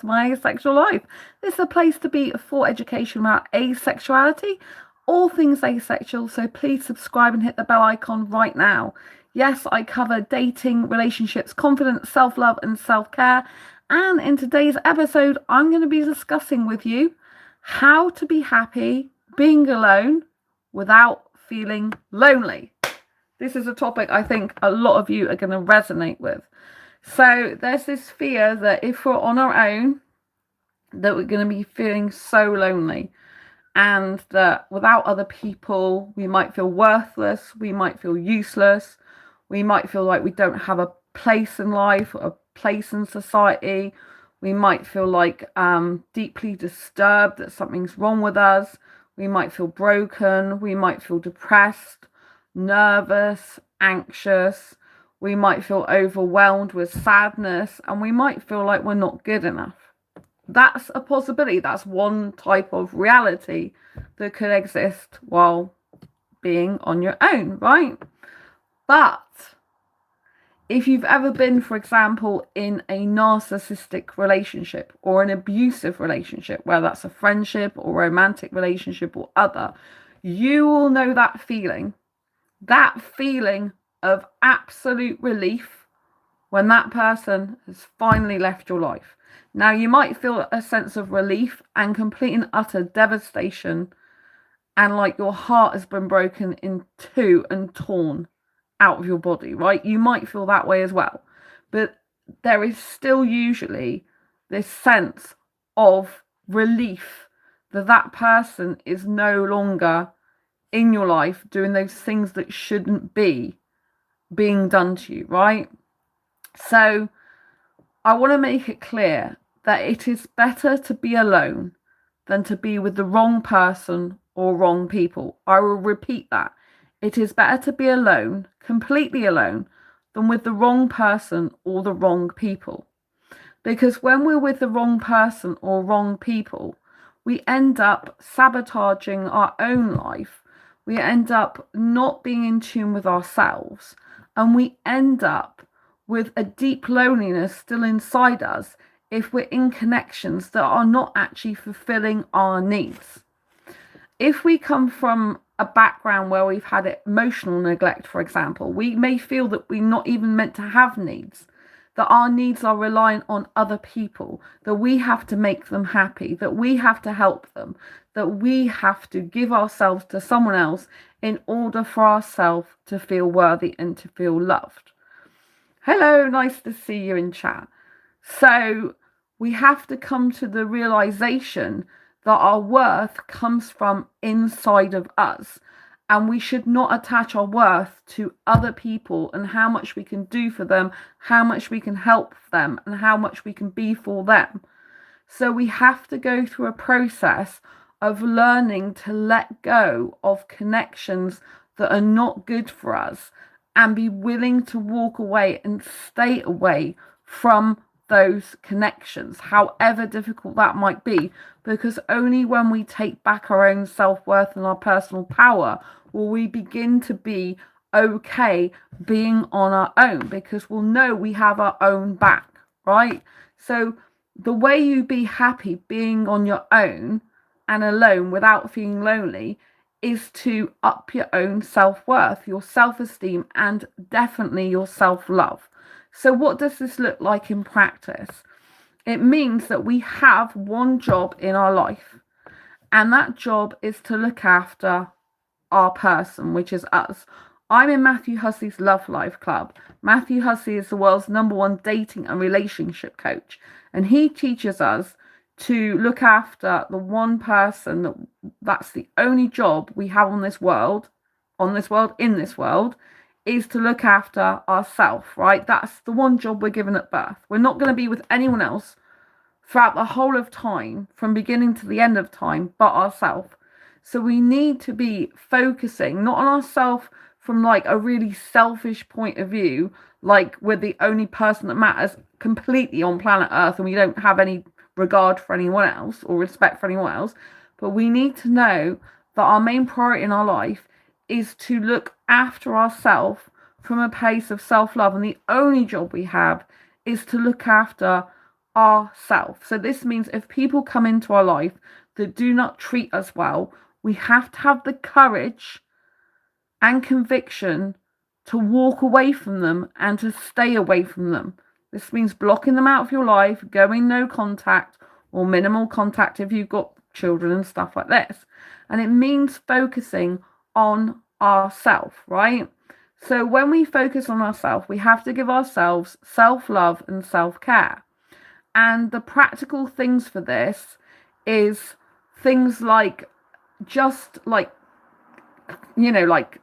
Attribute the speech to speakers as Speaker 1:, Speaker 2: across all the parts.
Speaker 1: to my asexual life. This is a place to be for education about asexuality, all things asexual, so please subscribe and hit the bell icon right now. Yes, I cover dating, relationships, confidence, self-love and self-care, and in today's episode I'm going to be discussing with you how to be happy being alone without feeling lonely. This is a topic I think a lot of you are going to resonate with. So there's this fear that if we're on our own, that we're going to be feeling so lonely, and that without other people, we might feel worthless, we might feel useless, we might feel like we don't have a place in life, a place in society. We might feel like deeply disturbed that something's wrong with us. We might feel broken. We might feel depressed, nervous, anxious. We might feel overwhelmed with sadness, and we might feel like we're not good enough. That's a possibility. That's one type of reality that could exist while being on your own, right? But if you've ever been, for example, in a narcissistic relationship or an abusive relationship, whether that's a friendship or romantic relationship or other, you will know that feeling of absolute relief when that person has finally left your life. Now, you might feel a sense of relief and complete and utter devastation, and like your heart has been broken in two and torn out of your body, right? You might feel that way as well. But there is still usually this sense of relief that that person is no longer in your life doing those things that shouldn't be being done to you, right? So I want to make it clear that it is better to be alone than to be with the wrong person or wrong people. I will repeat that. It is better to be alone, completely alone, than with the wrong person or the wrong people. Because when we're with the wrong person or wrong people, we end up sabotaging our own life. We end up not being in tune with ourselves. And we end up with a deep loneliness still inside us if we're in connections that are not actually fulfilling our needs. If we come from a background where we've had emotional neglect, for example, we may feel that we're not even meant to have needs, that our needs are reliant on other people, that we have to make them happy, that we have to help them, that we have to give ourselves to someone else in order for ourselves to feel worthy and to feel loved. Hello, nice to see you in chat. So we have to come to the realization that our worth comes from inside of us, and we should not attach our worth to other people and how much we can do for them, how much we can help them, and how much we can be for them. So we have to go through a process of learning to let go of connections that are not good for us, and be willing to walk away and stay away from those connections, however difficult that might be, because only when we take back our own self-worth and our personal power will we begin to be okay being on our own, because we'll know we have our own back, right? So the way you be happy being on your own and alone without feeling lonely is to up your own self-worth, your self-esteem, and definitely your self-love. So what does this look like in practice? It means that we have one job in our life, and that job is to look after our person, which is us. I'm in Matthew Hussey's Love Life Club. Matthew Hussey is the world's #1 dating and relationship coach, and he teaches us to look after the one person that's the only job we have in this world, is to look after ourselves, right? That's the one job we're given at birth. We're not going to be with anyone else throughout the whole of time, from beginning to the end of time, but ourselves. So we need to be focusing not on ourselves from like a really selfish point of view, like we're the only person that matters completely on planet Earth and we don't have any regard for anyone else or respect for anyone else. But we need to know that our main priority in our life is to look after ourselves from a place of self-love, and the only job we have is to look after ourself. So this means if people come into our life that do not treat us well, we have to have the courage and conviction to walk away from them and to stay away from them. This means blocking them out of your life, going no contact or minimal contact if you've got children and stuff like this. And it means focusing on ourselves, right? So when we focus on ourselves, we have to give ourselves self-love and self-care. And the practical things for this is things like just like, like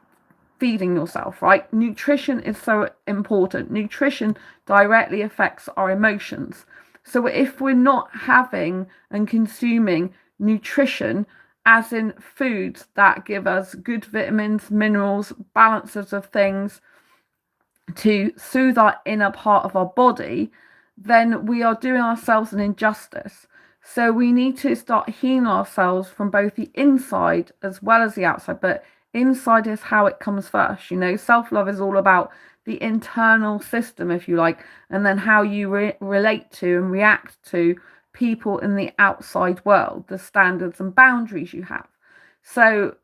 Speaker 1: feeding yourself, right? Nutrition is so important. Nutrition directly affects our emotions. So if we're not having and consuming nutrition, as in foods that give us good vitamins, minerals, balances of things to soothe our inner part of our body, then we are doing ourselves an injustice. So we need to start healing ourselves from both the inside as well as the outside. But inside is how it comes first. Self-love is all about the internal system, if you like, and then how you relate to and react to people in the outside world, the standards and boundaries you have. So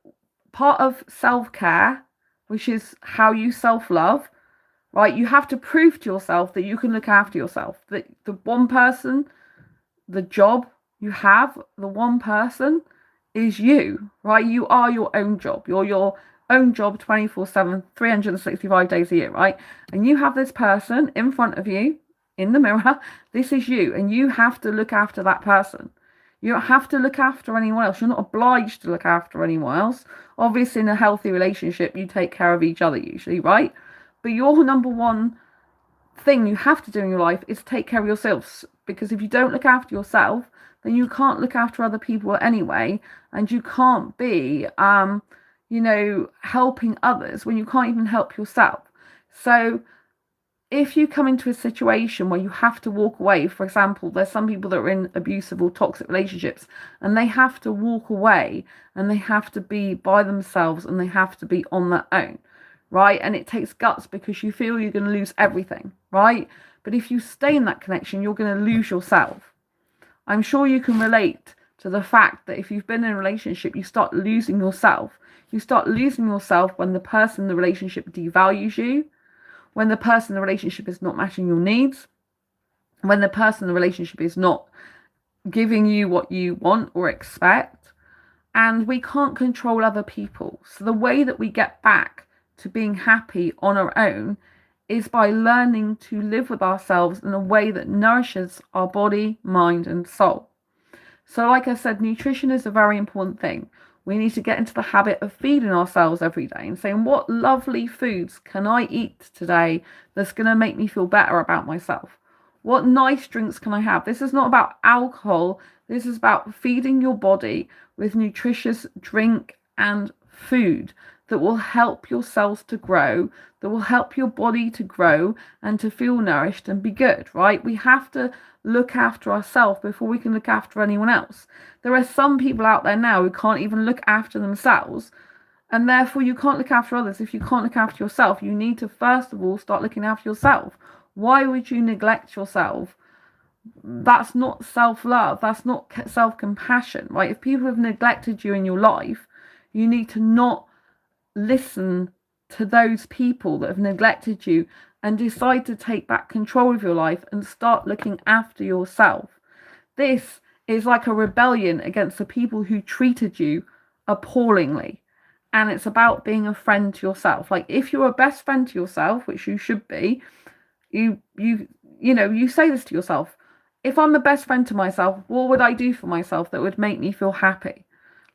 Speaker 1: part of self-care, which is how you self-love, right? You have to prove to yourself that you can look after yourself, that the one person, the job you have, the one person is you, right? You are your own job. You're your own job 24/7, 365 days a year, right? And you have this person in front of you in the mirror. This is you, and you have to look after that person. You don't have to look after anyone else. You're not obliged to look after anyone else. Obviously, in a healthy relationship, you take care of each other usually, right? But your number one thing you have to do in your life is take care of yourself, because if you don't look after yourself, then you can't look after other people anyway, and you can't be helping others when you can't even help yourself. So if you come into a situation where you have to walk away, for example, there's some people that are in abusive or toxic relationships and they have to walk away and they have to be by themselves and they have to be on their own, right? And it takes guts because you feel you're going to lose everything, right? But if you stay in that connection, you're going to lose yourself. I'm sure you can relate to the fact that if you've been in a relationship, you start losing yourself. You start losing yourself when the person in the relationship devalues you, when the person in the relationship is not matching your needs, when the person in the relationship is not giving you what you want or expect. And we can't control other people. So the way that we get back to being happy on our own is by learning to live with ourselves in a way that nourishes our body, mind, and soul. So like I said, nutrition is a very important thing. We need to get into the habit of feeding ourselves every day and saying, what lovely foods can I eat today that's going to make me feel better about myself? What nice drinks can I have? This is not about alcohol. This is about feeding your body with nutritious drink and food that will help your cells to grow, that will help your body to grow and to feel nourished and be good, right? We have to look after ourselves before we can look after anyone else. There are some people out there now who can't even look after themselves, and therefore you can't look after others. If you can't look after yourself, you need to first of all start looking after yourself. Why would you neglect yourself? That's not self-love. That's not self-compassion, right? If people have neglected you in your life, you need to not listen to those people that have neglected you and decide to take back control of your life and start looking after yourself. This is like a rebellion against the people who treated you appallingly. And it's about being a friend to yourself. Like if you're a best friend to yourself, which you should be, you say this to yourself. If I'm the best friend to myself, what would I do for myself that would make me feel happy?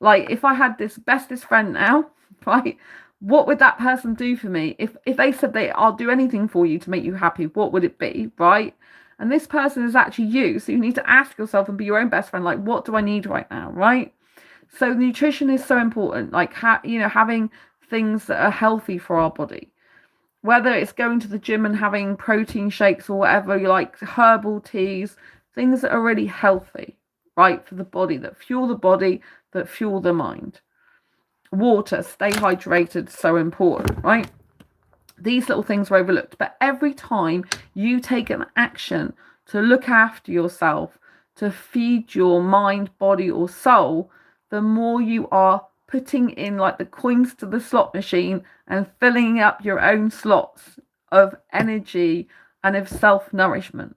Speaker 1: Like if I had this bestest friend now, right? What would that person do for me? If they said I'll do anything for you to make you happy, what would it be, right? And this person is actually you. So you need to ask yourself and be your own best friend. Like, what do I need right now, right? So nutrition is so important. Like, having things that are healthy for our body. Whether it's going to the gym and having protein shakes or whatever, you like herbal teas, things that are really healthy, right, for the body, that fuel the body, that fuel the mind. Water, stay hydrated, so important, right? These little things are overlooked, but every time you take an action to look after yourself, to feed your mind, body, or soul, the more you are putting in like the coins to the slot machine and filling up your own slots of energy and of self-nourishment.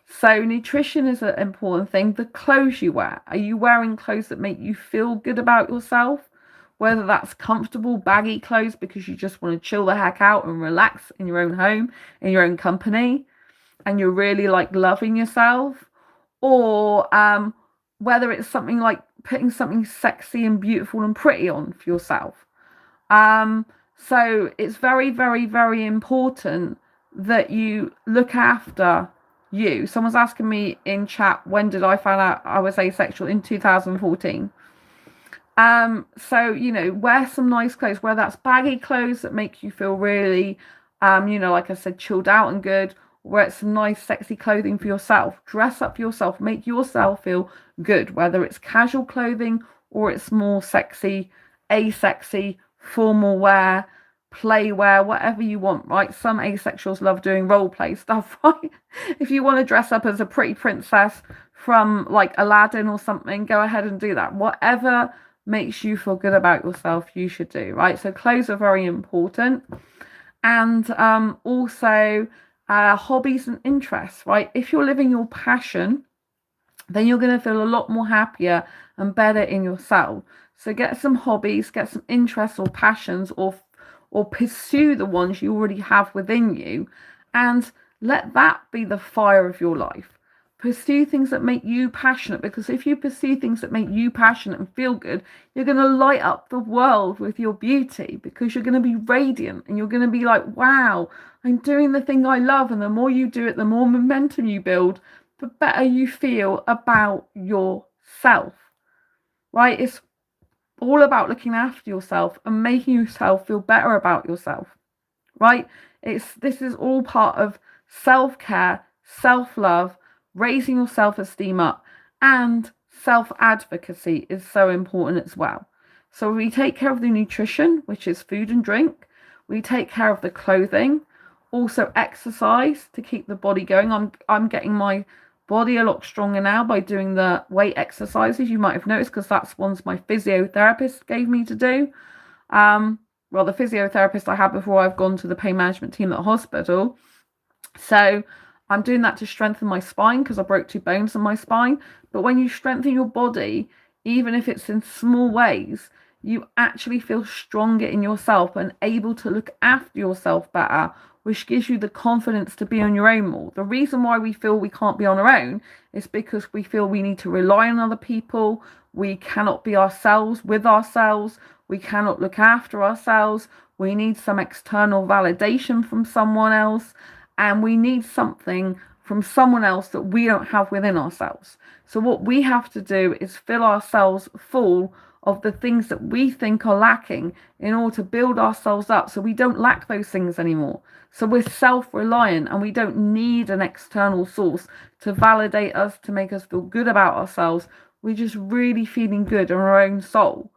Speaker 1: So nutrition is an important thing. The clothes you wear. Are you wearing clothes that make you feel good about yourself? Whether that's comfortable, baggy clothes because you just want to chill the heck out and relax in your own home, in your own company, and you're really like loving yourself, or whether it's something like putting something sexy and beautiful and pretty on for yourself. So it's very, very, very important that you look after you. Someone's asking me in chat, when did I find out I was asexual? In 2014. So, you know, wear some nice clothes, whether that's baggy clothes that make you feel really, you know, like I said, chilled out and good, wear some nice, sexy clothing for yourself. Dress up yourself, make yourself feel good, whether it's casual clothing or it's more sexy, asexy, formal wear, play wear, whatever you want, right? Some asexuals love doing role play stuff, right? If you want to dress up as a pretty princess from like Aladdin or something, go ahead and do that. Whatever makes you feel good about yourself, you should do, right? So clothes are very important. And also hobbies and interests, right? If you're living your passion, then you're going to feel a lot more happier and better in yourself. So get some hobbies, get some interests or passions, or pursue the ones you already have within you, and let that be the fire of your life. Pursue things that make you passionate, because if you pursue things that make you passionate and feel good, you're going to light up the world with your beauty, because you're going to be radiant and you're going to be like, wow, I'm doing the thing I love. And the more you do it, the more momentum you build, the better you feel about yourself, right? It's all about looking after yourself and making yourself feel better about yourself, right? This is all part of self-care, self-love, raising your self-esteem up, and self-advocacy is so important as well. So we take care of the nutrition, which is food and drink. We take care of the clothing, also exercise to keep the body going. I'm getting my body a lot stronger now by doing the weight exercises. You might have noticed, because that's ones my physiotherapist gave me to do. Well, the physiotherapist I had before I've gone to the pain management team at the hospital. So I'm doing that to strengthen my spine, because I broke 2 bones in my spine. But when you strengthen your body, even if it's in small ways, you actually feel stronger in yourself and able to look after yourself better, which gives you the confidence to be on your own more. The reason why we feel we can't be on our own is because we feel we need to rely on other people. We cannot be ourselves with ourselves. We cannot look after ourselves. We need some external validation from someone else. And we need something from someone else that we don't have within ourselves. So what we have to do is fill ourselves full of the things that we think are lacking in order to build ourselves up, so we don't lack those things anymore. So we're self-reliant and we don't need an external source to validate us, to make us feel good about ourselves. We're just really feeling good in our own soul.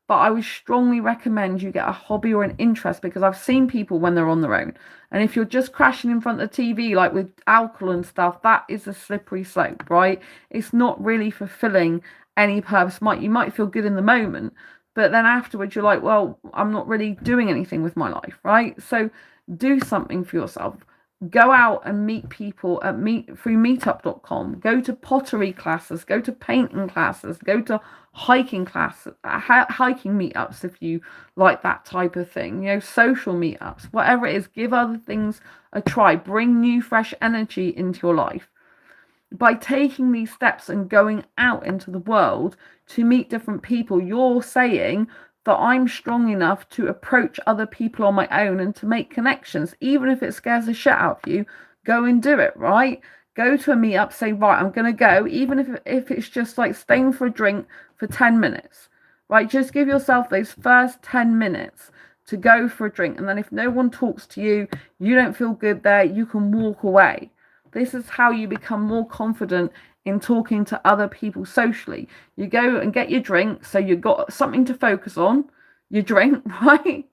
Speaker 1: But I would strongly recommend you get a hobby or an interest, because I've seen people when they're on their own. And if you're just crashing in front of the TV, like with alcohol and stuff, that is a slippery slope, right? It's not really fulfilling any purpose. You might feel good in the moment, but then afterwards you're like, well, I'm not really doing anything with my life, right? So do something for yourself. Go out and meet people at through meetup.com. Go to pottery classes, go to painting classes, go to hiking classes, hiking meetups if you like that type of thing, you know, social meetups, whatever it is. Give other things a try. Bring new fresh energy into your life. By taking these steps and going out into the world to meet different people, you're saying that I'm strong enough to approach other people on my own and to make connections. Even if it scares the shit out of you, go and do it, right? Go to a meetup, say, right, I'm going to go, even if it's just like staying for a drink for 10 minutes, right? Just give yourself those first 10 minutes to go for a drink. And then if no one talks to you, you don't feel good there, you can walk away. This is how you become more confident in talking to other people socially. You go and get your drink, so you've got something to focus on, your drink, right?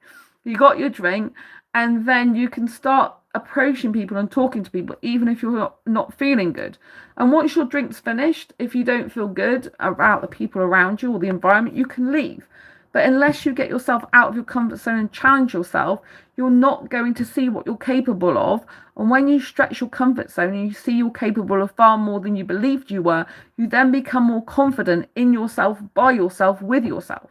Speaker 1: You got your drink, and then you can start approaching people and talking to people, even if you're not feeling good. And once your drink's finished, if you don't feel good about the people around you or the environment, you can leave. But unless you get yourself out of your comfort zone and challenge yourself, you're not going to see what you're capable of. And when you stretch your comfort zone and you see you're capable of far more than you believed you were, you then become more confident in yourself, by yourself, with yourself.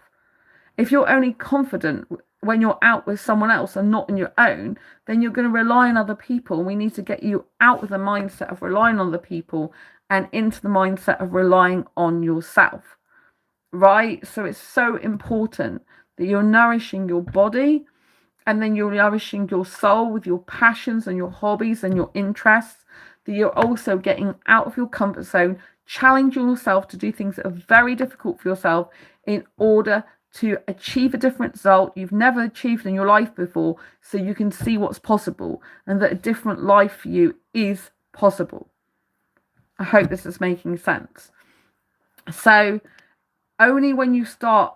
Speaker 1: If you're only confident when you're out with someone else and not on your own, then you're going to rely on other people. We need to get you out of the mindset of relying on other people and into the mindset of relying on yourself. Right? So it's so important that you're nourishing your body, and then you're nourishing your soul with your passions and your hobbies and your interests, that you're also getting out of your comfort zone, challenging yourself to do things that are very difficult for yourself in order to achieve a different result you've never achieved in your life before, so you can see what's possible and that a different life for you is possible. I hope this is making sense. So only when you start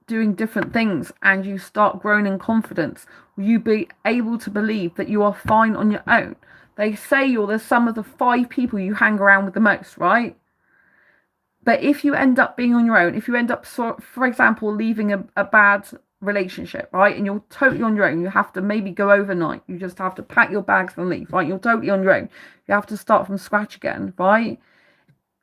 Speaker 1: doing different things and you start growing in confidence will you be able to believe that you are fine on your own. They say you're the sum of the 5 people you hang around with the most, right? But if you end up being on your own, if you end up, for example, leaving a bad relationship, right, and you're totally on your own, you have to maybe go overnight, you just have to pack your bags and leave, right? You're totally on your own. You have to start from scratch again, right?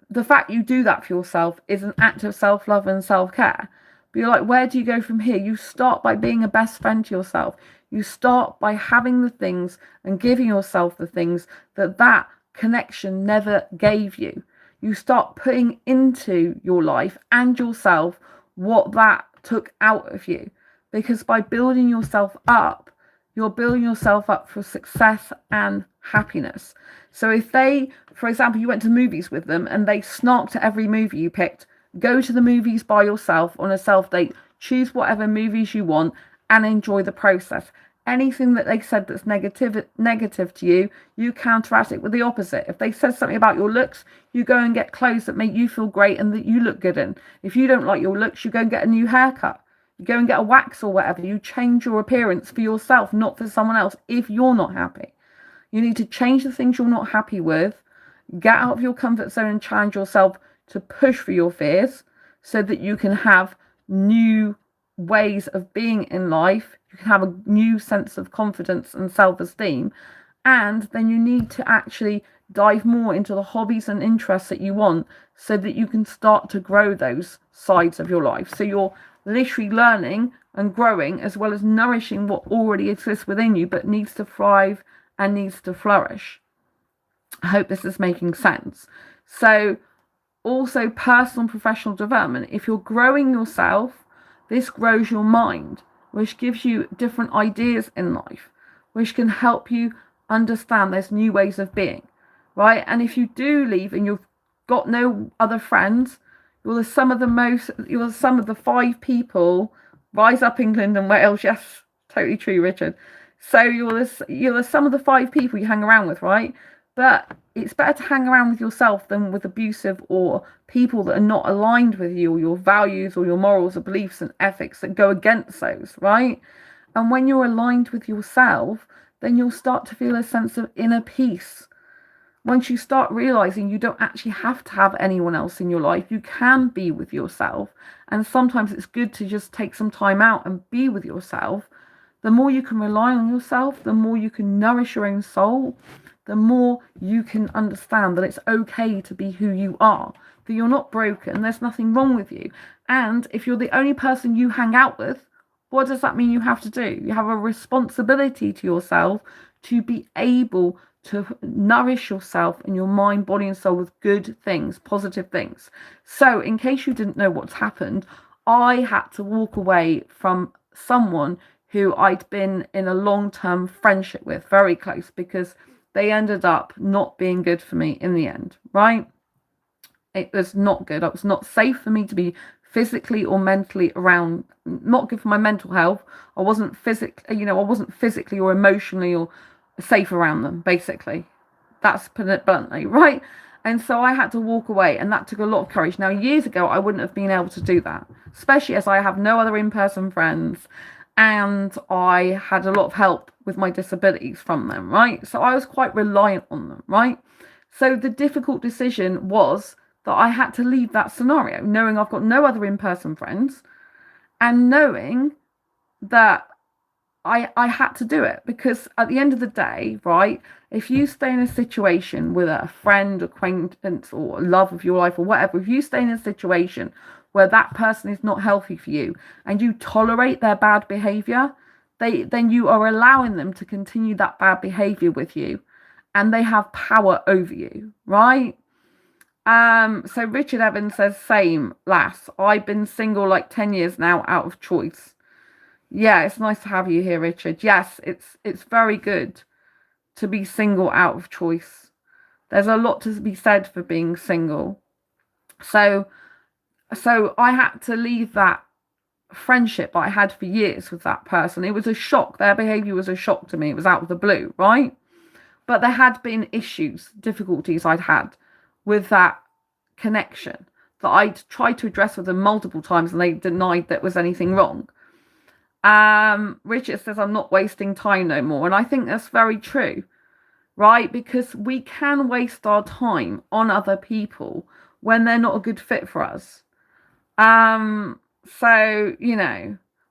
Speaker 1: The fact you do that for yourself is an act of self-love and self-care. But you're like, where do you go from here? You start by being a best friend to yourself. You start by having the things and giving yourself the things that connection never gave you. You start putting into your life and yourself what that took out of you. Because by building yourself up, you're building yourself up for success and happiness. So if they, for example, you went to movies with them and they snarked at every movie you picked, go to the movies by yourself on a self date, choose whatever movies you want and enjoy the process. Anything that they said that's negative to you, you counteract it with the opposite. If they said something about your looks, you go and get clothes that make you feel great and that you look good in. If you don't like your looks, you go and get a new haircut. You go and get a wax or whatever. You change your appearance for yourself, not for someone else, if you're not happy. You need to change the things you're not happy with, get out of your comfort zone and challenge yourself to push for your fears so that you can have new ways of being in life. You can have a new sense of confidence and self-esteem. And then you need to actually dive more into the hobbies and interests that you want so that you can start to grow those sides of your life. So you're literally learning and growing as well as nourishing what already exists within you but needs to thrive and needs to flourish. I hope this is making sense. So also personal and professional development. If you're growing yourself, this grows your mind, which gives you different ideas in life, which can help you understand there's new ways of being, right? And if you do leave and you've got no other friends, you're the sum of the 5 people. Rise up England and Wales. Yes, totally true, Richard. So you're the sum of the 5 people you hang around with, right? But it's better to hang around with yourself than with abusive or people that are not aligned with you or your values or your morals or beliefs and ethics that go against those, right? And when you're aligned with yourself, then you'll start to feel a sense of inner peace. Once you start realizing you don't actually have to have anyone else in your life, you can be with yourself. And sometimes it's good to just take some time out and be with yourself. The more you can rely on yourself, the more you can nourish your own soul, the more you can understand that it's okay to be who you are, that you're not broken, there's nothing wrong with you. And if you're the only person you hang out with, what does that mean you have to do? You have a responsibility to yourself to be able to nourish yourself and your mind, body and soul with good things, positive things. So in case you didn't know what's happened, I had to walk away from someone who I'd been in a long-term friendship with, very close, because they ended up not being good for me in the end, right? It was not good. It was not safe for me to be physically or mentally around, not good for my mental health. I wasn't physically or emotionally or safe around them, basically. That's put it bluntly, right? And so I had to walk away, and that took a lot of courage. Now, years ago, I wouldn't have been able to do that, especially as I have no other in-person friends. and I had a lot of help with my disabilities from them, right? So I was quite reliant on them, right? So the difficult decision was that I had to leave that scenario, knowing I've got no other in-person friends, and knowing that I had to do it, because at the end of the day, right, if you stay in a situation with a friend, acquaintance, or love of your life, or whatever, if you stay in a situation where that person is not healthy for you and you tolerate their bad behavior, then you are allowing them to continue that bad behavior with you, and they have power over you, right? So Richard Evans says, same, lass. I've been single like 10 years now out of choice. Yeah, it's nice to have you here, Richard. Yes, it's very good to be single out of choice. There's a lot to be said for being single. So I had to leave that friendship that I had for years with that person. It was a shock. Their behavior was a shock to me. It was out of the blue, right? But there had been issues, difficulties I'd had with that connection that I'd tried to address with them multiple times, and they denied there was anything wrong. Richard says, I'm not wasting time no more. And I think that's very true, right? Because we can waste our time on other people when they're not a good fit for us. So,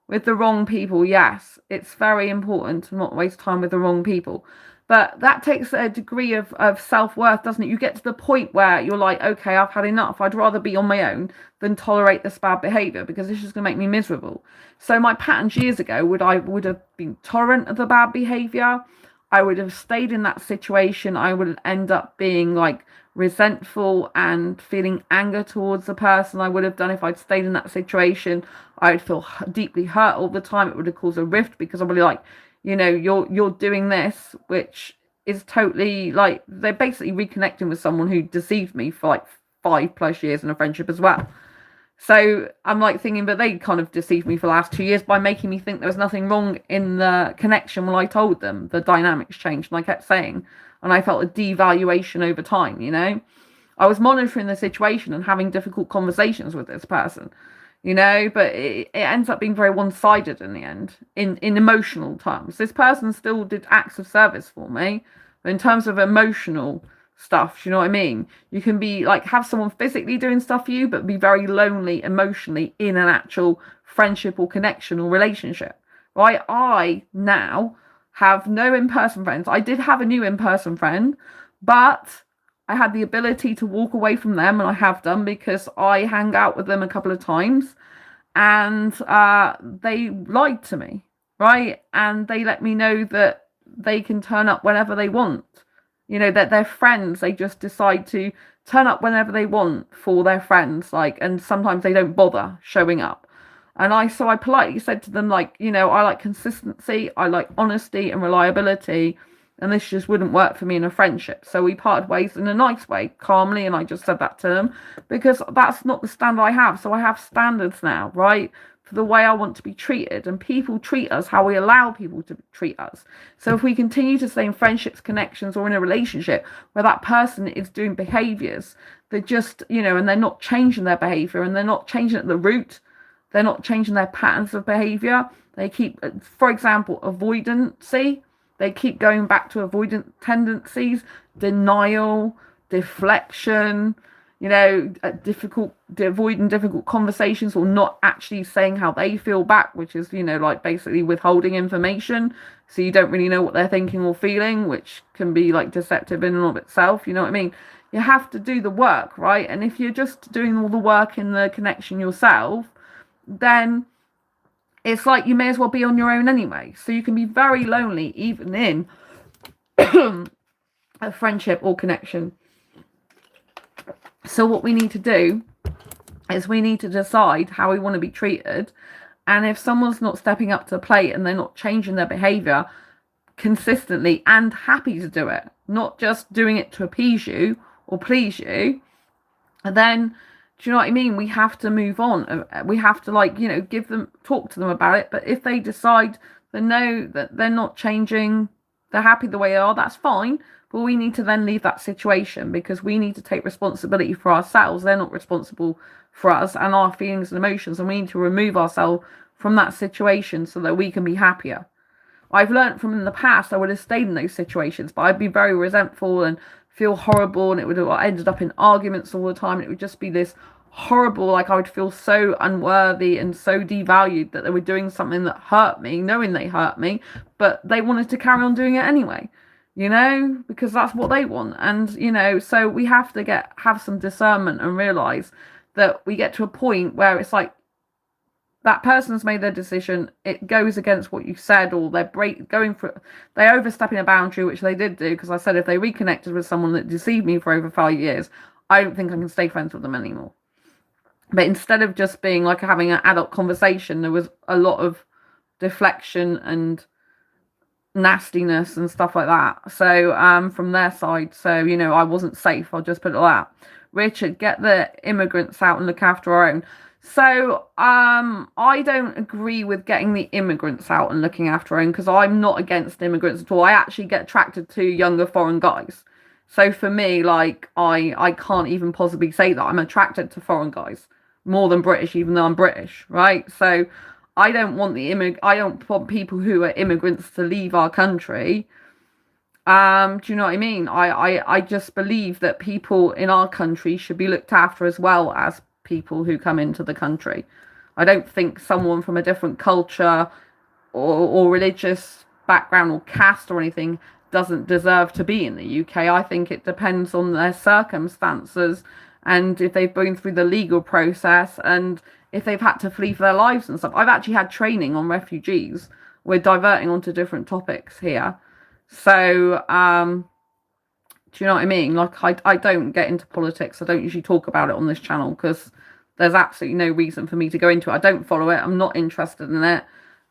Speaker 1: with the wrong people, yes, it's very important to not waste time with the wrong people. But that takes a degree of self-worth, doesn't it? You get to the point where you're like, okay, I've had enough. I'd rather be on my own than tolerate this bad behaviour, because it's just going to make me miserable. So my patterns years ago I would have been tolerant of the bad behaviour. I would have stayed in that situation. I would end up being like resentful and feeling anger towards the person. I would have done if I'd stayed in that situation. I would feel deeply hurt all the time. It would have caused a rift, because I would be like, you're doing this, which is totally like, they're basically reconnecting with someone who deceived me for like 5+ years in a friendship as well. So I'm like thinking, but they kind of deceived me for the last 2 years by making me think there was nothing wrong in the connection when I told them the dynamics changed, and I kept saying, and I felt a devaluation over time, I was monitoring the situation and having difficult conversations with this person, but it ends up being very one-sided in the end, in emotional terms. This person still did acts of service for me, but in terms of emotional stuff, you know what I mean? You can be like, have someone physically doing stuff for you, but be very lonely emotionally in an actual friendship or connection or relationship, right? I now have no in-person friends. I did have a new in-person friend, but I had the ability to walk away from them, and I have done, because I hang out with them a couple of times, and they lied to me, right? And they let me know that they can turn up whenever they want. That they're friends. They just decide to turn up whenever they want for their friends, and sometimes they don't bother showing up. And I politely said to them, like, I like consistency, I like honesty and reliability, and this just wouldn't work for me in a friendship. So we parted ways in a nice way, calmly, and I just said that to them, because that's not the standard I have. So I have standards now, right, for the way I want to be treated, and people treat us how we allow people to treat us. So if we continue to stay in friendships, connections, or in a relationship where that person is doing behaviours that just, and they're not changing their behaviour, and they're not changing at the root, they're not changing their patterns of behaviour, they keep, for example, avoidancy, they keep going back to avoidant tendencies, denial, deflection, avoiding difficult conversations, or not actually saying how they feel back, which is, like basically withholding information. So you don't really know what they're thinking or feeling, which can be like deceptive in and of itself. You know what I mean? You have to do the work, right? And if you're just doing all the work in the connection yourself, then it's like you may as well be on your own anyway. So you can be very lonely even in a friendship or connection. So what we need to do is we need to decide how we want to be treated. And if someone's not stepping up to the plate and they're not changing their behaviour consistently and happy to do it, not just doing it to appease you or please you, then, do you know what I mean? We have to move on. We have to talk to them about it. But if they decide that no, that they're not changing, they're happy the way they are, that's fine. But we need to then leave that situation, because we need to take responsibility for ourselves. They're not responsible for us and our feelings and emotions, and we need to remove ourselves from that situation so that we can be happier. I've learned from in the past I would have stayed in those situations, but I'd be very resentful and feel horrible, and it would have ended up in arguments all the time, and it would just be this horrible, like I would feel so unworthy and so devalued that they were doing something that hurt me, knowing they hurt me, but they wanted to carry on doing it anyway, because that's what they want. And so we have to have some discernment and realize that we get to a point where it's like, that person's made their decision, it goes against what you said, or they're overstepping a boundary, which they did do, because I said if they reconnected with someone that deceived me for over 5 years, I don't think I can stay friends with them anymore. But instead of just being like having an adult conversation, there was a lot of deflection and nastiness and stuff like that. So from their side, so I wasn't safe, I'll just put it like that. Richard, get the immigrants out and look after our own. So I don't agree with getting the immigrants out and looking after our own, because I'm not against immigrants at all. I actually get attracted to younger foreign guys. So for me, like, I can't even possibly say that I'm attracted to foreign guys more than British, even though I'm British, right? So I don't want people who are immigrants to leave our country. Do you know what I mean? I just believe that people in our country should be looked after as well as people who come into the country. I don't think someone from a different culture or religious background or caste or anything doesn't deserve to be in the UK. I think it depends on their circumstances, and if they've been through the legal process, and if they've had to flee for their lives and stuff. I've actually had training on refugees. We're diverting onto different topics here. So do you know what I mean? Like, I don't get into politics. I don't usually talk about it on this channel because there's absolutely no reason for me to go into it. I don't follow it. I'm not interested in it.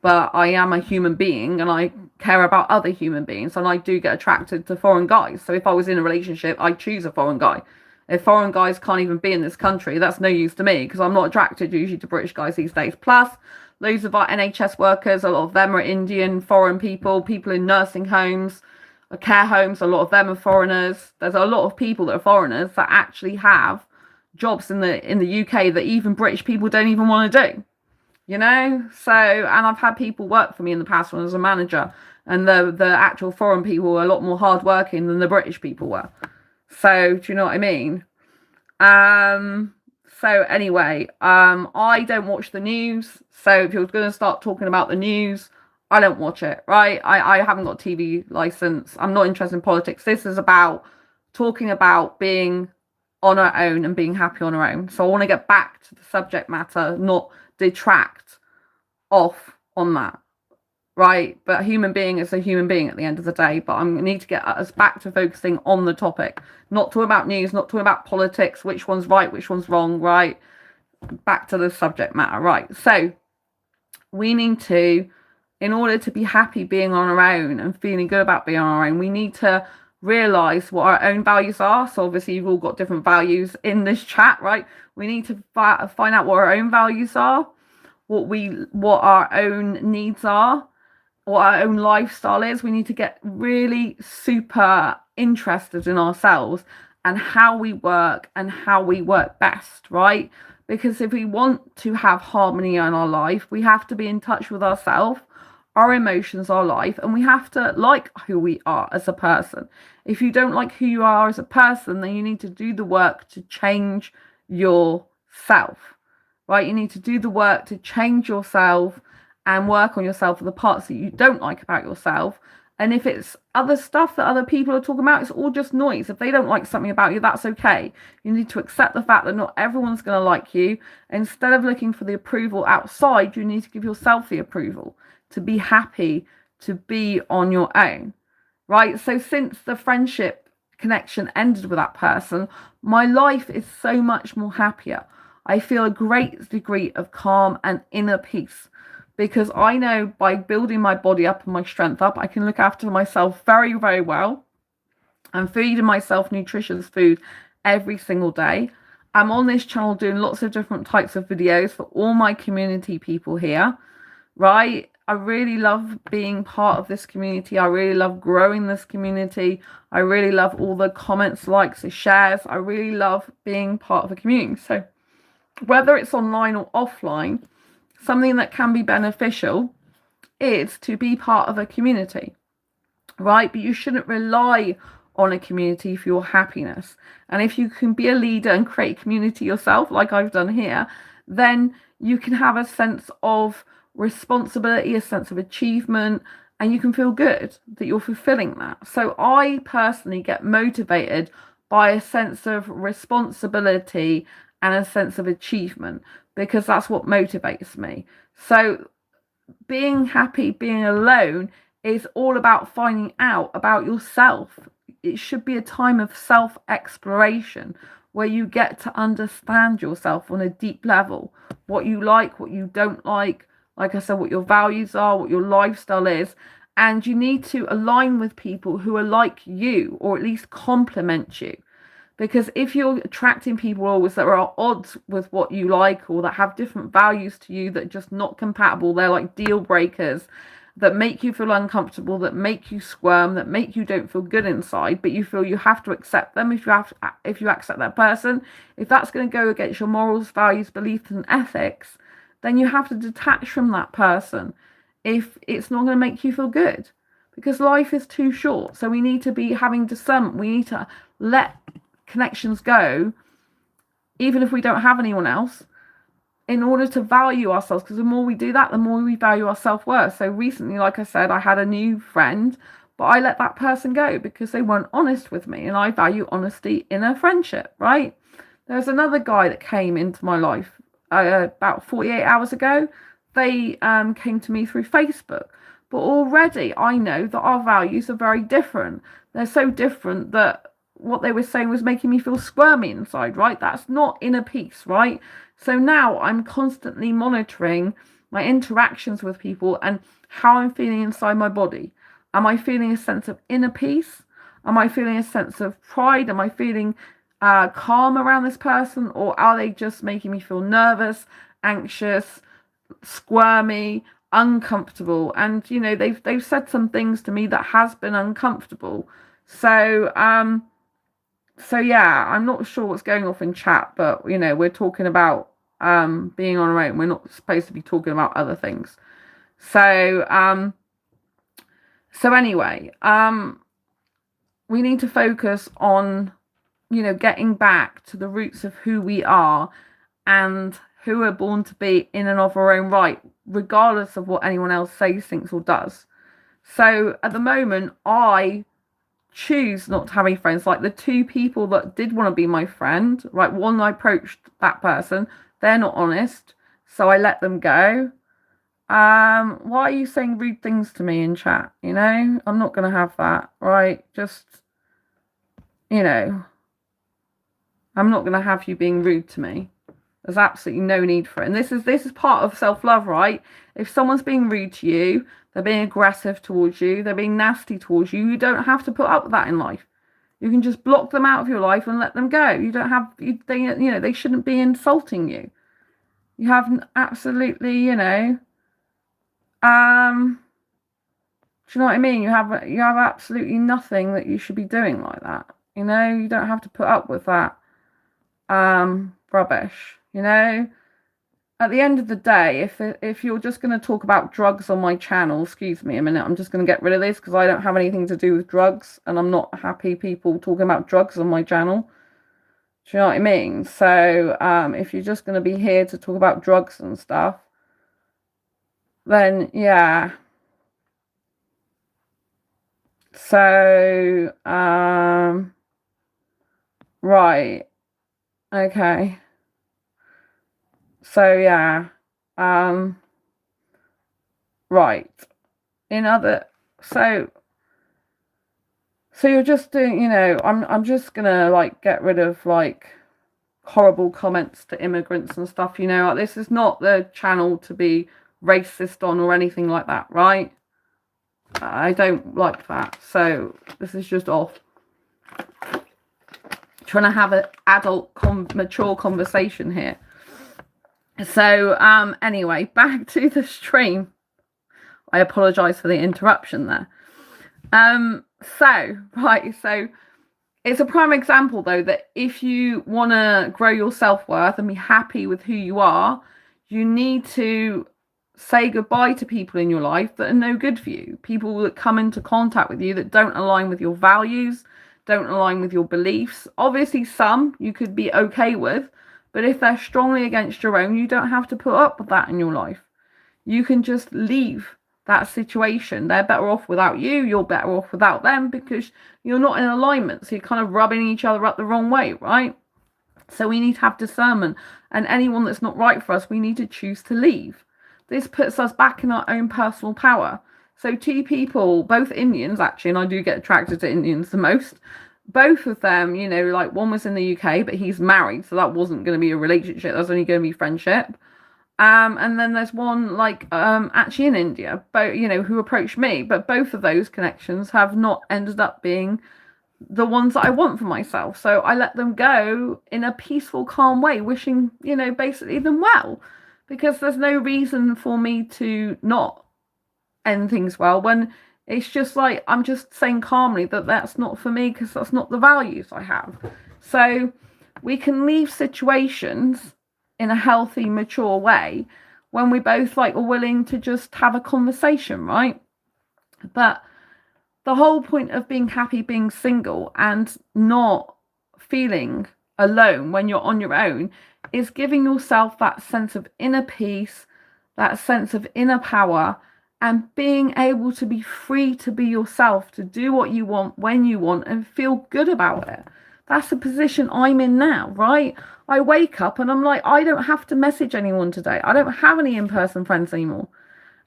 Speaker 1: But I am a human being, and I care about other human beings, and I do get attracted to foreign guys. So if I was in a relationship, I'd choose a foreign guy. If foreign guys can't even be in this country, that's no use to me, because I'm not attracted usually to British guys these days. Plus, loads of our NHS workers, a lot of them are Indian, foreign people in nursing homes, care homes, a lot of them are foreigners. There's a lot of people that are foreigners that actually have jobs in the UK that even British people don't even want to do. So, and I've had people work for me in the past when I was a manager, and the actual foreign people were a lot more hardworking than the British people were. So, do you know what I mean? So anyway, I don't watch the news. So if you're going to start talking about the news, I don't watch it, right? I haven't got a TV license. I'm not interested in politics. This is about talking about being on our own and being happy on our own. So I want to get back to the subject matter, not detract off on that, right? But a human being is a human being at the end of the day. But I need to get us back to focusing on the topic, not talking about news, not talking about politics, which one's right, which one's wrong, right? Back to the subject matter, right? So we need to, in order to be happy being on our own and feeling good about being on our own, we need to realize what our own values are. So obviously you've all got different values in this chat, right? We need to find out what our own values are, what our own needs are, what our own lifestyle is. We need to get really super interested in ourselves and how we work best, right? Because if we want to have harmony in our life, we have to be in touch with ourselves, our emotions, our life, and we have to like who we are as a person. If you don't like who you are as a person, then you need to do the work to change yourself, right? You need to do the work to change yourself and work on yourself for the parts that you don't like about yourself. And if it's other stuff that other people are talking about, it's all just noise. If they don't like something about you, that's okay. You need to accept the fact that not everyone's going to like you. Instead of looking for the approval outside, you need to give yourself the approval to be happy, to be on your own, right? So since the friendship connection ended with that person, my life is so much more happier. I feel a great degree of calm and inner peace, because I know by building my body up and my strength up, I can look after myself very, very well. I'm feeding myself nutritious food every single day. I'm on this channel doing lots of different types of videos for all my community people here, right? I really love being part of this community. I really love growing this community. I really love all the comments, likes, and shares. I really love being part of a community. So whether it's online or offline, something that can be beneficial is to be part of a community, right? But you shouldn't rely on a community for your happiness. And if you can be a leader and create community yourself, like I've done here, then you can have a sense of responsibility, a sense of achievement, and you can feel good that you're fulfilling that. So I personally get motivated by a sense of responsibility and a sense of achievement, because that's what motivates me. So being happy, being alone is all about finding out about yourself. It should be a time of self-exploration where you get to understand yourself on a deep level, what you like, what you don't like I said, what your values are, what your lifestyle is. And you need to align with people who are like you, or at least complement you. Because if you're attracting people always that are at odds with what you like, or that have different values to you that are just not compatible, they're like deal breakers, that make you feel uncomfortable, that make you squirm, that make you don't feel good inside, but you feel you have to accept them if you accept that person. If that's going to go against your morals, values, beliefs, and ethics, then you have to detach from that person if it's not going to make you feel good. Because life is too short. So we need to be having discernment. We need to let connections go, even if we don't have anyone else, in order to value ourselves. Because the more we do that, the more we value our self-worth. So recently, like I said, I had a new friend, but I let that person go because they weren't honest with me, and I value honesty in a friendship, right? There's another guy that came into my life about 48 hours ago. They came to me through Facebook, but already I know that our values are very different. They're so different that what they were saying was making me feel squirmy inside, right? That's not inner peace, right? So now I'm constantly monitoring my interactions with people and how I'm feeling inside my body. Am I feeling a sense of inner peace? Am I feeling a sense of pride? Am I feeling calm around this person? Or are they just making me feel nervous, anxious, squirmy, uncomfortable? And, you know, they've said some things to me that has been uncomfortable. So, yeah, I'm not sure what's going off in chat, but, you know, we're talking about being on our own. We're not supposed to be talking about other things. So anyway, we need to focus on, you know, getting back to the roots of who we are and who we're born to be in and of our own right, regardless of what anyone else says, thinks, or does. So at the moment, I choose not to have any friends. Like the two people that did want to be my friend, right? One, I approached that person, they're not honest, so I let them go. Why are you saying rude things to me in chat? You know, I'm not gonna have that, right? Just, you know, I'm not gonna have you being rude to me. There's absolutely no need for it. And this is part of self-love, right? If someone's being rude to you, they're being aggressive towards you, they're being nasty towards you, you don't have to put up with that in life. You can just block them out of your life and let them go. You don't have, they shouldn't be insulting you. You have absolutely, you know, do you know what I mean? You have absolutely nothing that you should be doing like that. You know, you don't have to put up with that rubbish. You know, at the end of the day, if you're just going to talk about drugs on my channel, excuse me a minute, I'm just going to get rid of this because I don't have anything to do with drugs, and I'm not happy people talking about drugs on my channel. Do you know what I mean? So if you're just going to be here to talk about drugs and stuff, then yeah. So right, okay. So yeah, right. So you're just doing, you know, I'm just gonna like get rid of like horrible comments to immigrants and stuff, you know. Like, this is not the channel to be racist on or anything like that, right? I don't like that. So this is just off. Trying to have an adult, mature conversation here. So anyway, back to the stream. I apologize for the interruption there. So it's a prime example, though, that if you want to grow your self-worth and be happy with who you are, you need to say goodbye to people in your life that are no good for you. People that come into contact with you that don't align with your values, don't align with your beliefs. Obviously, some you could be okay with, but if they're strongly against your own, you don't have to put up with that in your life. You can just leave that situation. They're better off without you. You're better off without them because you're not in alignment. So you're kind of rubbing each other up the wrong way, right? So we need to have discernment. And anyone that's not right for us, we need to choose to leave. This puts us back in our own personal power. So two people, both Indians actually, and I do get attracted to Indians the most. Both of them, you know, like one was in the UK, but he's married. So that wasn't going to be a relationship. That was only going to be friendship. And then there's one like actually in India, but you know, who approached me, but both of those connections have not ended up being the ones that I want for myself. So I let them go in a peaceful, calm way, wishing, you know, basically them well, because there's no reason for me to not end things well when it's just like I'm just saying calmly that that's not for me because that's not the values I have. So we can leave situations in a healthy, mature way when we both like are willing to just have a conversation, right? But the whole point of being happy being single and not feeling alone when you're on your own is giving yourself that sense of inner peace, that sense of inner power, and being able to be free to be yourself, to do what you want when you want and feel good about it. That's the position I'm in now, right? I wake up and I'm like, I don't have to message anyone today. I don't have any in-person friends anymore.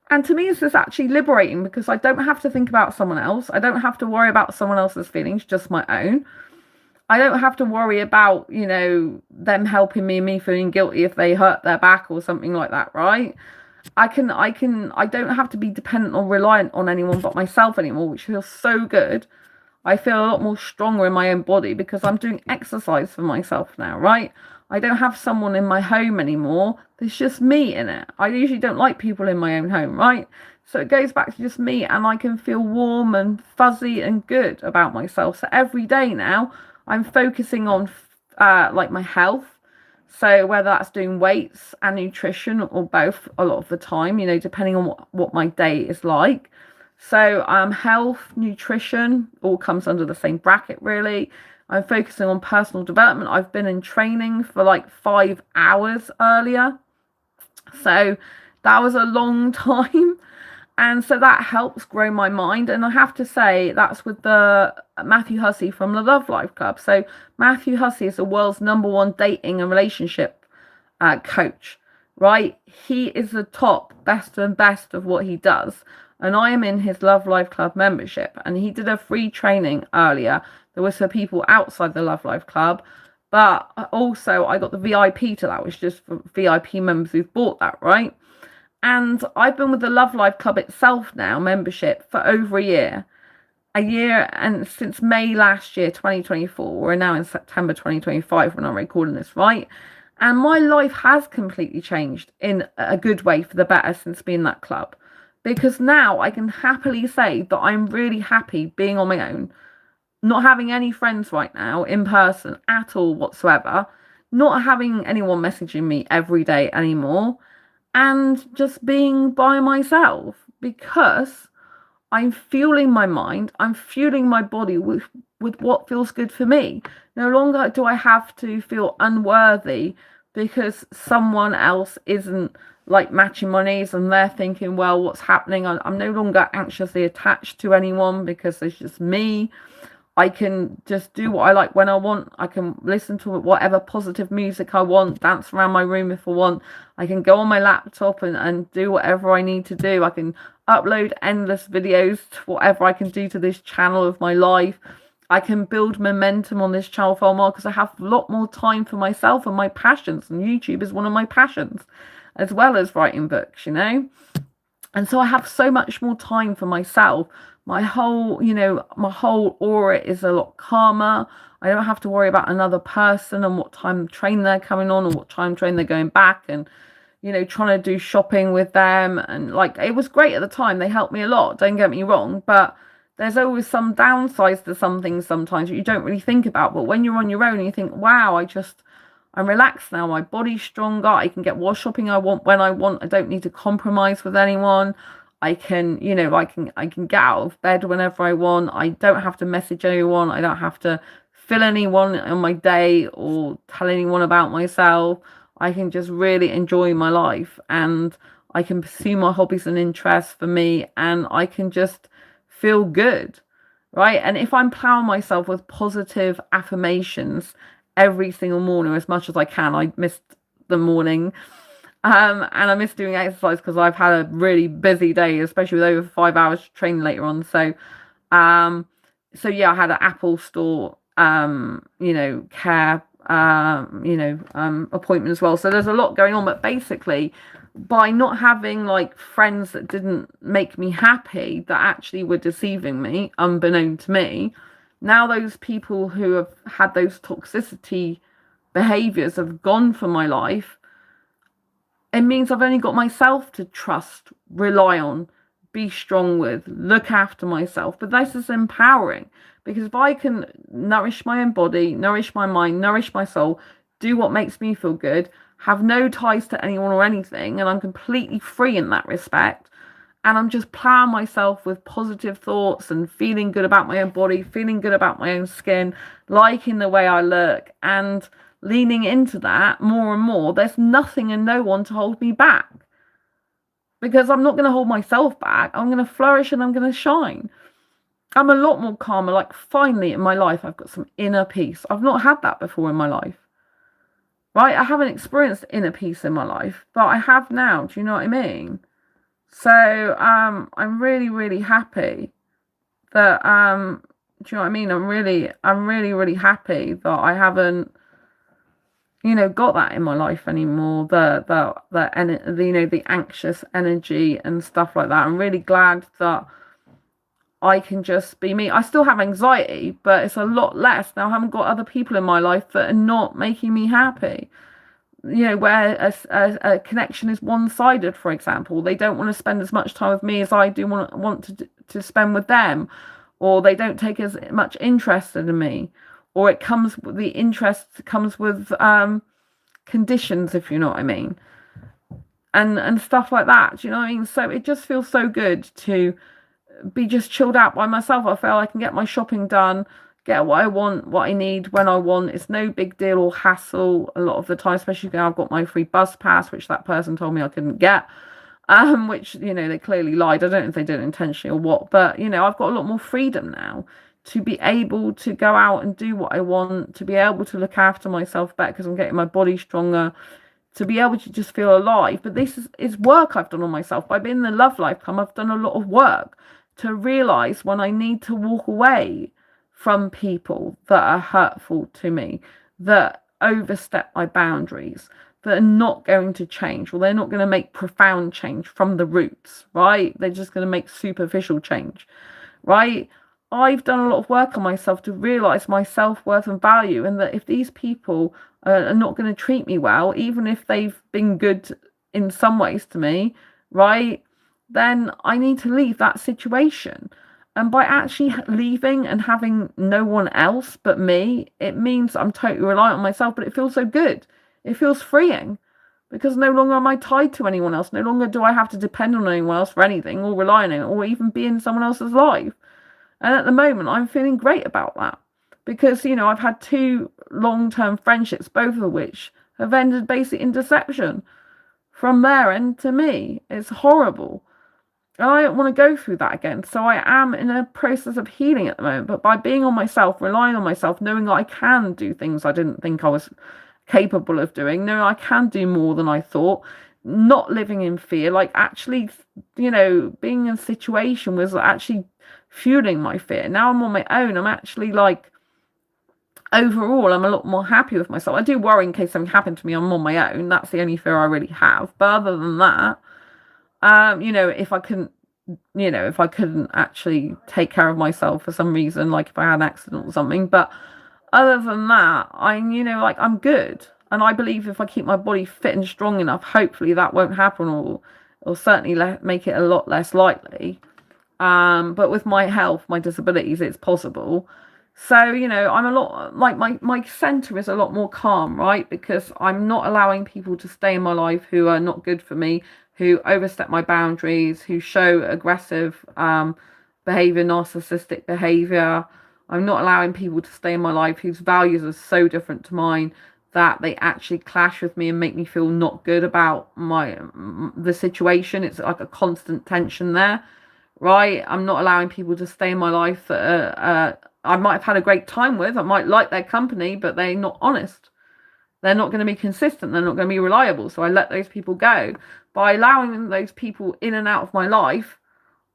Speaker 1: And to me, this is actually liberating because I don't have to think about someone else. I don't have to worry about someone else's feelings, just my own. I don't have to worry about, you know, them helping me and me feeling guilty if they hurt their back or something like that, right? I don't have to be dependent or reliant on anyone but myself anymore, which feels so good. I feel a lot more stronger in my own body because I'm doing exercise for myself now, right? I don't have someone in my home anymore. There's just me in it. I usually don't like people in my own home, right? So it goes back to just me, and I can feel warm and fuzzy and good about myself. So every day now, I'm focusing on like my health. So whether that's doing weights and nutrition or both a lot of the time, you know, depending on what my day is like. So health, nutrition, all comes under the same bracket, really. I'm focusing on personal development. I've been in training for like 5 hours earlier. So that was a long time. And so that helps grow my mind. And I have to say, that's with the Matthew Hussey from the Love Life Club. So Matthew Hussey is the world's #1 dating and relationship coach, right? He is the top, best of what he does. And I am in his Love Life Club membership. And he did a free training earlier. There was for people outside the Love Life Club. But also I got the VIP to that, which is just for VIP members who've bought that, right? And I've been with the Love Life Club itself now, membership, for over a year. And since May last year, 2024. We're now in September 2025 when I'm recording this, right? And my life has completely changed in a good way for the better since being in that club. Because now I can happily say that I'm really happy being on my own. Not having any friends right now in person at all whatsoever. Not having anyone messaging me every day anymore. And just being by myself because I'm fueling my mind, I'm fueling my body with what feels good for me. No longer do I have to feel unworthy because someone else isn't like matching my needs and they're thinking, well, what's happening? I'm no longer anxiously attached to anyone because it's just me. I can just do what I like when I want. I can listen to whatever positive music I want, dance around my room if I want. I can go on my laptop and do whatever I need to do. I can upload endless videos to whatever I can do to this channel of my life. I can build momentum on this channel far more because I have a lot more time for myself and my passions. And YouTube is one of my passions, as well as writing books, you know. And so I have so much more time for myself. My whole aura is a lot calmer. I don't have to worry about another person and what time train they're coming on or what time train they're going back. And, trying to do shopping with them. And like, it was great at the time. They helped me a lot, don't get me wrong. But there's always some downsides to some things sometimes that you don't really think about. But when you're on your own and you think, wow, I'm relaxed now. My body's stronger. I can get what shopping I want when I want. I don't need to compromise with anyone. I can, I can get out of bed whenever I want. I don't have to message anyone. I don't have to fill anyone on my day or tell anyone about myself. I can just really enjoy my life, and I can pursue my hobbies and interests for me, and I can just feel good, right? And if I'm plowing myself with positive affirmations every single morning as much as I can, I missed the morning. And I miss doing exercise because I've had a really busy day, especially with over 5 hours training later on. Um, so yeah, I had an Apple store, care, appointment as well. So there's a lot going on, but basically, by not having like friends that didn't make me happy, that actually were deceiving me, unbeknown to me, now those people who have had those toxicity behaviors have gone from my life. It means I've only got myself to trust, rely on, be strong with, look after myself. But this is empowering, because if I can nourish my own body, nourish my mind, nourish my soul, do what makes me feel good, have no ties to anyone or anything, and I'm completely free in that respect, and I'm just plowing myself with positive thoughts and feeling good about my own body, feeling good about my own skin, liking the way I look, and leaning into that more and more, there's nothing and no one to hold me back, because I'm not going to hold myself back. I'm going to flourish and I'm going to shine. I'm a lot more calmer. Like, finally in my life, I've got some inner peace. I've not had that before in my life, right? I haven't experienced inner peace in my life, but I have now. Do you know what I mean? So I'm really, really happy that do you know what I mean? I'm really, really happy that I haven't got that in my life anymore. The anxious energy and stuff like that. I'm really glad that I can just be me. I still have anxiety, but it's a lot less now. I haven't got other people in my life that are not making me happy. Where a connection is one-sided, for example. They don't want to spend as much time with me as I do want to spend with them, or they don't take as much interest in me, or the interest comes with conditions, if you know what I mean, and stuff like that. Do you know what I mean? So it just feels so good to be just chilled out by myself. I feel I can get my shopping done, get what I want, what I need, when I want. It's no big deal or hassle a lot of the time, especially now I've got my free bus pass, which that person told me I couldn't get, which, they clearly lied. I don't know if they did it intentionally or what, but, I've got a lot more freedom now to be able to go out and do what I want, to be able to look after myself better because I'm getting my body stronger, to be able to just feel alive. But this is work I've done on myself. By being in the love lifetime, I've done a lot of work to realize when I need to walk away from people that are hurtful to me, that overstep my boundaries, that are not going to change, or they're not going to make profound change from the roots, right? They're just going to make superficial change, right? I've done a lot of work on myself to realize my self-worth and value, and that if these people are not going to treat me well, even if they've been good in some ways to me, right, then I need to leave that situation. And by actually leaving and having no one else but me, it means I'm totally reliant on myself, but it feels so good. It feels freeing, because no longer am I tied to anyone else. No longer do I have to depend on anyone else for anything, or rely on it, or even be in someone else's life. And at the moment, I'm feeling great about that, because, I've had 2 long-term friendships, both of which have ended basically in deception from their end to me. It's horrible. And I don't want to go through that again. So I am in a process of healing at the moment. But by being on myself, relying on myself, knowing that I can do things I didn't think I was capable of doing, knowing I can do more than I thought, not living in fear, like actually, being in a situation was actually fueling my fear. Now I'm on my own. I'm actually like, overall, I'm a lot more happy with myself. I do worry in case something happened to me. I'm on my own. That's the only fear I really have. But other than that, if I couldn't actually take care of myself for some reason, like if I had an accident or something. But other than that, I'm good. And I believe if I keep my body fit and strong enough, hopefully that won't happen, or certainly make it a lot less likely. But with my health, my disabilities, it's possible. So, I'm a lot like my center is a lot more calm, right? Because I'm not allowing people to stay in my life who are not good for me, who overstep my boundaries, who show aggressive behavior, narcissistic behavior. I'm not allowing people to stay in my life whose values are so different to mine that they actually clash with me and make me feel not good about the situation. It's like a constant tension there, right? I'm not allowing people to stay in my life that I might have had a great time with. I might like their company, but they're not honest. They're not going to be consistent. They're not going to be reliable. So I let those people go. By allowing those people in and out of my life,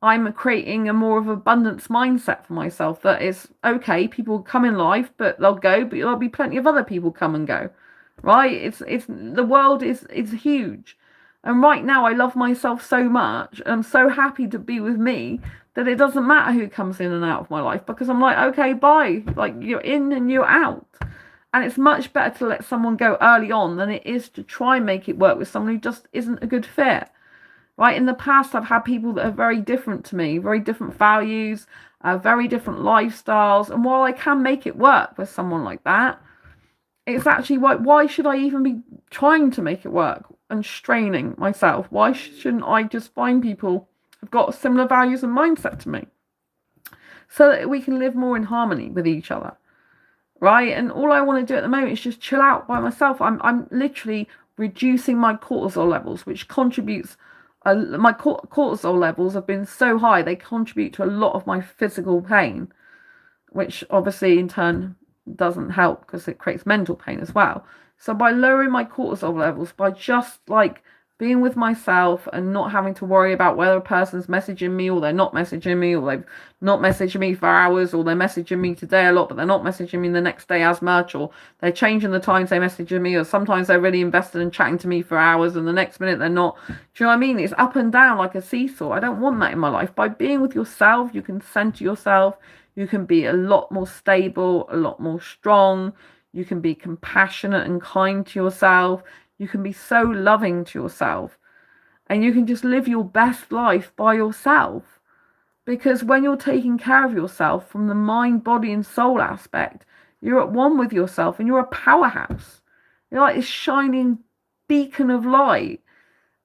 Speaker 1: I'm creating a more of abundance mindset for myself. That is, okay, people come in life, but they'll go, but there'll be plenty of other people come and go, right? It's the world is huge. And right now I love myself so much, and I'm so happy to be with me, that it doesn't matter who comes in and out of my life, because I'm like, okay, bye. Like, you're in and you're out. And it's much better to let someone go early on than it is to try and make it work with someone who just isn't a good fit. Right? In the past, I've had people that are very different to me, very different values, very different lifestyles. And while I can make it work with someone like that, it's actually why should I even be trying to make it work and straining myself? Why shouldn't I just find people who've got similar values and mindset to me, so that we can live more in harmony with each other, right? And all I want to do at the moment is just chill out by myself. I'm literally reducing my cortisol levels, which contributes. My cortisol levels have been so high, they contribute to a lot of my physical pain, which obviously in turn doesn't help because it creates mental pain as well. So by lowering my cortisol levels, by just like being with myself and not having to worry about whether a person's messaging me or they're not messaging me, or they've not messaged me for hours, or they're messaging me today a lot but they're not messaging me the next day as much, or they're changing the times they message me, or sometimes they're really invested in chatting to me for hours and the next minute they're not. Do you know what I mean? It's up and down like a seesaw. I don't want that in my life. By being with yourself, you can center yourself, you can be a lot more stable, a lot more strong, you can be compassionate and kind to yourself. You can be so loving to yourself, and you can just live your best life by yourself. Because when you're taking care of yourself from the mind, body and soul aspect, you're at one with yourself and you're a powerhouse. You're like this shining beacon of light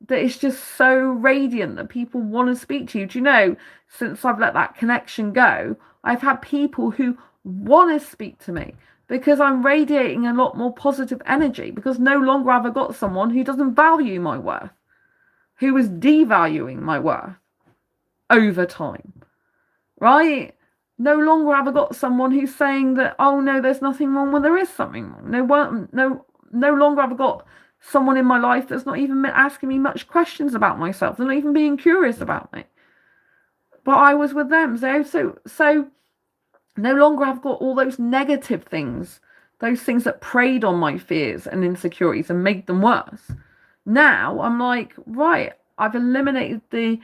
Speaker 1: that is just so radiant that people want to speak to you. Do you know, since I've let that connection go, I've had people who want to speak to me, because I'm radiating a lot more positive energy, because no longer have I got someone who doesn't value my worth, who is devaluing my worth over time, right? No longer have I got someone who's saying that, oh no, there's nothing wrong when there is something wrong. No longer have I got someone in my life that's not even asking me much questions about myself. They're not even being curious about me. But I was with them. So no longer I've got all those negative things, those things that preyed on my fears and insecurities and made them worse. Now I'm like, right, I've eliminated the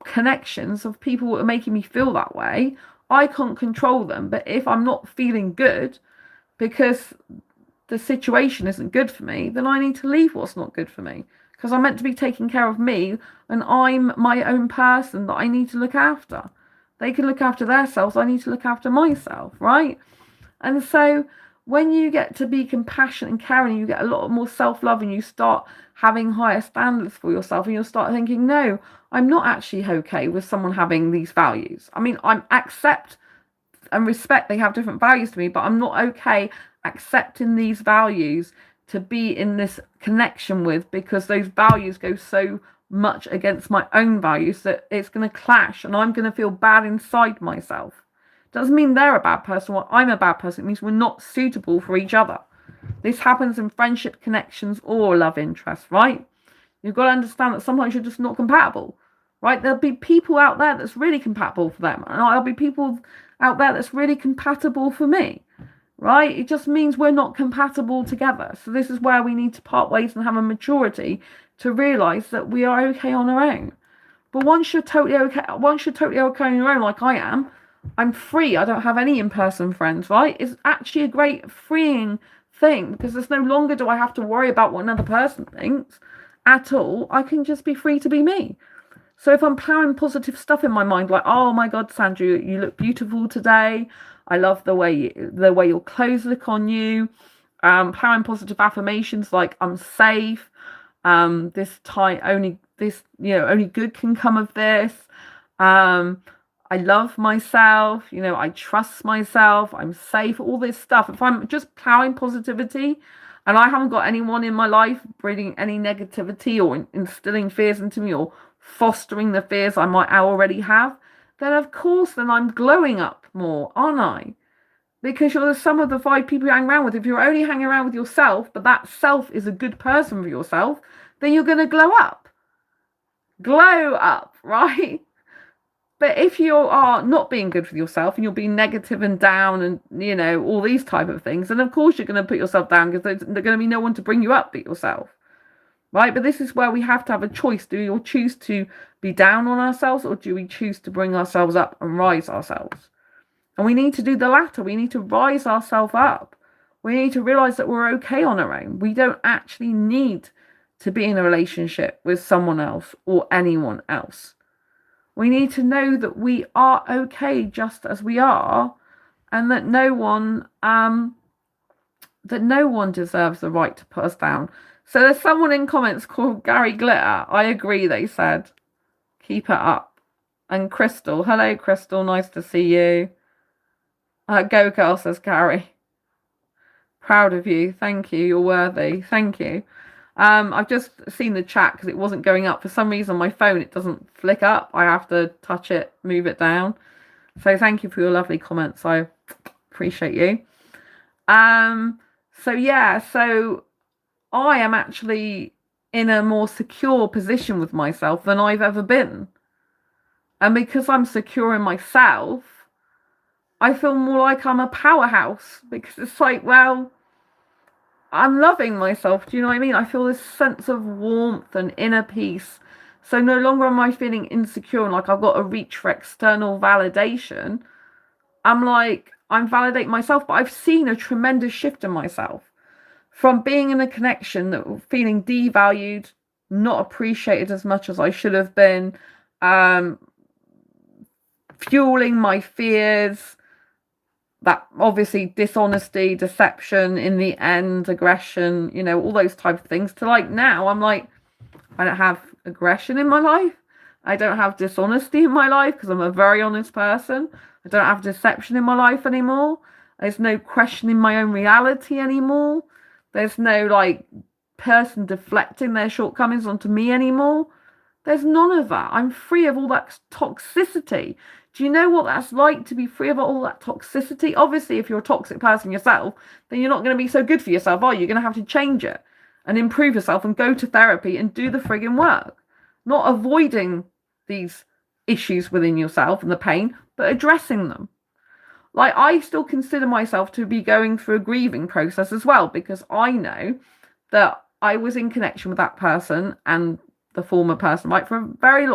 Speaker 1: connections of people that are making me feel that way. I can't control them, but if I'm not feeling good because the situation isn't good for me, then I need to leave what's not good for me, because I'm meant to be taking care of me, and I'm my own person that I need to look after. They can look after themselves. I need to look after myself, right? And so when you get to be compassionate and caring, you get a lot more self-love, and you start having higher standards for yourself, and you'll start thinking, no, I'm not actually okay with someone having these values. I mean, I accept and respect they have different values to me, but I'm not okay accepting these values to be in this connection with, because those values go so much against my own values that it's going to clash, and I'm going to feel bad inside myself. Doesn't mean they're a bad person or I'm a bad person. It means we're not suitable for each other. This happens in friendship, connections, or love interest, right? You've got to understand that sometimes you're just not compatible, right? There'll be people out there that's really compatible for them, and there'll be people out there that's really compatible for me, right? It just means we're not compatible together. So this is where we need to part ways and have a maturity to realize that we are okay on our own. But once you're totally okay on your own, like I am, I'm free. I don't have any in-person friends, right? It's actually a great freeing thing, because there's no longer do I have to worry about what another person thinks at all. I can just be free to be me. So if I'm plowing positive stuff in my mind, like, oh my God, Sandra, you look beautiful today. I love the way your clothes look on you. Plowing positive affirmations like I'm safe. This time only good can come of this. I love myself. I trust myself. I'm safe. All this stuff. If I'm just plowing positivity, and I haven't got anyone in my life bringing any negativity or instilling fears into me or fostering the fears I might already have, then of course, then I'm glowing up more, aren't I? Because you're the sum of the 5 people you hang around with. If you're only hanging around with yourself, but that self is a good person for yourself, then you're going to glow up. Glow up, right? But if you are not being good for yourself and you're being negative and down and, all these type of things, then of course you're going to put yourself down because there's going to be no one to bring you up but yourself. Right? But this is where we have to have a choice. Do we choose to be down on ourselves, or do we choose to bring ourselves up and rise ourselves? And we need to do the latter. We need to rise ourselves up. We need to realize that we're okay on our own. We don't actually need to be in a relationship with someone else or anyone else. We need to know that we are okay just as we are, and that no one deserves the right to put us down. So there's someone in comments called Gary Glitter. I agree, they said. Keep it up. And Crystal. Hello, Crystal. Nice to see you. Go girl, says Gary. Proud of you. Thank you. You're worthy. Thank you. I've just seen the chat because it wasn't going up. For some reason, my phone, it doesn't flick up. I have to touch it, move it down. So thank you for your lovely comments. I appreciate you. So I am actually in a more secure position with myself than I've ever been. And because I'm secure in myself, I feel more like I'm a powerhouse, because it's like, well, I'm loving myself. Do you know what I mean? I feel this sense of warmth and inner peace. So no longer am I feeling insecure and like I've got to reach for external validation. I'm validating myself, but I've seen a tremendous shift in myself from being in a connection that feeling devalued, not appreciated as much as I should have been, fueling my fears, that obviously dishonesty, deception, in the end, aggression, all those type of things, to like now I'm like, I don't have aggression in my life. I don't have dishonesty in my life because I'm a very honest person. I don't have deception in my life anymore. There's no questioning my own reality anymore. There's no person deflecting their shortcomings onto me anymore. There's none of that. I'm free of all that toxicity. Do you know what that's like to be free of all that toxicity? Obviously, if you're a toxic person yourself, then you're not going to be so good for yourself, are you? You're going to have to change it and improve yourself and go to therapy and do the frigging work. Not avoiding these issues within yourself and the pain, but addressing them. I still consider myself to be going through a grieving process as well, because I know that I was in connection with that person and the former person, right, for a very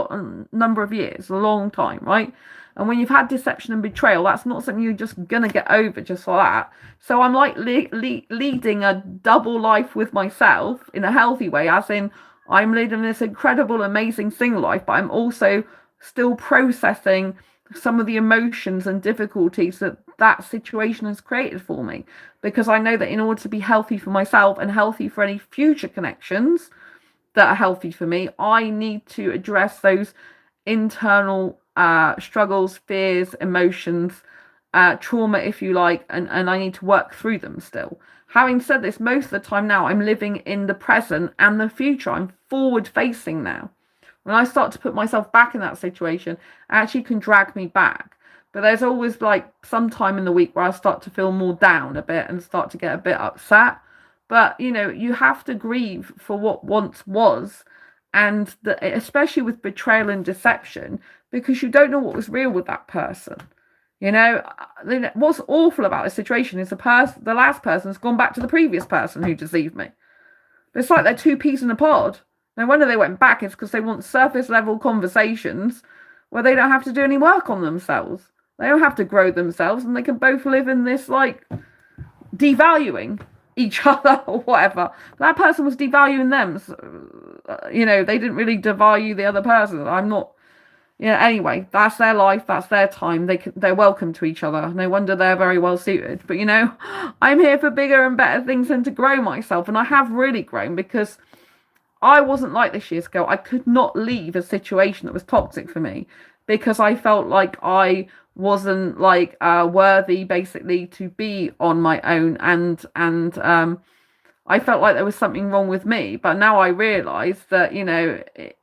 Speaker 1: number of years, a long time, right? And when you've had deception and betrayal, that's not something you're just gonna get over just like that. So I'm leading a double life with myself in a healthy way, as in I'm leading this incredible, amazing single life, but I'm also still processing some of the emotions and difficulties that situation has created for me, because I know that in order to be healthy for myself and healthy for any future connections that are healthy for me, I need to address those internal struggles, fears, emotions, trauma, if you like, and I need to work through them still. Having said this, most of the time now I'm living in the present and the future. I'm forward facing now. When I start to put myself back in that situation, it actually can drag me back. But there's always some time in the week where I start to feel more down a bit and start to get a bit upset. But, you have to grieve for what once was, and especially with betrayal and deception, because you don't know what was real with that person. What's awful about this situation is the last person's gone back to the previous person who deceived me. It's like they're two peas in a pod. No wonder they went back. It's because they want surface level conversations where they don't have to do any work on themselves. They don't have to grow themselves, and they can both live in this devaluing. each other or whatever. That person was devaluing them. So, they didn't really devalue the other person. I'm not. Anyway, that's their life, that's their time. They're welcome to each other. No wonder they're very well suited. But I'm here for bigger and better things and to grow myself, and I have really grown because I wasn't like this years ago. I could not leave a situation that was toxic for me because I felt like I wasn't like worthy basically to be on my own, and I felt like there was something wrong with me. But now I realise that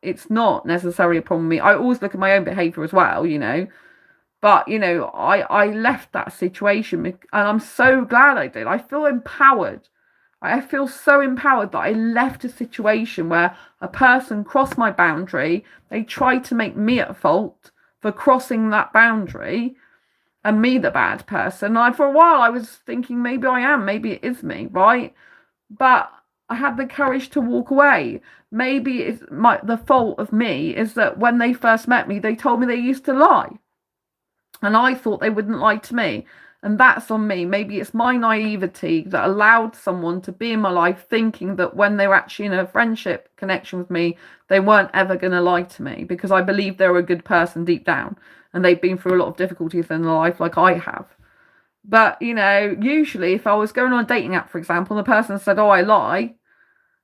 Speaker 1: it's not necessarily a problem with me. I always look at my own behaviour as well, but I left that situation, and I'm so glad I did. I feel empowered. I feel so empowered that I left a situation where a person crossed my boundary. They tried to make me at fault for crossing that boundary and me the bad person. For a while I was thinking maybe I am, maybe it is me, right? But I had the courage to walk away. Maybe the fault of me is that when they first met me, they told me they used to lie. And I thought they wouldn't lie to me. And that's on me. Maybe it's my naivety that allowed someone to be in my life thinking that when they were actually in a friendship connection with me, they weren't ever going to lie to me, because I believe they were a good person deep down and they've been through a lot of difficulties in their life like I have. But, usually if I was going on a dating app, for example, and the person said, oh, I lie,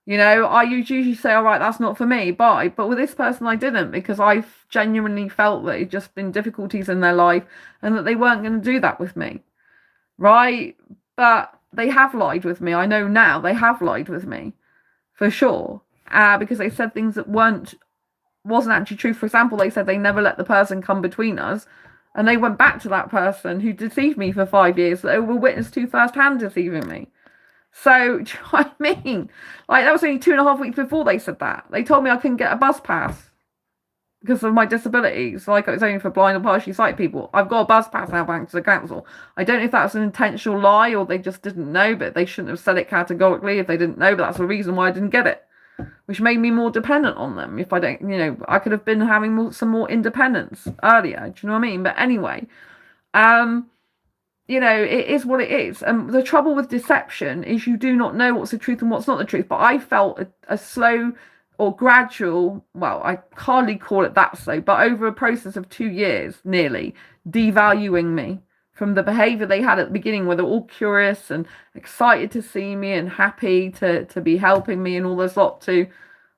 Speaker 1: I usually say, all right, that's not for me, bye. But with this person, I didn't, because I genuinely felt that it'd just been difficulties in their life and that they weren't going to do that with me, right? But they have lied with me. I know now they have lied with me, for sure, because they said things that wasn't actually true. For example, they said they never let the person come between us, and they went back to that person who deceived me for 5 years that they were witness to firsthand deceiving me. So, do you know what I mean? Like, that was only 2.5 weeks before they said that. They told me I couldn't get a bus pass because of my disabilities. Like, it was only for blind or partially sighted people. I've got a bus pass now back to the council. I don't know if that's an intentional lie or they just didn't know, but they shouldn't have said it categorically if they didn't know, but that's the reason why I didn't get it, which made me more dependent on them. If I don't, I could have been having some more independence earlier. Do you know what I mean? But anyway, it is what it is. And the trouble with deception is you do not know what's the truth and what's not the truth. But I felt a slow or gradual, well, I hardly call it that slow, but over a process of 2 years, nearly, devaluing me from the behaviour they had at the beginning, where they're all curious and excited to see me and happy to be helping me and all this lot, to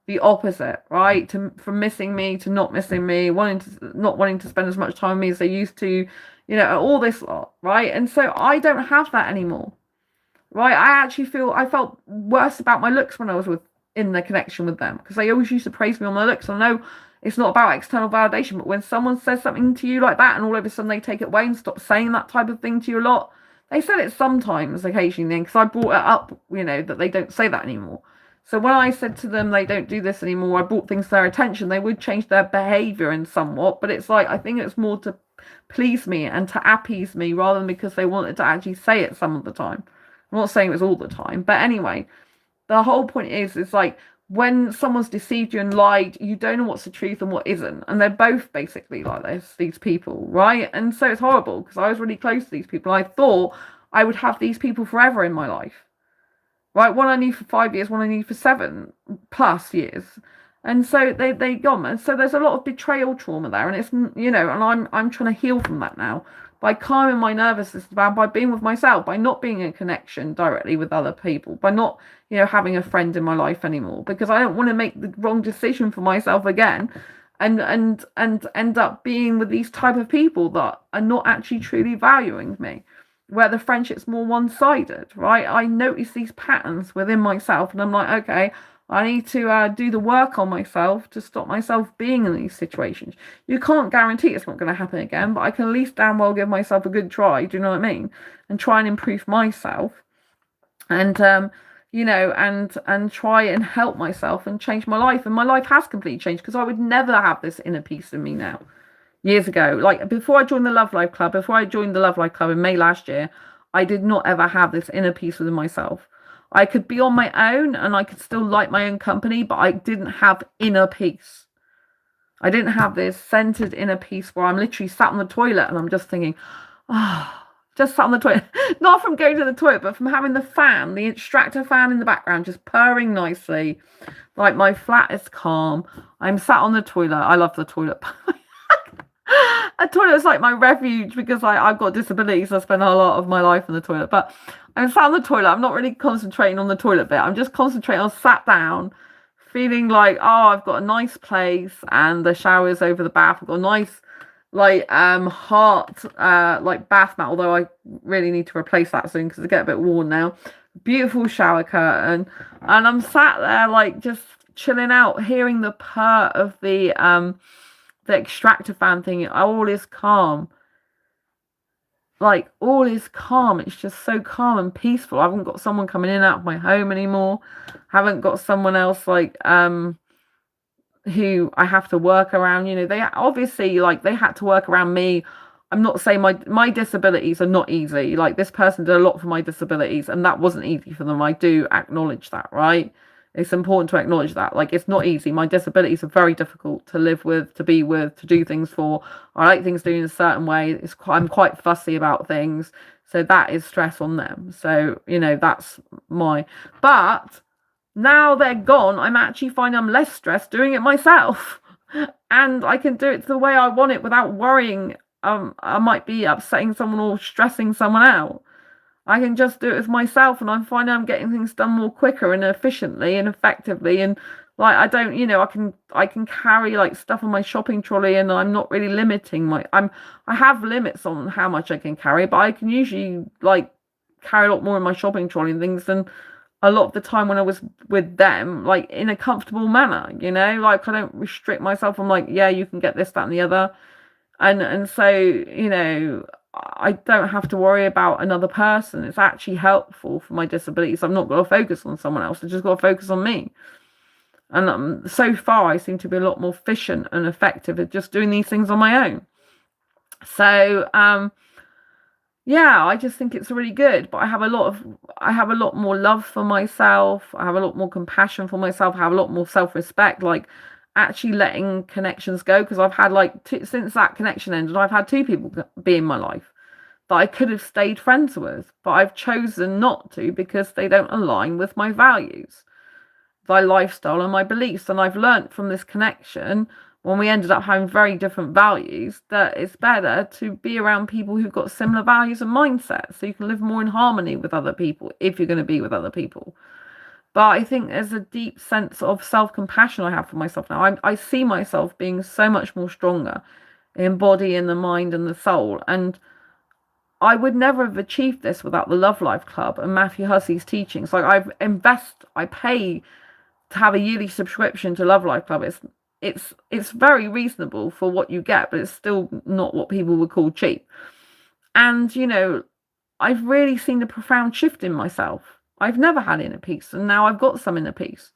Speaker 1: the opposite, right? From missing me to not missing me, not wanting to spend as much time with me as they used to, all this lot, right? And so I don't have that anymore, right? I felt worse about my looks when I was in the connection with them, because they always used to praise me on my looks. I know it's not about external validation, but when someone says something to you like that and all of a sudden they take it away and stop saying that type of thing to you a lot, they said it sometimes, occasionally, because I brought it up, that they don't say that anymore. So when I said to them they don't do this anymore, I brought things to their attention, they would change their behaviour in somewhat, but it's like, I think it's more to please me and to appease me rather than because they wanted to actually say it some of the time. I'm not saying it was all the time, but anyway, the whole point is like, when someone's deceived you and lied, you don't know what's the truth and what isn't. And they're both basically like this, these people, right? And so it's horrible, because I was really close to these people. I thought I would have these people forever in my life, right? One I knew for 5 years, one I knew for 7+ years. And so they gone. And so there's a lot of betrayal trauma there. And it's, and I'm trying to heal from that now by calming my nervous system down, by being with myself, by not being in connection directly with other people, by not, having a friend in my life anymore, because I don't want to make the wrong decision for myself again and end up being with these type of people that are not actually truly valuing me, where the friendship's more one-sided, right? I notice these patterns within myself and I'm like, okay, I need to do the work on myself to stop myself being in these situations. You can't guarantee it's not going to happen again, but I can at least damn well give myself a good try, do you know what I mean? And try and improve myself and, and try and help myself and change my life. And my life has completely changed, because I would never have this inner peace in me now. Years ago, like before I joined the Love Life Club, in May last year, I did not ever have this inner peace within myself. I could be on my own and I could still like my own company, but I didn't have inner peace. I didn't have this centered inner peace where I'm literally sat on the toilet and I'm just thinking, just sat on the toilet. Not from going to the toilet, but from having the extractor fan in the background, just purring nicely. Like, my flat is calm. I'm sat on the toilet. I love the toilet. A toilet is like my refuge because I've got disabilities. I spend a lot of my life in the toilet. But I'm sat on the toilet. I'm not really concentrating on the toilet bit. I'm just concentrating on sat down, feeling like, oh, I've got a nice place and the shower's over the bath. I've got a nice heart like bath mat, although I really need to replace that soon because it's getting a bit worn now. Beautiful shower curtain, and I'm sat there like just chilling out, hearing the purr of the extractor fan thing. All is calm. Like, all is calm. It's just so calm and peaceful. I haven't got someone coming in and out of my home anymore. I haven't got someone else like who I have to work around. You know, they obviously, like, they had to work around me. I'm not saying my disabilities are not easy. Like, this person did a lot for my disabilities, and that wasn't easy for them. I do acknowledge that, right? It's important to acknowledge that. Like, it's not easy. My disabilities are very difficult to live with, to be with, to do things for. I like things doing in a certain way. I'm quite fussy about things. So that is stress on them. So, you know, that's but now they're gone, I'm actually finding I'm less stressed doing it myself. And I can do it the way I want it without worrying I might be upsetting someone or stressing someone out. I can just do it with myself, and I'm finding I'm getting things done more quicker and efficiently and effectively. And like, I don't, you know, I can carry like stuff on my shopping trolley, and I'm not really limiting I have limits on how much I can carry, but I can usually like carry a lot more in my shopping trolley and things than a lot of the time when I was with them, like in a comfortable manner, you know, like I don't restrict myself. I'm like, yeah, you can get this, that, and the other. And so, you know, I don't have to worry about another person. It's actually helpful for my disabilities. I'm not going to focus on someone else. I just got to focus on me. And so far, I seem to be a lot more efficient and effective at just doing these things on my own. So, yeah, I just think it's really good. But I have a lot more love for myself. I have a lot more compassion for myself. I have a lot more self-respect. Like, actually letting connections go, because I've had like since that connection ended, I've had 2 people be in my life that I could have stayed friends with, but I've chosen not to because they don't align with my values, my lifestyle, and my beliefs. And I've learnt from this connection, when we ended up having very different values, that it's better to be around people who've got similar values and mindsets, so you can live more in harmony with other people if you're going to be with other people. But I think there's a deep sense of self-compassion I have for myself now. I see myself being so much more stronger in body and the mind and the soul. And I would never have achieved this without the Love Life Club and Matthew Hussey's teachings. Like, I pay to have a yearly subscription to Love Life Club. It's very reasonable for what you get, but it's still not what people would call cheap. And, you know, I've really seen a profound shift in myself. I've never had inner peace, and now I've got some inner peace.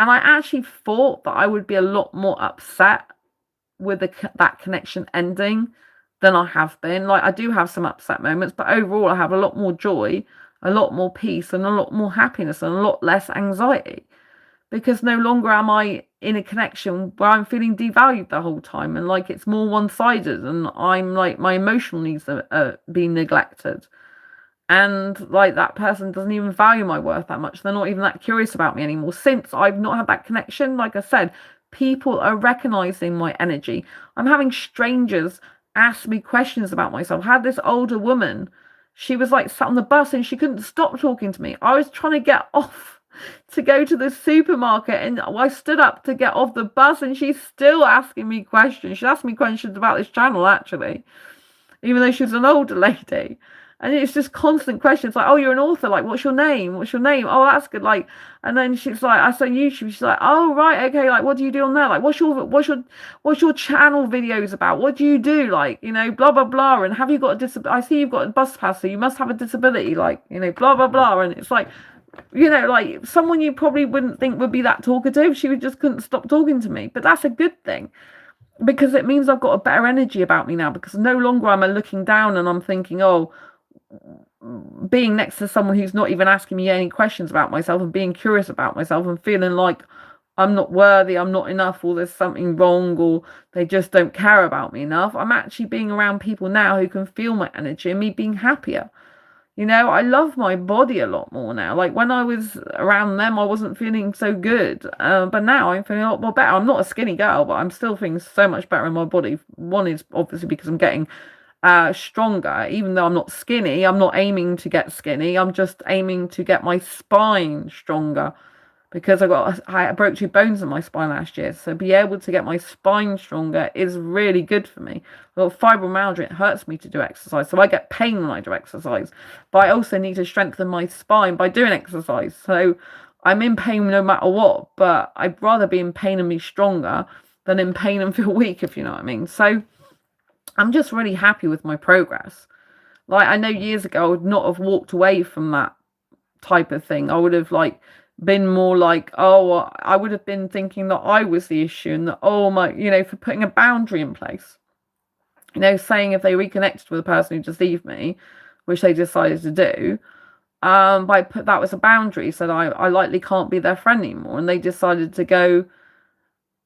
Speaker 1: And I actually thought that I would be a lot more upset with that connection ending than I have been. Like, I do have some upset moments, but overall I have a lot more joy, a lot more peace, and a lot more happiness, and a lot less anxiety, because no longer am I in a connection where I'm feeling devalued the whole time, and like it's more one-sided, and I'm like, my emotional needs are being neglected. And like, that person doesn't even value my worth that much. They're not even that curious about me anymore. Since I've not had that connection, like I said, people are recognizing my energy. I'm having strangers ask me questions about myself. I had this older woman, she was like sat on the bus and she couldn't stop talking to me. I was trying to get off to go to the supermarket, and I stood up to get off the bus, and she's still asking me questions. She asked me questions about this channel, actually, even though she was an older lady. And it's just constant questions like, oh, you're an author, like, what's your name? What's your name? Oh, that's good. Like, and then she's like, I saw YouTube. She's like, oh, right, okay, like, what do you do on there? Like, what's your channel videos about? What do you do? Like, you know, blah blah blah. And have you got a disability? I see you've got a bus pass, so you must have a disability. Like, you know, blah blah blah. And it's like, you know, like, someone you probably wouldn't think would be that talkative, she just couldn't stop talking to me. But that's a good thing, because it means I've got a better energy about me now, because no longer am I looking down and I'm thinking, oh, being next to someone who's not even asking me any questions about myself and being curious about myself and feeling like I'm not worthy, I'm not enough, or there's something wrong, or they just don't care about me enough. I'm actually being around people now who can feel my energy and me being happier. I love my body a lot more now. Like when I was around them, I wasn't feeling so good. But now I'm feeling a lot more better. I'm not a skinny girl, but I'm still feeling so much better in my body. One is obviously because I'm getting stronger. Even though I'm not skinny, I'm not aiming to get skinny. I'm just aiming to get my spine stronger, because I broke 2 bones in my spine last year. So be able to get my spine stronger is really good for me. I've got fibromyalgia, it hurts me to do exercise. So I get pain when I do exercise. But I also need to strengthen my spine by doing exercise. So I'm in pain no matter what, but I'd rather be in pain and be stronger than in pain and feel weak, if you know what I mean. So I'm just really happy with my progress. Like, I know years ago I would not have walked away from that type of thing. I would have been more like, oh, I would have been thinking that I was the issue, and that, oh my, for putting a boundary in place, saying if they reconnected with a person who deceived me, which they decided to do, that was a boundary, so that I likely can't be their friend anymore, and they decided to go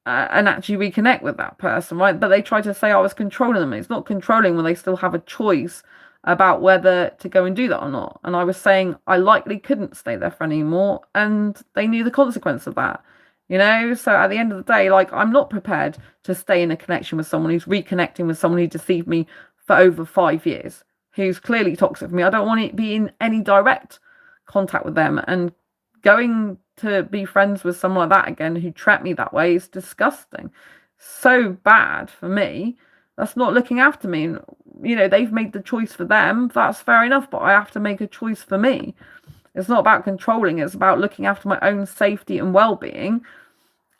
Speaker 1: and actually reconnect with that person, right? But they tried to say I was controlling them. It's not controlling when they still have a choice about whether to go and do that or not. And I was saying I likely couldn't stay their friend anymore, and they knew the consequence of that. So at the end of the day, like, I'm not prepared to stay in a connection with someone who's reconnecting with someone who deceived me for over 5 years, who's clearly toxic for me. I don't want to be in any direct contact with them, and going to be friends with someone like that again who treated me that way is disgusting. So bad for me. That's not looking after me. And, they've made the choice for them. That's fair enough, but I have to make a choice for me. It's not about controlling. It's about looking after my own safety and well-being.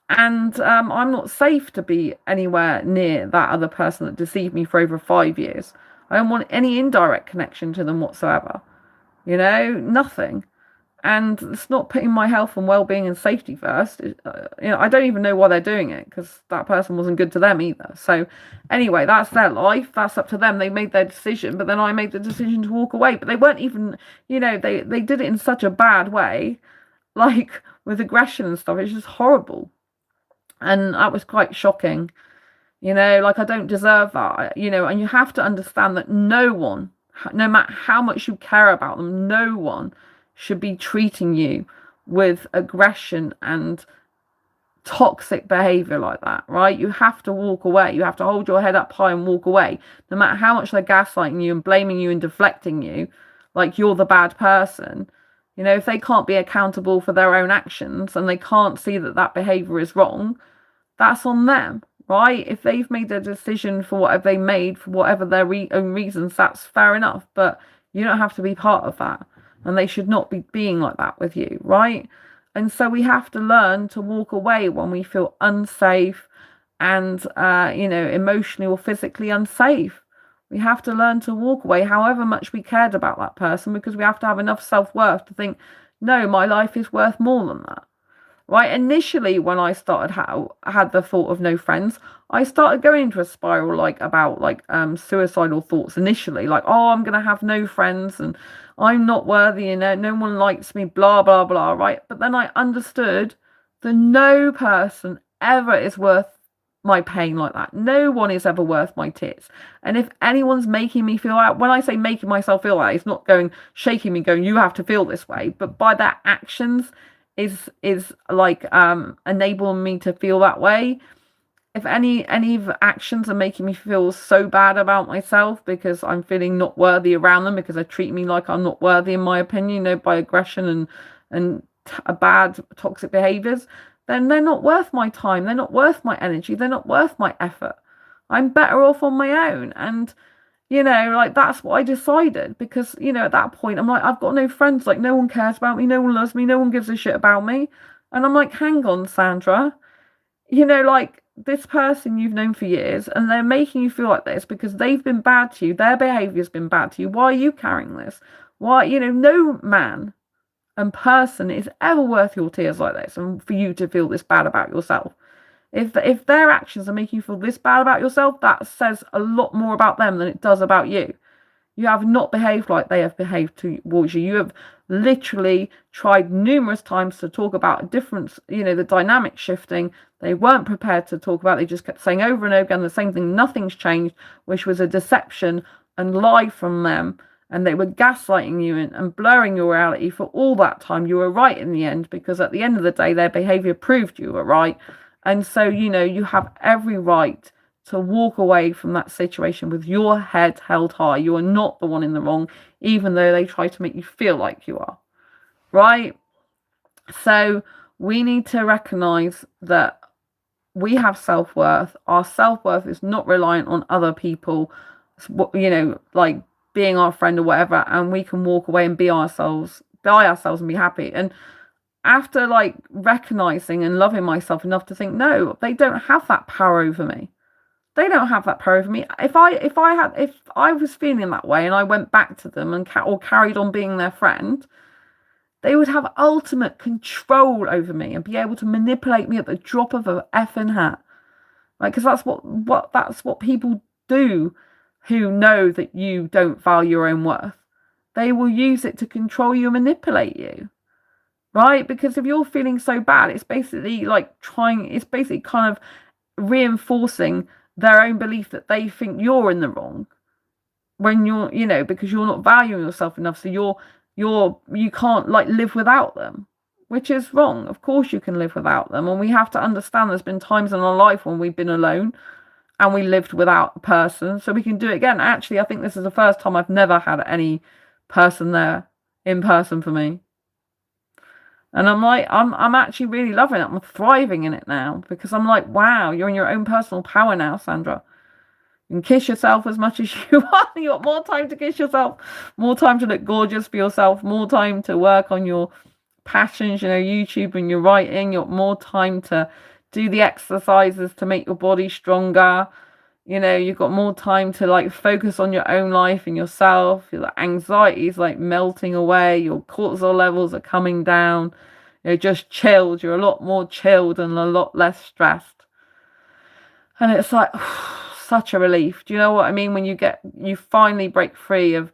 Speaker 1: And I'm not safe to be anywhere near that other person that deceived me for over 5 years. I don't want any indirect connection to them whatsoever. Nothing. And it's not putting my health and well-being and safety first. I don't even know why they're doing it, because that person wasn't good to them either. So anyway, that's their life. That's up to them. They made their decision, but then I made the decision to walk away. But they weren't even, they did it in such a bad way, like with aggression and stuff. It's just horrible. And that was quite shocking. Like, I don't deserve that, and you have to understand that no one, no matter how much you care about them, no one should be treating you with aggression and toxic behavior like that, right? You have to walk away. You have to hold your head up high and walk away, no matter how much they're gaslighting you and blaming you and deflecting you like you're the bad person. If they can't be accountable for their own actions and they can't see that that behavior is wrong, that's on them, right? If they've made their decision for whatever they made, for whatever their own reasons, that's fair enough, but you don't have to be part of that. And they should not be being like that with you, right? And so we have to learn to walk away when we feel unsafe and, emotionally or physically unsafe. We have to learn to walk away, however much we cared about that person, because we have to have enough self-worth to think, no, my life is worth more than that. Right, initially when I started had the thought of no friends, I started going into a spiral about suicidal thoughts initially, like, oh, I'm gonna have no friends and I'm not worthy, no one likes me, blah blah blah, right? But then I understood that no person ever is worth my pain like that. No one is ever worth my tears. And if anyone's making me feel out, when I say making myself feel that, it's not shaking me going, you have to feel this way, but by their actions is like enabling me to feel that way. If any of the actions are making me feel so bad about myself because I'm feeling not worthy around them, because they treat me like I'm not worthy, in my opinion, by aggression and bad toxic behaviors, then they're not worth my time, they're not worth my energy, they're not worth my effort. I'm better off on my own. And that's what I decided, because, at that point, I'm like, I've got no friends. Like, no one cares about me. No one loves me. No one gives a shit about me. And I'm like, hang on, Sandra. This person you've known for years, and they're making you feel like this because they've been bad to you. Their behavior's been bad to you. Why are you carrying this? Why, no man and person is ever worth your tears like this, and for you to feel this bad about yourself. If their actions are making you feel this bad about yourself, that says a lot more about them than it does about you. You have not behaved like they have behaved towards you. You have literally tried numerous times to talk about a difference, the dynamic shifting. They weren't prepared to talk about it. They just kept saying over and over again the same thing. Nothing's changed, which was a deception and lie from them. And they were gaslighting you and blurring your reality for all that time. You were right in the end, because at the end of the day, their behavior proved you were right. And so, you have every right to walk away from that situation with your head held high. You are not the one in the wrong, even though they try to make you feel like you are, right? So we need to recognize that we have self-worth. Our self-worth is not reliant on other people, like being our friend or whatever, and we can walk away and be ourselves and be happy. And after like recognizing and loving myself enough to think, no, they don't have that power over me. They don't have that power over me. If I was feeling that way and I went back to them or carried on being their friend, they would have ultimate control over me and be able to manipulate me at the drop of a effing hat. Like, because that's what people do who know that you don't value your own worth. They will use it to control you and manipulate you. Right? Because if you're feeling so bad, it's basically kind of reinforcing their own belief that they think you're in the wrong when you're, because you're not valuing yourself enough. So you can't like live without them, which is wrong. Of course you can live without them. And we have to understand there's been times in our life when we've been alone and we lived without a person, so we can do it again. Actually, I think this is the first time I've never had any person there in person for me. And I'm like, I'm actually really loving it. I'm thriving in it now, because I'm like, wow, you're in your own personal power now, Sandra. You can kiss yourself as much as you want. You got more time to kiss yourself, more time to look gorgeous for yourself, more time to work on your passions, YouTube and your writing. You got more time to do the exercises to make your body stronger. You've got more time to like focus on your own life and yourself. Your anxiety is like melting away. Your cortisol levels are coming down. You're just chilled. You're a lot more chilled and a lot less stressed. And it's like such a relief. Do you know what I mean? When you finally break free of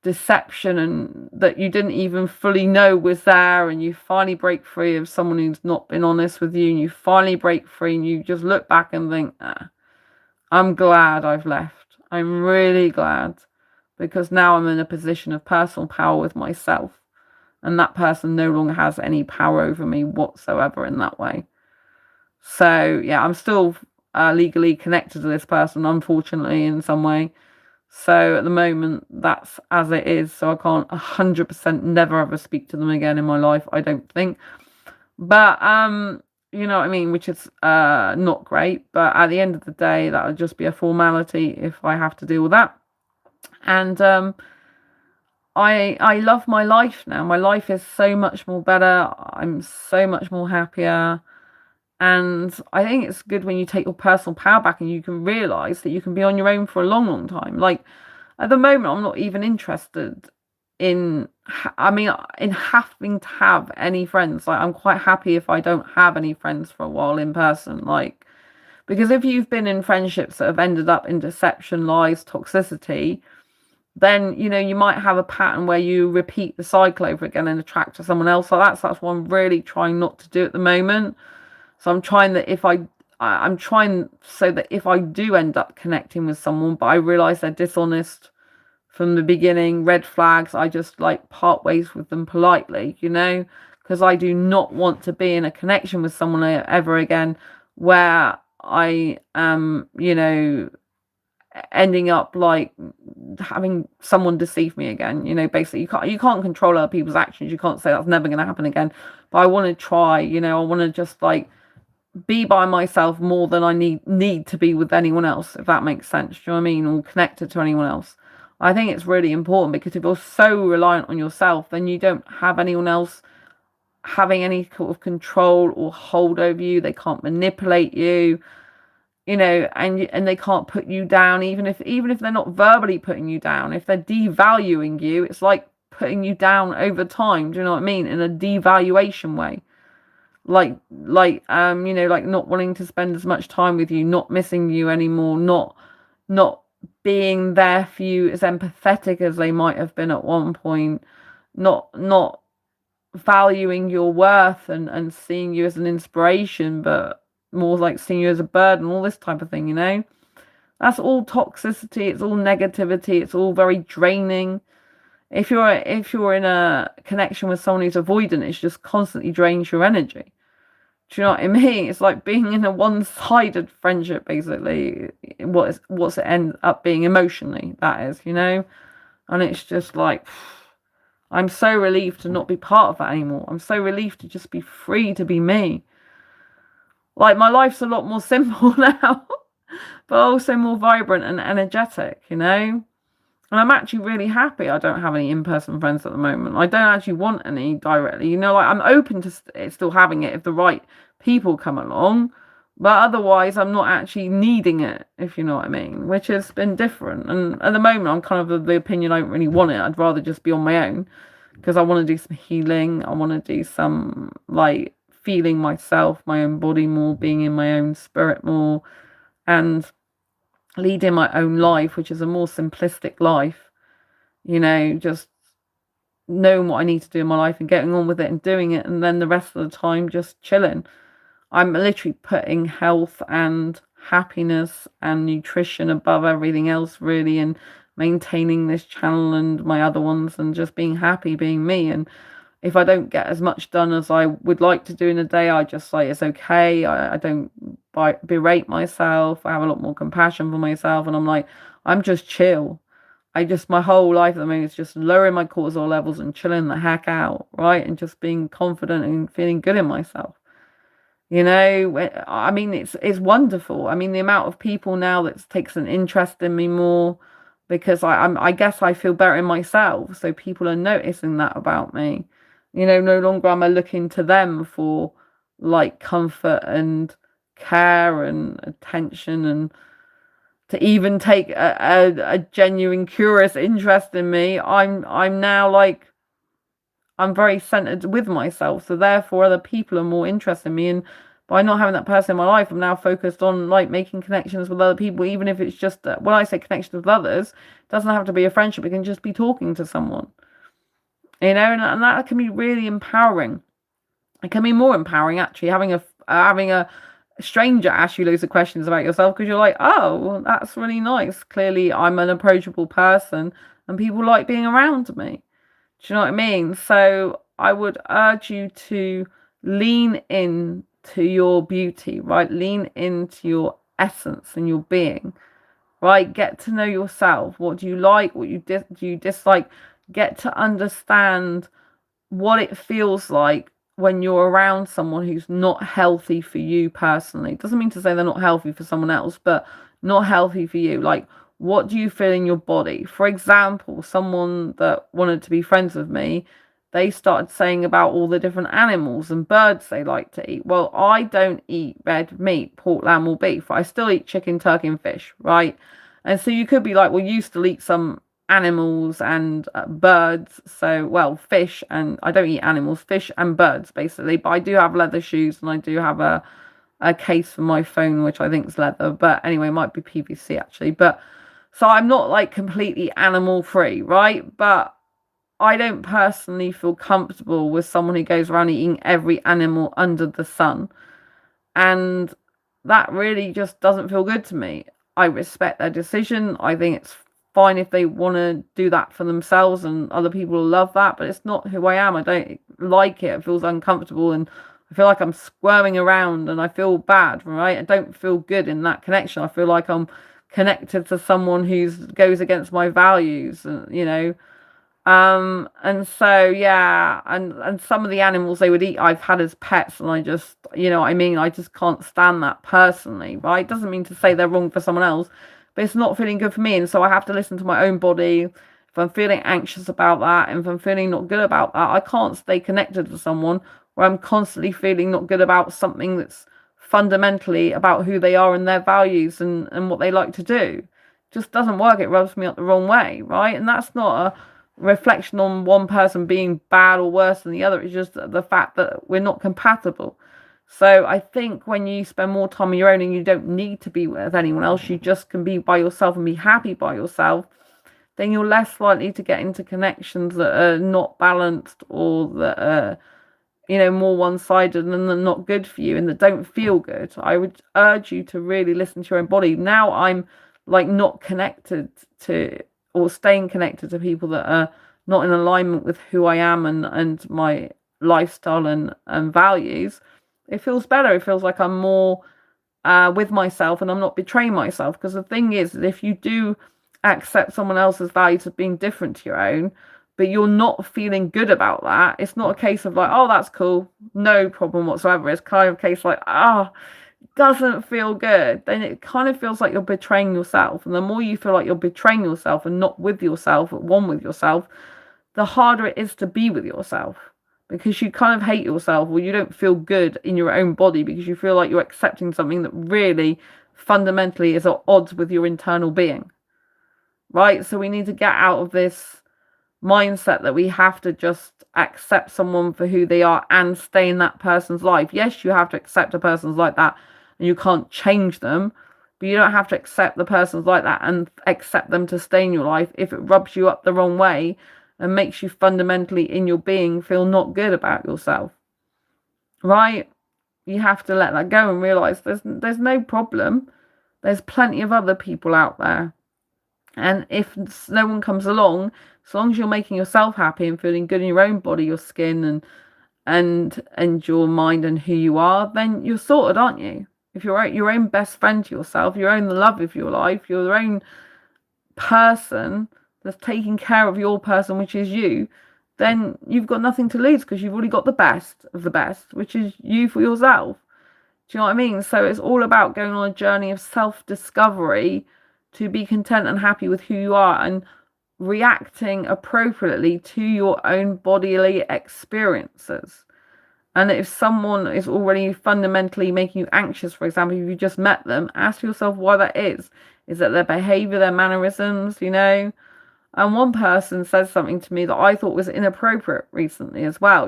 Speaker 1: deception and that you didn't even fully know was there, and you finally break free of someone who's not been honest with you, and you finally break free and you just look back and think, I'm glad I've left. I'm really glad, because now I'm in a position of personal power with myself, and that person no longer has any power over me whatsoever in that way. So yeah, I'm still legally connected to this person, unfortunately, in some way. So at the moment, that's as it is. So I can't 100% never ever speak to them again in my life, I don't think. But you know what I mean, which is not great. But at the end of the day, that would just be a formality if I have to deal with that. And I love my life now. My life is so much more better. I'm so much more happier. And I think it's good when you take your personal power back and you can realise that you can be on your own for a long, long time. Like, at the moment, I'm not even interested in having to have any friends. Like, I'm quite happy if I don't have any friends for a while in person. Like, because if you've been in friendships that have ended up in deception, lies, toxicity, then, you might have a pattern where you repeat the cycle over again and attract to someone else. So that's what I'm really trying not to do at the moment. So I'm trying that if I do end up connecting with someone, but I realise they're dishonest from the beginning, red flags, I just like part ways with them politely, because I do not want to be in a connection with someone ever again where I am, ending up like having someone deceive me again. Basically you can't control other people's actions. You can't say that's never going to happen again. But I want to try, I want to just like be by myself more than I need to be with anyone else, if that makes sense. Do you know what I mean? Or connected to anyone else. I think it's really important, because if you're so reliant on yourself, then you don't have anyone else having any sort of control or hold over you. They can't manipulate you, and they can't put you down, even if they're not verbally putting you down. If they're devaluing you, it's like putting you down over time. Do you know what I mean? In a devaluation way. Like not wanting to spend as much time with you, not missing you anymore, not being there for you as empathetic as they might have been at one point, not valuing your worth and seeing you as an inspiration, but more like seeing you as a burden, all this type of thing, you know? That's all toxicity, it's all negativity, it's all very draining. If you're in a connection with someone who's avoidant, it just constantly drains your energy. Do you know what I mean? It's like being in a one-sided friendship, basically. What's it end up being emotionally, that is, you know? And it's just like, I'm so relieved to not be part of that anymore. I'm so relieved to just be free to be me. Like, my life's a lot more simple now, but also more vibrant and energetic, you know? And I'm actually really happy I don't have any in-person friends at the moment. I don't actually want any directly. You know, like, I'm open to still having it if the right people come along. But otherwise, I'm not actually needing it, if you know what I mean, which has been different. And at the moment, I'm kind of the opinion I don't really want it. I'd rather just be on my own because I want to do some healing. I want to do some, like, feeling myself, my own body more, being in my own spirit more, and leading my own life, which is a more simplistic life, you know, just knowing what I need to do in my life and getting on with it and doing it, and then the rest of the time just chilling. I'm literally putting health and happiness and nutrition above everything else, really, and maintaining this channel and my other ones and just being happy being me. And if I don't get as much done as I would like to do in a day, I just say it's okay. I don't berate myself. I have a lot more compassion for myself, and I'm like, I'm just chill. My whole life at the moment is just lowering my cortisol levels and chilling the heck out, right? And just being confident and feeling good in myself. You know, I mean, it's wonderful. I mean, the amount of people now that takes an interest in me more because I guess I feel better in myself. So people are noticing that about me. You know, no longer am I looking to them for like comfort and care and attention and to even take a genuine curious interest in me. I'm now like, I'm very centered with myself, so therefore other people are more interested in me, and by not having that person in my life, I'm now focused on like making connections with other people, even if it's just when I say connections with others, it doesn't have to be a friendship, it can just be talking to someone, you know, and that can be really empowering. It can be more empowering actually having a stranger ask you loads of questions about yourself, because you're like, oh, that's really nice, clearly I'm an approachable person and people like being around me. Do you know what I mean? So I would urge you to lean in to your beauty, right? Lean into your essence and your being, right? Get to know yourself. What do you like? What do you dislike? Get to understand what it feels like when you're around someone who's not healthy for you personally. It doesn't mean to say they're not healthy for someone else, but not healthy for you. Like, what do you feel in your body? For example, someone that wanted to be friends with me, they started saying about all the different animals and birds they like to eat. Well, I don't eat red meat, pork, lamb, or beef. I still eat chicken, turkey, and fish, right? And so you could be like, well, you used to eat some animals and birds. So, well, fish, and I don't eat animals, fish and birds, basically. But I do have leather shoes, and I do have a case for my phone, which I think is leather. But anyway, it might be PVC, actually. But so I'm not like completely animal free, right? But I don't personally feel comfortable with someone who goes around eating every animal under the sun. And that really just doesn't feel good to me. I respect their decision. I think it's fine if they want to do that for themselves, and other people will love that, but it's not who I am. I don't like it. It feels uncomfortable, and I feel like I'm squirming around, and I feel bad, right? I don't feel good in that connection. I feel like I'm connected to someone who goes against my values, you know. And so yeah, and some of the animals they would eat I've had as pets, and I just, you know what I mean, I just can't stand that personally, right? It doesn't mean to say they're wrong for someone else, but it's not feeling good for me, and so I have to listen to my own body. If I'm feeling anxious about that, and if I'm feeling not good about that, I can't stay connected to someone where I'm constantly feeling not good about something that's fundamentally about who they are and their values and what they like to do. It just doesn't work. It rubs me up the wrong way, right? And that's not a reflection on one person being bad or worse than the other. It's just the fact that we're not compatible. So I think when you spend more time on your own and you don't need to be with anyone else, you just can be by yourself and be happy by yourself, then you're less likely to get into connections that are not balanced or that are, more one-sided and they're not good for you and that don't feel good. I would urge you to really listen to your own body. Now I'm like not connected to or staying connected to people that are not in alignment with who I am and my lifestyle and values. It feels better. It feels like I'm more with myself and I'm not betraying myself. Because the thing is that if you do accept someone else's values as being different to your own, but you're not feeling good about that, it's not a case of like, oh, that's cool, no problem whatsoever. It's kind of a case like, doesn't feel good. Then it kind of feels like you're betraying yourself. And the more you feel like you're betraying yourself and not with yourself, at one with yourself, the harder it is to be with yourself. Because you kind of hate yourself or you don't feel good in your own body because you feel like you're accepting something that really fundamentally is at odds with your internal being. Right? So we need to get out of this mindset that we have to just accept someone for who they are and stay in that person's life. Yes, you have to accept a person's like that and you can't change them, but you don't have to accept the person's like that and accept them to stay in your life if it rubs you up the wrong way and makes you fundamentally in your being feel not good about yourself. Right? You have to let that go and realize there's no problem. There's plenty of other people out there. And if no one comes along, as long as you're making yourself happy and feeling good in your own body, your skin and your mind and who you are, then you're sorted, aren't you? If you're your own best friend to yourself, your own love of your life, you're your own person that's taking care of your person, which is you, then you've got nothing to lose because you've already got the best of the best, which is you for yourself. Do you know what I mean? So it's all about going on a journey of self-discovery to be content and happy with who you are and reacting appropriately to your own bodily experiences. And if someone is already fundamentally making you anxious, for example, if you just met them, ask yourself why that is. Is that their behavior, their mannerisms, And one person said something to me that I thought was inappropriate recently as well,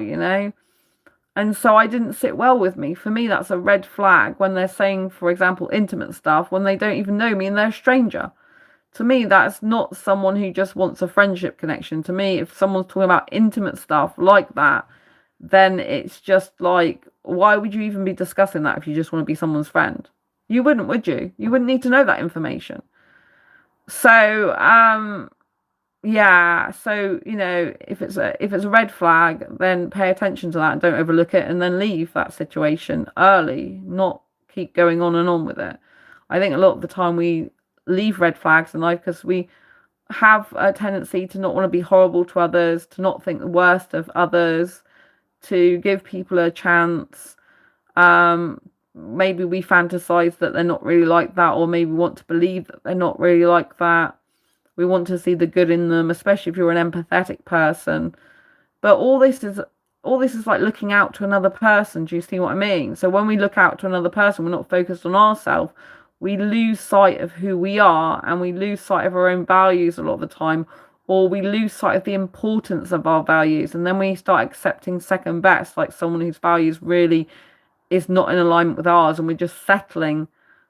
Speaker 1: And so I didn't sit well with me. For me, that's a red flag when they're saying, for example, intimate stuff when they don't even know me and they're a stranger. To me, that's not someone who just wants a friendship connection. To me, if someone's talking about intimate stuff like that, then it's just like, why would you even be discussing that if you just want to be someone's friend? You wouldn't, would you? You wouldn't need to know that information. So, yeah, so if it's a red flag, then pay attention to that and don't overlook it and then leave that situation early, not keep going on and on with it. I think a lot of the time we leave red flags in life because we have a tendency to not want to be horrible to others, to not think the worst of others, to give people a chance. Maybe we fantasize that they're not really like that, or maybe want to believe that they're not really like that. We want to see the good in them, especially if you're an empathetic person. But all this is like looking out to another person. Do you see what I mean? So when we look out to another person, we're not focused on ourselves. We lose sight of who we are and we lose sight of our own values a lot of the time, or we lose sight of the importance of our values. And then we start accepting second best, like someone whose values really is not in alignment with ours, and we're just settling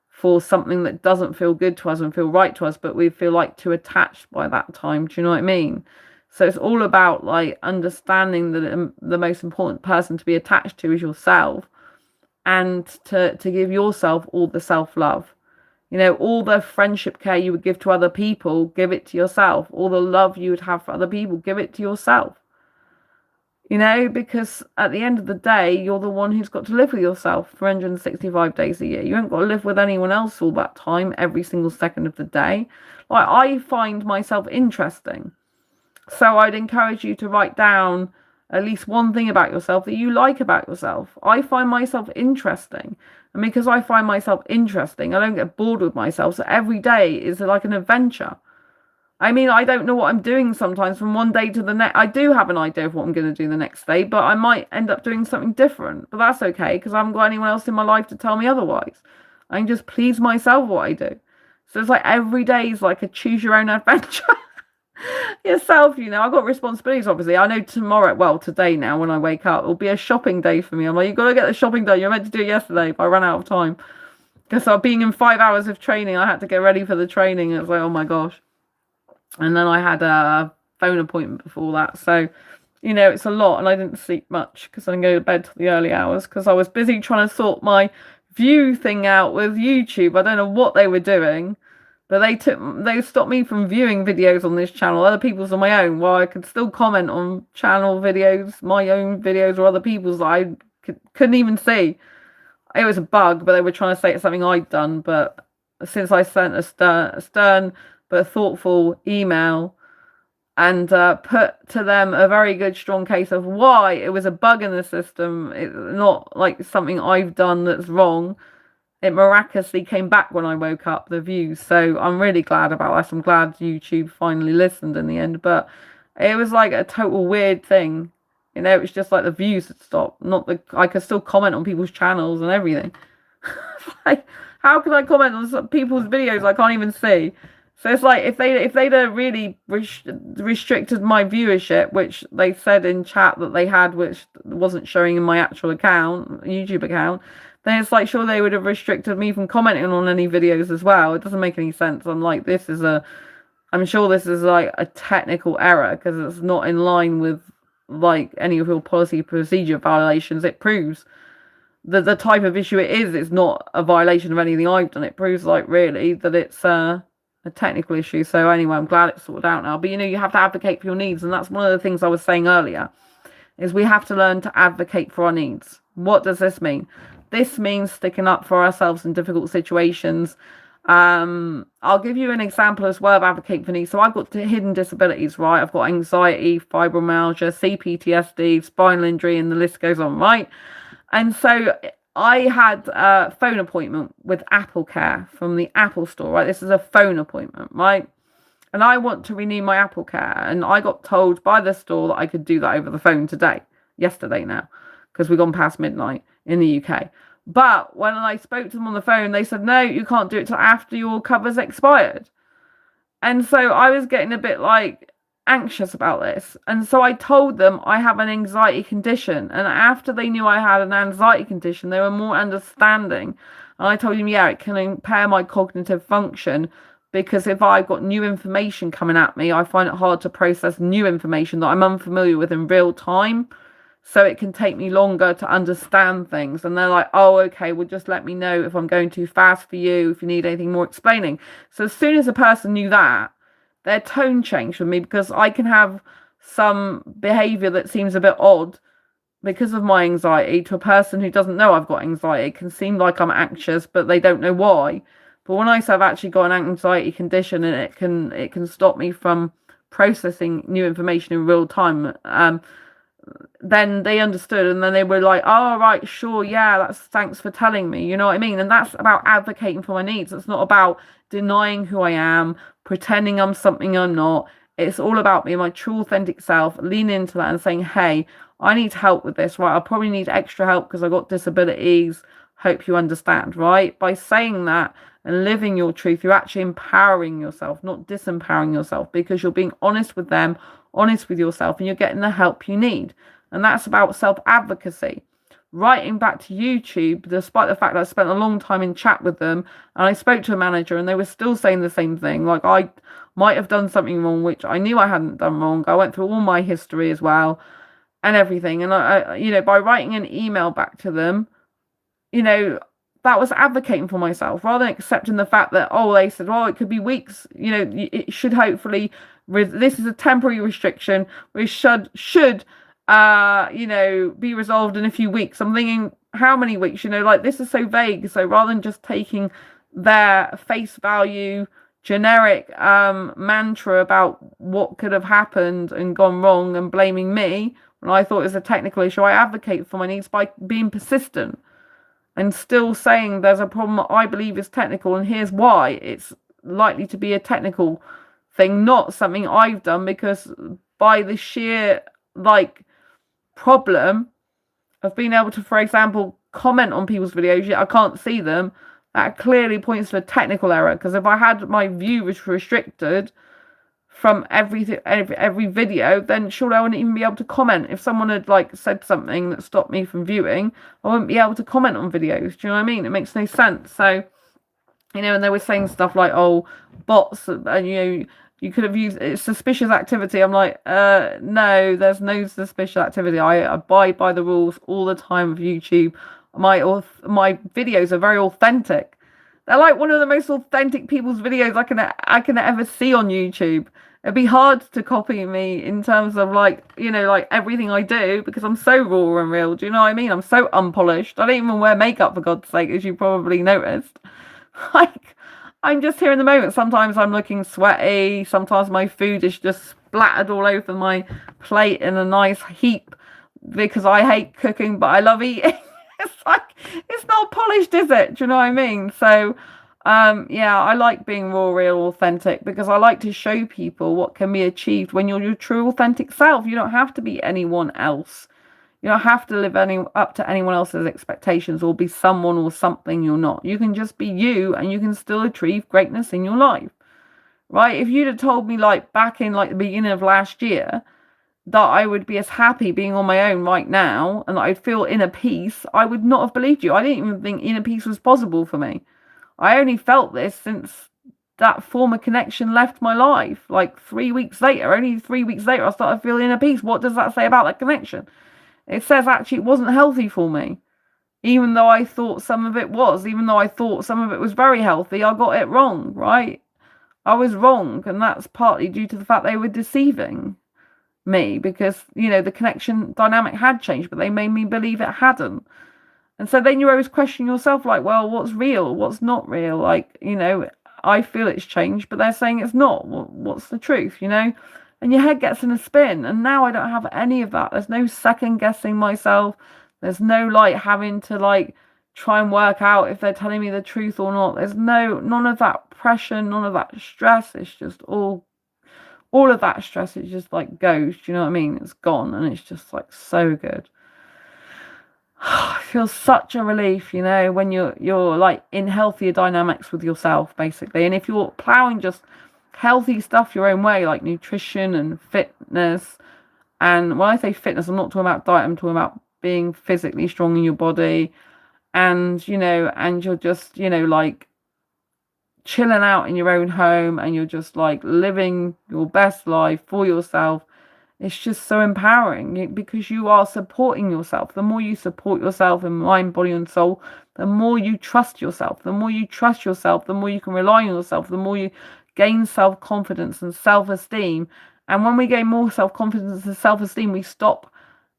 Speaker 1: for something that doesn't feel good to us and feel right to us, but we feel like too attached by that time. Do you know what I mean? So it's all about like understanding that the most important person to be attached to is yourself, and to give yourself all the self-love. All the friendship care you would give to other people, give it to yourself. All the love you would have for other people, give it to yourself. Because at the end of the day, you're the one who's got to live with yourself 365 days a year. You haven't got to live with anyone else all that time, every single second of the day. Like, I find myself interesting. So I'd encourage you to write down at least one thing about yourself that you like about yourself. I find myself interesting. And because I find myself interesting, I don't get bored with myself. So every day is like an adventure. I mean, I don't know what I'm doing sometimes from one day to the next. I do have an idea of what I'm going to do the next day, but I might end up doing something different. But that's okay, because I haven't got anyone else in my life to tell me otherwise. I can just please myself what I do. So it's like every day is like a choose your own adventure. yourself, I've got responsibilities, obviously. I know today now, when I wake up, it'll be a shopping day for me. I'm like, you've got to get the shopping done. You're meant to do it yesterday, but I ran out of time. Because being in 5 hours of training, I had to get ready for the training. It was like, oh my gosh. And then I had a phone appointment before that. So, it's a lot. And I didn't sleep much because I didn't go to bed till the early hours because I was busy trying to sort my view thing out with YouTube. I don't know what they were doing. But they stopped me from viewing videos on this channel, other people's on my own, while I could still comment on channel videos, my own videos, or other people's that I couldn't even see. It was a bug, but they were trying to say it's something I'd done. But since I sent a stern but thoughtful email and put to them a very good, strong case of why it was a bug in the system, it's not like something I've done that's wrong. It miraculously came back when I woke up, the views. So I'm really glad about this. I'm glad YouTube finally listened in the end. But it was like a total weird thing. It was just like the views had stopped. I could still comment on people's channels and everything. Like, how can I comment on people's videos I can't even see? So it's like if they'd really restricted my viewership, which they said in chat that they had, which wasn't showing in my actual account, YouTube account, then it's like, sure, they would have restricted me from commenting on any videos as well. It doesn't make any sense. I'm like, I'm sure this is like a technical error because it's not in line with like any of your policy procedure violations. It proves that the type of issue it is, it's not a violation of anything I've done. It proves like really that it's a technical issue. So anyway, I'm glad it's sorted out now. But you have to advocate for your needs. And that's one of the things I was saying earlier, is we have to learn to advocate for our needs. What does this mean? This means sticking up for ourselves in difficult situations. I'll give you an example as well of advocating for needs. So I've got hidden disabilities, right? I've got anxiety, fibromyalgia, CPTSD, spinal injury, and the list goes on, right? And so I had a phone appointment with Apple Care from the Apple store, right? This is a phone appointment, right? And I want to renew my Apple Care. And I got told by the store that I could do that over the phone yesterday now, because we've gone past midnight in the UK. But when I spoke to them on the phone, they said, no, you can't do it till after your cover's expired. And so I was getting a bit like anxious about this. And so I told them I have an anxiety condition. And after they knew I had an anxiety condition, they were more understanding. And I told them, yeah, it can impair my cognitive function, because if I've got new information coming at me, I find it hard to process new information that I'm unfamiliar with in real time. So it can take me longer to understand things. And they're like, oh, okay, well, just let me know if I'm going too fast for you, if you need anything more explaining. So as soon as a person knew that, their tone changed for me, because I can have some behavior that seems a bit odd because of my anxiety to a person who doesn't know I've got anxiety. It can seem like I'm anxious, but they don't know why. But when I say I've actually got an anxiety condition, and it can stop me from processing new information in real time, then they understood, and then they were like, oh, right, sure, yeah, thanks for telling me, you know what I mean? And that's about advocating for my needs. It's not about denying who I am, pretending I'm something I'm not. It's all about being my true authentic self, leaning into that and saying, hey, I need help with this, right? I'll probably need extra help because I've got disabilities. Hope you understand, right? By saying that and living your truth, you're actually empowering yourself, not disempowering yourself, because you're being honest with them, honest with yourself, and you're getting the help you need. And that's about self-advocacy. Writing back to YouTube, despite the fact that I spent a long time in chat with them, and I spoke to a manager and they were still saying the same thing. Like, I might have done something wrong, which I knew I hadn't done wrong. I went through all my history as well and everything. And I by writing an email back to them, that was advocating for myself, rather than accepting the fact that, they said, it could be weeks. It should hopefully, this is a temporary restriction, which should be resolved in a few weeks. I'm thinking, how many weeks? This is so vague. So rather than just taking their face value generic mantra about what could have happened and gone wrong and blaming me when I thought it was a technical issue, I advocate for my needs by being persistent and still saying there's a problem that I believe is technical, and here's why it's likely to be a technical thing, not something I've done, because by the sheer problem of being able to, for example, comment on people's videos, yet I can't see them, that clearly points to a technical error. Because if I had my view restricted from every video, then surely I wouldn't even be able to comment. If someone had like said something that stopped me from viewing, I wouldn't be able to comment on videos. Do you know what I mean? It makes no sense. So, you know, and they were saying stuff like, oh, bots, and you know, you could have used suspicious activity. I'm like, no, there's no suspicious activity. I abide by the rules all the time of YouTube. My videos are very authentic. They're like one of the most authentic people's videos I can ever see on YouTube. It'd be hard to copy me in terms of like, you know, like everything I do, because I'm so raw and real. Do you know what I mean? I'm so unpolished. I don't even wear makeup, for God's sake, as you probably noticed. Like, I'm just here in the moment. Sometimes I'm looking sweaty. Sometimes my food is just splattered all over my plate in a nice heap because I hate cooking, but I love eating. It's like, it's not polished, is it? Do you know what I mean? So, yeah, I like being raw, real, authentic, because I like to show people what can be achieved when you're your true, authentic self. You don't have to be anyone else. You don't have to live up to anyone else's expectations or be someone or something you're not. You can just be you, and you can still achieve greatness in your life, right? If you'd have told me like back in like the beginning of last year that I would be as happy being on my own right now and that I'd feel inner peace, I would not have believed you. I didn't even think inner peace was possible for me. I only felt this since that former connection left my life. Like 3 weeks later, only 3 weeks later, I started feeling inner peace. What does that say about that connection? It says actually it wasn't healthy for me. Even though I thought some of it was, even though I thought some of it was very healthy, I got it wrong, right? I was wrong, and that's partly due to the fact they were deceiving me, because, you know, the connection dynamic had changed, but they made me believe it hadn't. And so then you always question yourself, like, well, what's real? What's not real? Like, you know, I feel it's changed, but they're saying it's not. What's the truth, you know? And your head gets in a spin. And now I don't have any of that. There's no second guessing myself. There's no like having to like try and work out if they're telling me the truth or not. There's none of that pressure, none of that stress. It's just all of that stress. It just like goes. Do you know what I mean? It's gone, and it's just like so good. It feels such a relief, you know, when you're like in healthier dynamics with yourself, basically. And if you're plowing just healthy stuff your own way, like nutrition and fitness, and when I say fitness, I'm not talking about diet, I'm talking about being physically strong in your body, and, you know, and you're just, you know, like chilling out in your own home, and you're just like living your best life for yourself. It's just so empowering, because you are supporting yourself. The more you support yourself in mind, body, and soul, the more you trust yourself. The more you trust yourself, the more you can rely on yourself, the more you gain self-confidence and self-esteem. And when we gain more self-confidence and self-esteem, we stop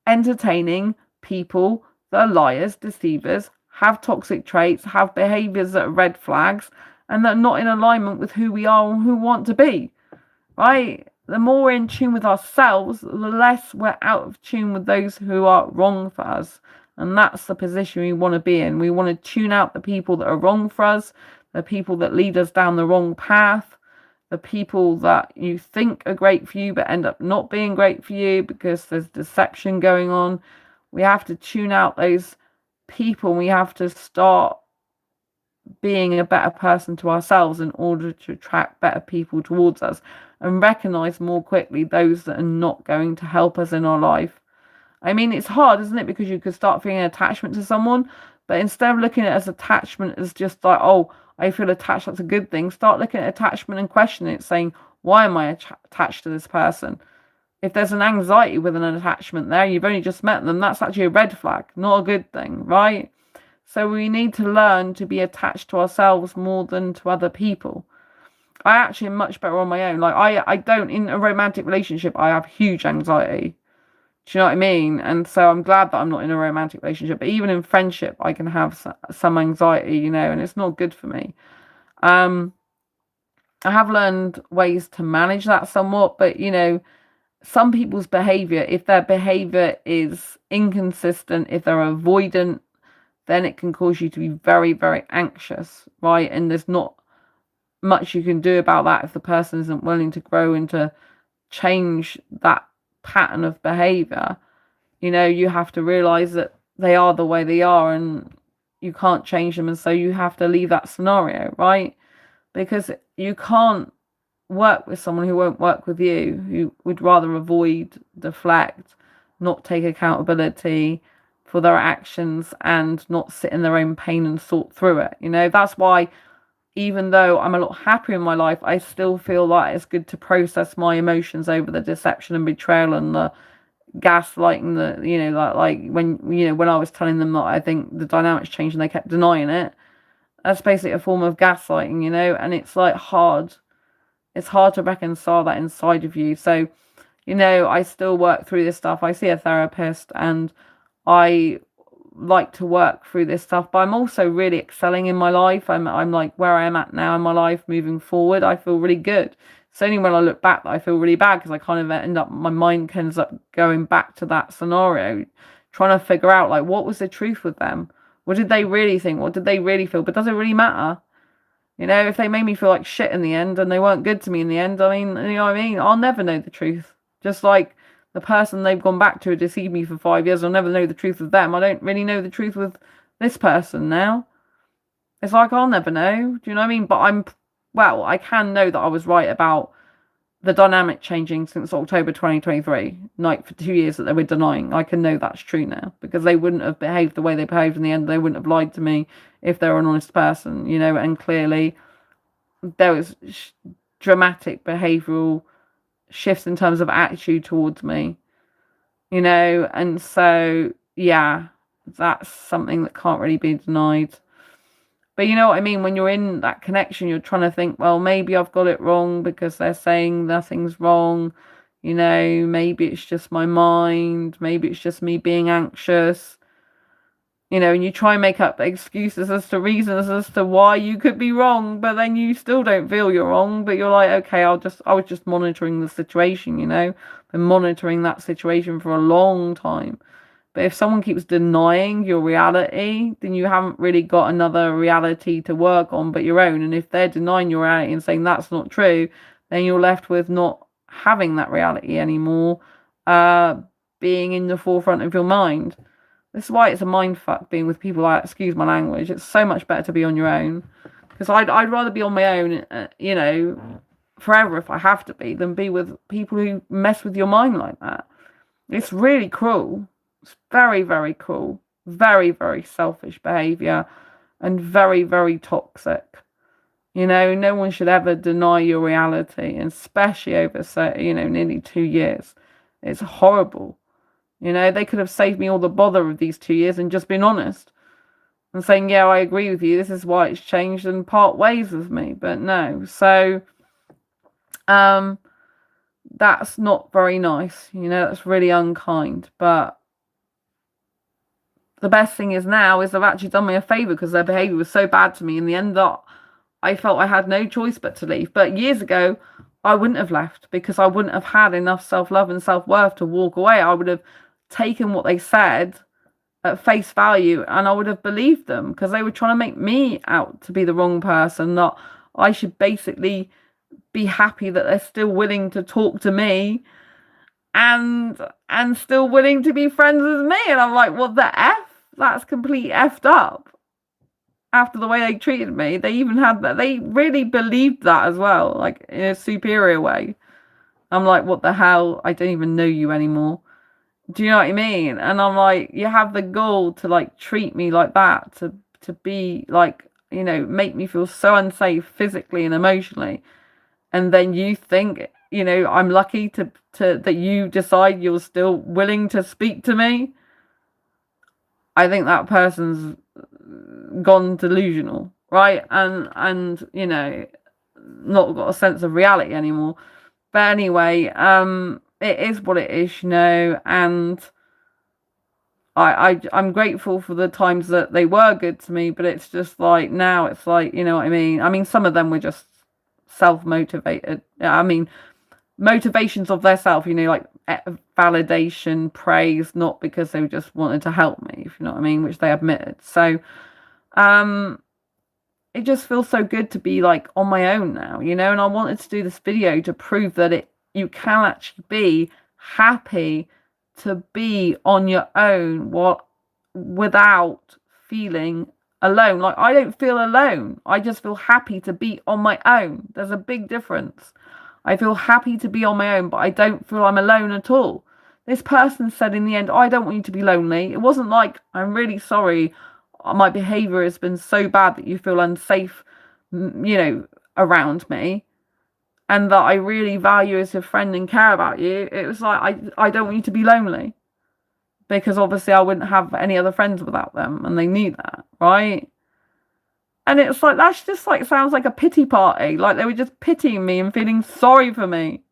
Speaker 1: entertaining people that are liars, deceivers, have toxic traits, have behaviors that are red flags, and that are not in alignment with who we are and who we want to be, right? The more we're in tune with ourselves, the less we're out of tune with those who are wrong for us. And that's the position we want to be in. We want to tune out the people that are wrong for us, the people that lead us down the wrong path, the people that you think are great for you but end up not being great for you because there's deception going on. We have to tune out those people. We have to start being a better person to ourselves in order to attract better people towards us, and recognize more quickly those that are not going to help us in our life. I mean, it's hard, isn't it? Because you could start feeling attachment to someone, but instead of looking at it as attachment as just like, oh, I feel attached, that's a good thing, start looking at attachment and questioning it, saying, why am I attached to this person? If there's an anxiety with an attachment there, you've only just met them, that's actually a red flag, not a good thing, right? So we need to learn to be attached to ourselves more than to other people. I actually am much better on my own. Like I don't, in a romantic relationship, I have huge anxiety. Do you know what I mean? And so I'm glad that I'm not in a romantic relationship. But even in friendship, I can have some anxiety, you know, and it's not good for me. I have learned ways to manage that somewhat, but, you know, some people's behavior, if their behavior is inconsistent, if they're avoidant, then it can cause you to be very, very anxious, right? And there's not much you can do about that if the person isn't willing to grow and to change that pattern of behavior. You know, you have to realize that they are the way they are and you can't change them, and so you have to leave that scenario, right? Because you can't work with someone who won't work with you, who would rather avoid, deflect, not take accountability for their actions, and not sit in their own pain and sort through it. That's why, even though I'm a lot happier in my life, I still feel like it's good to process my emotions over the deception and betrayal and the gaslighting, like when I was telling them that I think the dynamics changed and they kept denying it. That's basically a form of gaslighting, and it's like hard. It's hard to reconcile that inside of you. So, I still work through this stuff. I see a therapist and I like to work through this stuff, but I'm also really excelling in my life. I'm like where I am at now in my life, moving forward. I feel really good. It's only when I look back that I feel really bad, because I kind of my mind ends up going back to that scenario, trying to figure out like what was the truth with them. What did they really think? What did they really feel? But does it really matter? If they made me feel like shit in the end and they weren't good to me in the end, I mean, you know what I mean? I'll never know the truth. Just like the person they've gone back to deceived me for 5 years, I'll never know the truth of them. I don't really know the truth with this person now. It's like I'll never know. Do you know what I mean? But I can know that I was right about the dynamic changing since October 2023, like for 2 years that they were denying. I can know that's true now, because they wouldn't have behaved the way they behaved in the end. They wouldn't have lied to me if they were an honest person, and clearly there was dramatic behavioural shifts in terms of attitude towards me, and so, yeah, that's something that can't really be denied. But you know what I mean? When you're in that connection, you're trying to think, well, maybe I've got it wrong because they're saying nothing's wrong. Maybe it's just my mind. Maybe it's just me being anxious. And you try and make up excuses as to reasons as to why you could be wrong, but then you still don't feel you're wrong. But you're like, okay, I was just monitoring the situation, Been monitoring that situation for a long time. But if someone keeps denying your reality, then you haven't really got another reality to work on but your own. And if they're denying your reality and saying that's not true, then you're left with not having that reality anymore, being in the forefront of your mind. This is why it's a mind fuck being with people like, excuse my language, it's so much better to be on your own. Because I'd rather be on my own, forever if I have to be, than be with people who mess with your mind like that. It's really cruel. It's very, very cruel, very, very selfish behaviour, and very, very toxic. No one should ever deny your reality, and especially over, nearly 2 years. It's horrible. They could have saved me all the bother of these 2 years and just been honest and saying, yeah, I agree with you, this is why it's changed, and part ways with me. But no. So, that's not very nice. That's really unkind. But the best thing is now is they've actually done me a favour, because their behaviour was so bad to me in the end that I felt I had no choice but to leave. But years ago, I wouldn't have left, because I wouldn't have had enough self-love and self-worth to walk away. I would have taken what they said at face value, and I would have believed them, because they were trying to make me out to be the wrong person, that I should basically be happy that they're still willing to talk to me and still willing to be friends with me. And I'm like, what the F? That's complete effed up. After the way they treated me, they even had that. They really believed that as well, like in a superior way. I'm like, what the hell? I don't even know you anymore. Do you know what I mean? And I'm like, you have the gall to like treat me like that, to be like, make me feel so unsafe physically and emotionally. And then you think, I'm lucky to that you decide you're still willing to speak to me. I think that person's gone delusional, right? And not got a sense of reality anymore. But anyway, it is what it is, and I'm grateful for the times that they were good to me, but it's just like now it's like, you know what I mean? I mean, some of them were just self-motivated. I mean, motivations of their self, like validation, praise, not because they just wanted to help me, if you know what I mean, which they admitted. So it just feels so good to be like on my own now, and I wanted to do this video to prove that you can actually be happy to be on your own without feeling alone. Like, I don't feel alone. I just feel happy to be on my own. There's a big difference. I feel happy to be on my own, but I don't feel I'm alone at all. This person said in the end, I don't want you to be lonely. It wasn't like, I'm really sorry, my behaviour has been so bad that you feel unsafe, around me, and that I really value as a friend and care about you. It was like, I don't want you to be lonely, because obviously I wouldn't have any other friends without them, and they knew that, right? And it's like, that's just like, sounds like a pity party. Like, they were just pitying me and feeling sorry for me,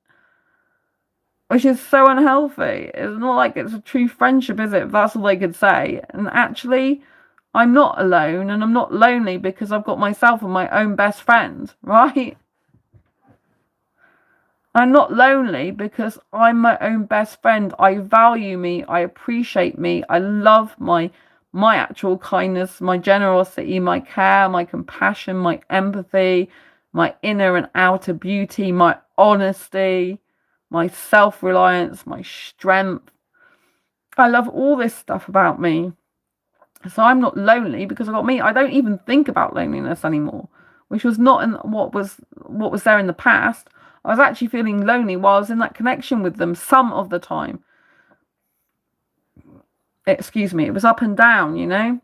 Speaker 1: which is so unhealthy. It's not like it's a true friendship, is it? If that's all they could say. And actually, I'm not alone, and I'm not lonely, because I've got myself and my own best friend, right? I'm not lonely because I'm my own best friend. I value me. I appreciate me. I love my actual kindness, my generosity, my care, my compassion, my empathy, my inner and outer beauty, my honesty, my self-reliance, my strength. I love all this stuff about me. So I'm not lonely because I got me. I don't even think about loneliness anymore, which was not in what was there in the past. I was actually feeling lonely while I was in that connection with them some of the time. Excuse me, it was up and down,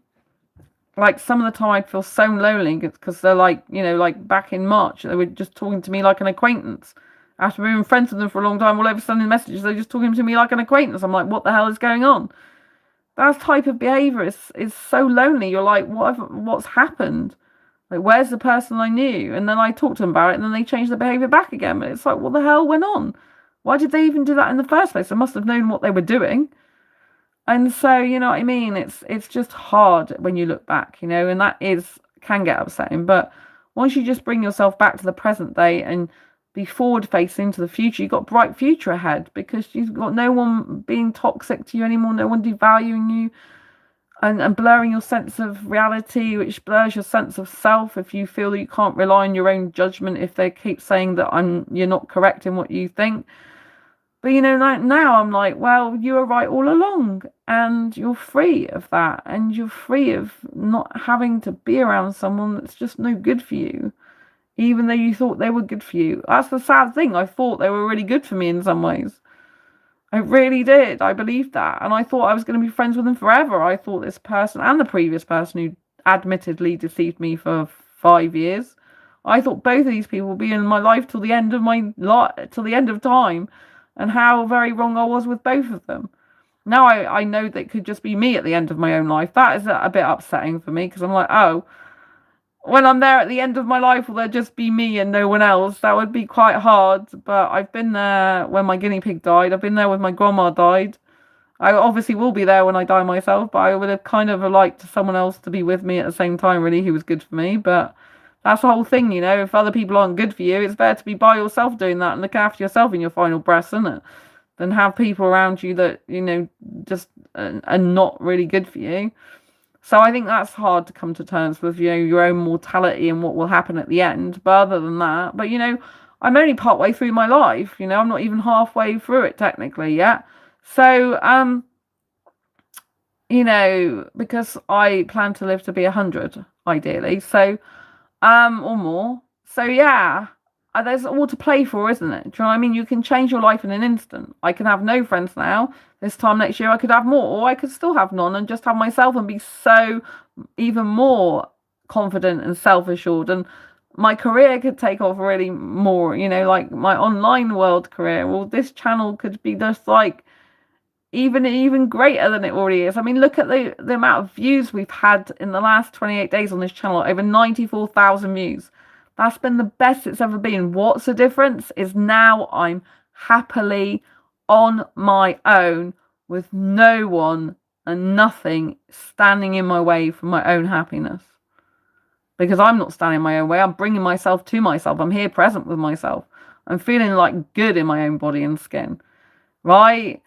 Speaker 1: Like, some of the time I'd feel so lonely because they're like, like back in March, they were just talking to me like an acquaintance. After being friends with them for a long time, all of a sudden in messages, they're just talking to me like an acquaintance. I'm like, what the hell is going on? That type of behaviour is so lonely. You're like, what's happened? Like, where's the person I knew? And then I talked to them about it, and then they changed their behaviour back again. But it's like, what the hell went on? Why did they even do that in the first place? They must have known what they were doing. And so, you know what I mean? It's just hard when you look back, and that can get upsetting. But once you just bring yourself back to the present day and be forward facing to the future, you've got a bright future ahead, because you've got no one being toxic to you anymore, no one devaluing you and blurring your sense of reality, which blurs your sense of self if you feel that you can't rely on your own judgment, if they keep saying that you're not correct in what you think. But now I'm like, well, you were right all along, and you're free of that, and you're free of not having to be around someone that's just no good for you, even though you thought they were good for you. That's the sad thing. I thought they were really good for me in some ways. I really did. I believed that. And I thought I was going to be friends with them forever. I thought this person and the previous person who admittedly deceived me for 5 years, I thought both of these people would be in my life till the end of till the end of time. And how very wrong I was with both of them. Now I know that it could just be me at the end of my own life. That is a bit upsetting for me, because I'm like, oh, when I'm there at the end of my life, will there just be me and no one else? That would be quite hard. But I've been there when my guinea pig died. I've been there when my grandma died. I obviously will be there when I die myself, but I would have kind of liked someone else to be with me at the same time, really, who was good for me. But that's the whole thing, if other people aren't good for you, it's better to be by yourself doing that and look after yourself in your final breaths, isn't it? Than have people around you that, just are not really good for you. So I think that's hard to come to terms with, your own mortality and what will happen at the end. But other than that, I'm only partway through my life, I'm not even halfway through it technically yet. So, because I plan to live to be 100, ideally. So, or more. So yeah, there's all to play for, isn't it? Do you know what I mean? You can change your life in an instant. I can have no friends now. This time next year I could have more, or I could still have none and just have myself and be so even more confident and self-assured. And my career could take off really more, like my online world career. Well, this channel could be just like even greater than it already is. I mean, look at the amount of views we've had in the last 28 days on this channel. Over 94,000 views. That's been the best it's ever been. What's the difference is now I'm happily on my own with no one and nothing standing in my way for my own happiness. Because I'm not standing in my own way. I'm bringing myself to myself. I'm here present with myself. I'm feeling like good in my own body and skin. Right?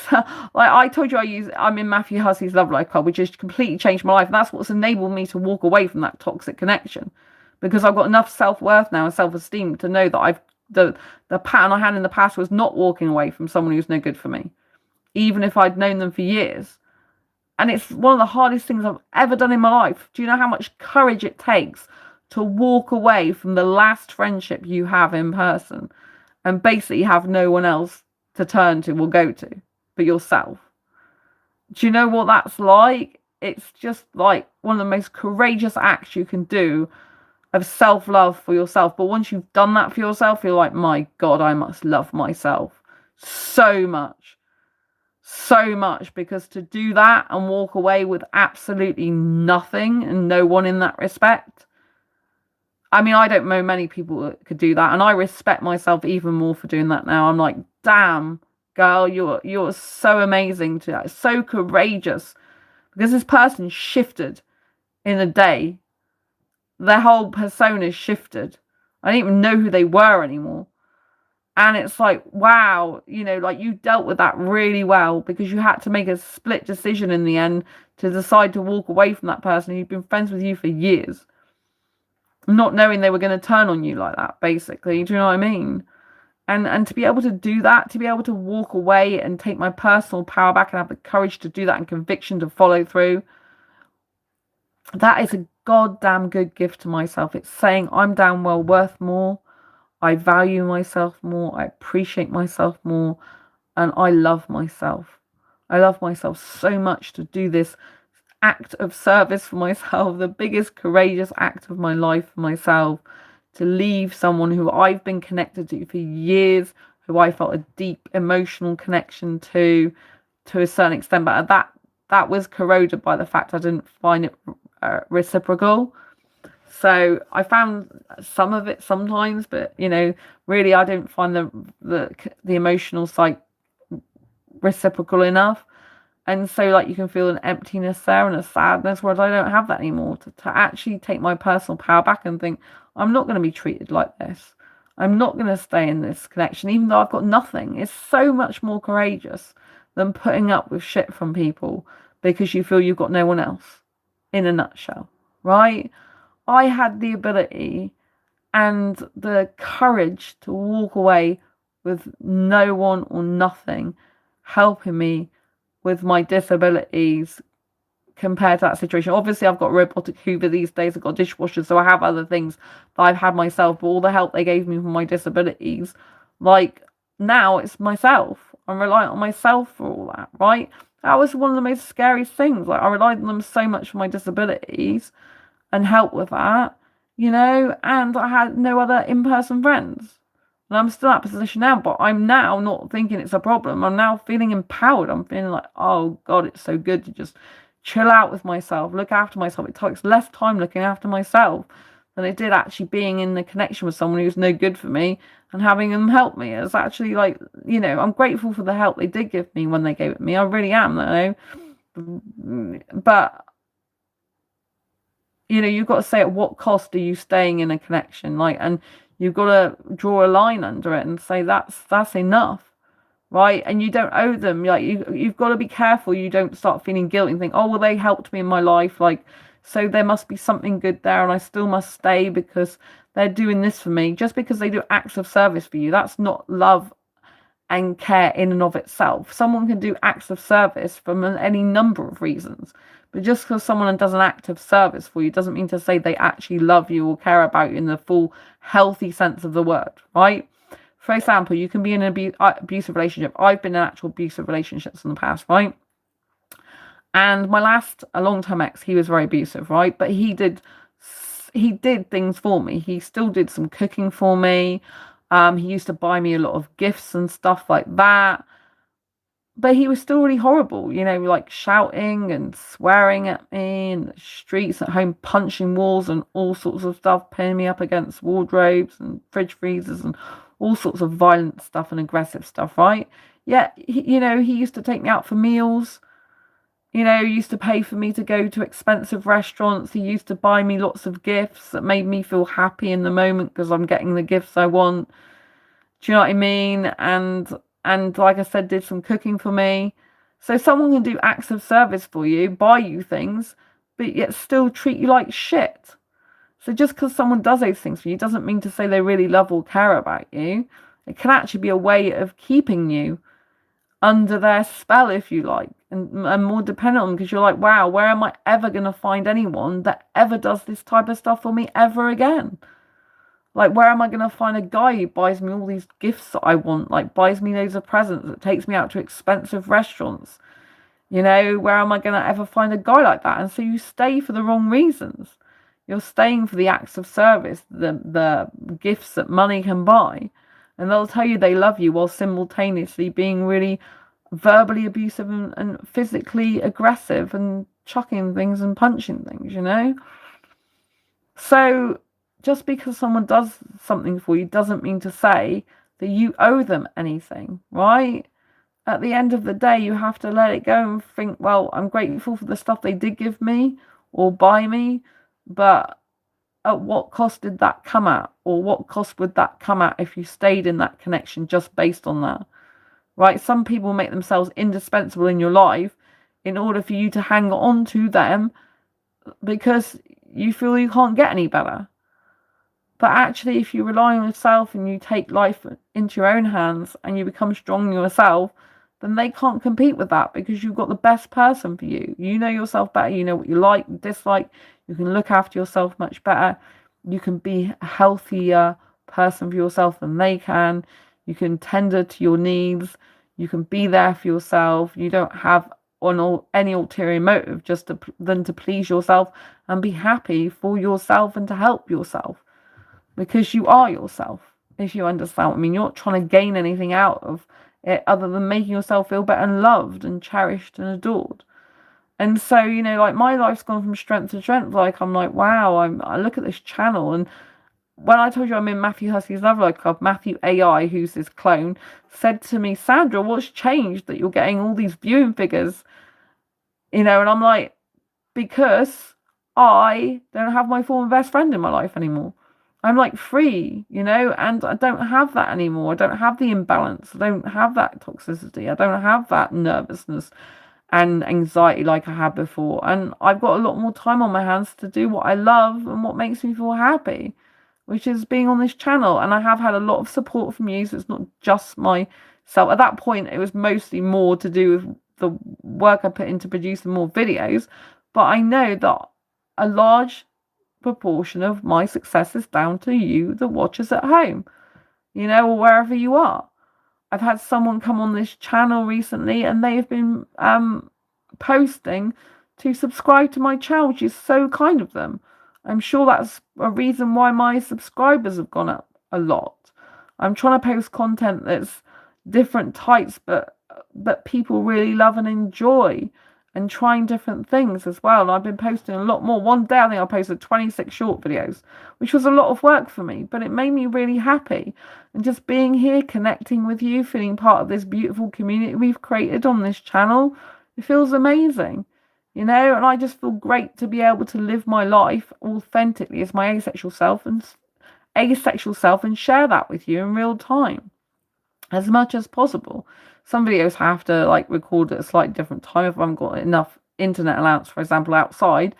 Speaker 1: So, like I told you, I'm in Matthew Hussey's Love Life Club, which has completely changed my life, and that's what's enabled me to walk away from that toxic connection, because I've got enough self-worth now and self-esteem to know that the pattern I had in the past was not walking away from someone who's no good for me, even if I'd known them for years. And it's one of the hardest things I've ever done in my life. Do you know how much courage it takes to walk away from the last friendship you have in person and basically have no one else to turn to or go to but yourself? Do you know what that's like? It's just like one of the most courageous acts you can do of self-love for yourself. But once you've done that for yourself, you're like, my God, I must love myself so much. So much, because to do that and walk away with absolutely nothing and no one in that respect, I mean, I don't know many people that could do that, and I respect myself even more for doing that now. I'm like, damn, girl, you're so amazing to that, so courageous, because this person shifted in a day. Their whole persona shifted. I didn't even know who they were anymore. And it's like, wow, like you dealt with that really well, because you had to make a split decision in the end to decide to walk away from that person who'd been friends with you for years, not knowing they were going to turn on you like that, basically. Do you know what I mean? And to be able to do that, to be able to walk away and take my personal power back and have the courage to do that and conviction to follow through, that is a goddamn good gift to myself. It's saying I'm damn well worth more. I value myself more, I appreciate myself more, and I love myself. I love myself so much to do this act of service for myself, the biggest courageous act of my life for myself, to leave someone who I've been connected to for years, who I felt a deep emotional connection to a certain extent, but that was corroded by the fact I didn't find it reciprocal. So I found some of it sometimes, but really I don't find the emotional side reciprocal enough. And so like you can feel an emptiness there and a sadness, whereas I don't have that anymore, to actually take my personal power back and think, I'm not going to be treated like this. I'm not going to stay in this connection, even though I've got nothing. It's so much more courageous than putting up with shit from people because you feel you've got no one else, in a nutshell, right? I had the ability and the courage to walk away with no one or nothing helping me with my disabilities compared to that situation. Obviously, I've got a robotic Hoover these days, I've got dishwashers, so I have other things that I've had myself, but all the help they gave me for my disabilities, like now it's myself. I'm reliant on myself for all that, right? That was one of the most scariest things. Like I relied on them so much for my disabilities and help with that, and I had no other in-person friends. And I'm still at that position now, but I'm now not thinking it's a problem. I'm now feeling empowered. I'm feeling like, oh God, it's so good to just chill out with myself, look after myself. It takes less time looking after myself than it did actually being in the connection with someone who's no good for me and having them help me. It's actually like, I'm grateful for the help they did give me when they gave it me. I really am, But you've got to say, at what cost are you staying in a connection? And you've got to draw a line under it and say that's enough, right? And you don't owe them. You've got to be careful you don't start feeling guilty and think, oh well, they helped me in my life, so there must be something good there and I still must stay because they're doing this for me. Just because they do acts of service for you, that's not love and care in and of itself. Someone can do acts of service from any number of reasons, but just because someone does an act of service for you doesn't mean to say they actually love you or care about you in the full healthy sense of the word, right? For example, you can be in an abusive relationship. I've been in actual abusive relationships in the past, right? And my last, a long-term ex, he was very abusive, right? But he did things for me. He still did some cooking for me. He used to buy me a lot of gifts and stuff like that. But he was still really horrible, like shouting and swearing at me in the streets, at home, punching walls and all sorts of stuff, pinning me up against wardrobes and fridge freezers and all sorts of violent stuff and aggressive stuff, right? Yet, he used to take me out for meals. He used to pay for me to go to expensive restaurants. He used to buy me lots of gifts that made me feel happy in the moment because I'm getting the gifts I want. Do you know what I mean? And like I said, did some cooking for me. So someone can do acts of service for you, buy you things, but yet still treat you like shit. So just because someone does those things for you doesn't mean to say they really love or care about you. It can actually be a way of keeping you under their spell, if you like, and more dependent on them, because you're like, wow, where am I ever going to find anyone that ever does this type of stuff for me ever again? Like, where am I going to find a guy who buys me all these gifts that I want, like buys me loads of presents, that takes me out to expensive restaurants? You know, where am I going to ever find a guy like that? And so you stay for the wrong reasons. You're staying for the acts of service, the gifts that money can buy. And they'll tell you they love you while simultaneously being really verbally abusive and physically aggressive and chucking things and punching things, you know? So just because someone does something for you doesn't mean to say that you owe them anything, right? At the end of the day, you have to let it go and think, well, I'm grateful for the stuff they did give me or buy me, but at what cost did that come at? Or what cost would that come at if you stayed in that connection just based on that? Right? Some people make themselves indispensable in your life in order for you to hang on to them because you feel you can't get any better. But actually, if you rely on yourself and you take life into your own hands and you become strong yourself, then they can't compete with that, because you've got the best person for you. You know yourself better. You know what you like, dislike. You can look after yourself much better. You can be a healthier person for yourself than they can. You can tender to your needs. You can be there for yourself. You don't have any ulterior motive just than to please yourself and be happy for yourself and to help yourself, because you are yourself, if you understand what I mean. You're not trying to gain anything out of it other than making yourself feel better and loved and cherished and adored. And so, you know, like, my life's gone from strength to strength. Like, I'm like, wow, I look at this channel, and when I told you I'm in Matthew Hussey's Love Life Club, Matthew AI, who's his clone, said to me, Sandra, what's changed that you're getting all these viewing figures? You know, and I'm like, because I don't have my former best friend in my life anymore. I'm like free, you know, and I don't have that anymore. I don't have the imbalance. I don't have that toxicity. I don't have that nervousness and anxiety like I had before. And I've got a lot more time on my hands to do what I love and what makes me feel happy, which is being on this channel. And I have had a lot of support from you, so it's not just myself. At that point, it was mostly more to do with the work I put into producing more videos. But I know that a large proportion of my success is down to you, the watchers at home, you know, or wherever you are. I've had someone come on this channel recently and they have been posting to subscribe to my channel, which is so kind of them. I'm sure that's a reason why my subscribers have gone up a lot. I'm trying to post content that's different types, but people really love and enjoy, and trying different things as well. And I've been posting a lot more. One day I think I posted 26 short videos, which was a lot of work for me, but it made me really happy. And just being here, connecting with you, feeling part of this beautiful community we've created on this channel, it feels amazing, you know. And I just feel great to be able to live my life authentically as my asexual self and share that with you in real time as much as possible. Some videos have to like record at a slightly different time if I haven't got enough internet allowance, for example, outside.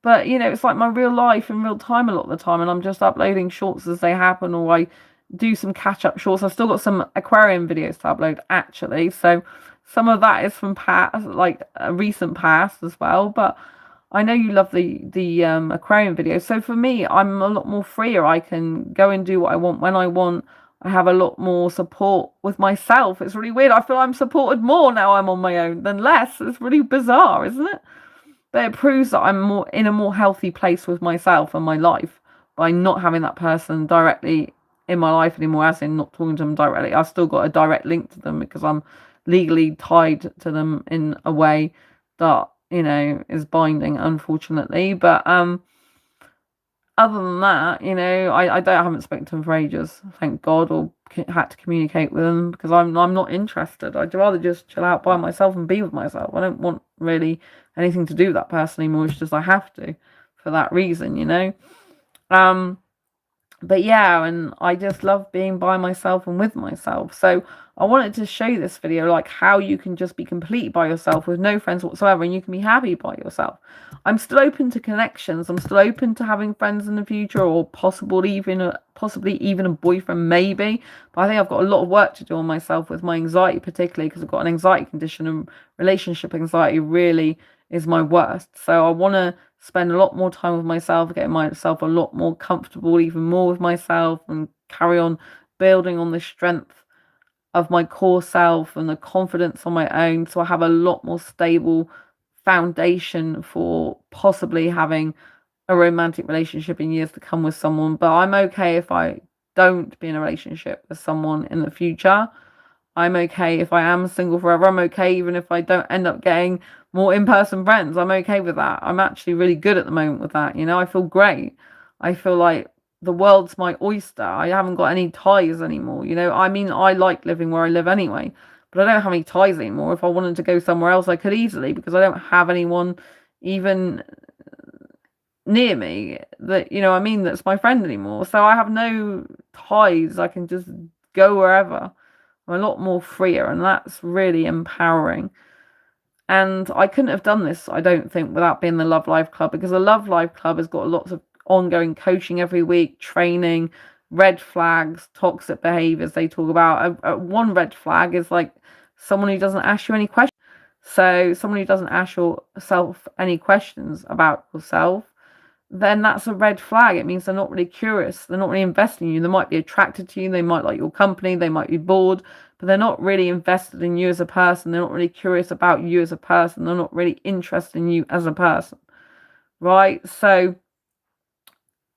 Speaker 1: But, you know, it's like my real life in real time a lot of the time, and I'm just uploading shorts as they happen, or I do some catch-up shorts. I've still got some aquarium videos to upload, actually. So some of that is from past, like a recent past as well. But I know you love the aquarium videos. So for me, I'm a lot more freer. I can go and do what I want when I want. I have a lot more support with myself. It's really weird. I feel I'm supported more now I'm on my own than less. It's really bizarre, isn't it? But it proves that I'm more in a more healthy place with myself and my life by not having that person directly in my life anymore, as in not talking to them directly. I've still got a direct link to them because I'm legally tied to them in a way that, you know, is binding, unfortunately. But other than that, you know, I haven't spoken to them for ages, thank God, or had to communicate with them because I'm not interested. I'd rather just chill out by myself and be with myself. I don't want really anything to do with that person anymore. It's just I have to for that reason, you know. But yeah, and I just love being by myself and with myself. So I wanted to show you this video, like how you can just be completely by yourself with no friends whatsoever, and you can be happy by yourself. I'm still open to connections. I'm still open to having friends in the future, or possibly even a boyfriend, maybe. But I think I've got a lot of work to do on myself with my anxiety, particularly because I've got an anxiety condition, and relationship anxiety really is my worst. So I want to spend a lot more time with myself, getting myself a lot more comfortable, even more with myself, and carry on building on the strength of my core self and the confidence on my own, so I have a lot more stable foundation for possibly having a romantic relationship in years to come with someone. But I'm okay if I don't be in a relationship with someone in the future. I'm okay if I am single forever. I'm okay even if I don't end up getting more in-person friends. I'm okay with that. I'm actually really good at the moment with that. I feel great. I feel like the world's my oyster. I haven't got any ties anymore. I mean, I like living where I live anyway, but I don't have any ties anymore. If I wanted to go somewhere else, I could easily, because I don't have anyone even near me that, I mean, that's my friend anymore. So I have no ties. I can just go wherever. I'm a lot more freer, and that's really empowering. And I couldn't have done this, I don't think, without being the Love Life Club, because the Love Life Club has got lots of ongoing coaching every week, training, red flags, toxic behaviors they talk about. One red flag is like someone who doesn't ask you any questions. So someone who doesn't ask yourself any questions about yourself, then that's a red flag. It means they're not really curious. They're not really investing in you. They might be attracted to you. They might like your company. They might be bored, but they're not really invested in you as a person. They're not really curious about you as a person. They're not really interested in you as a person, right? So,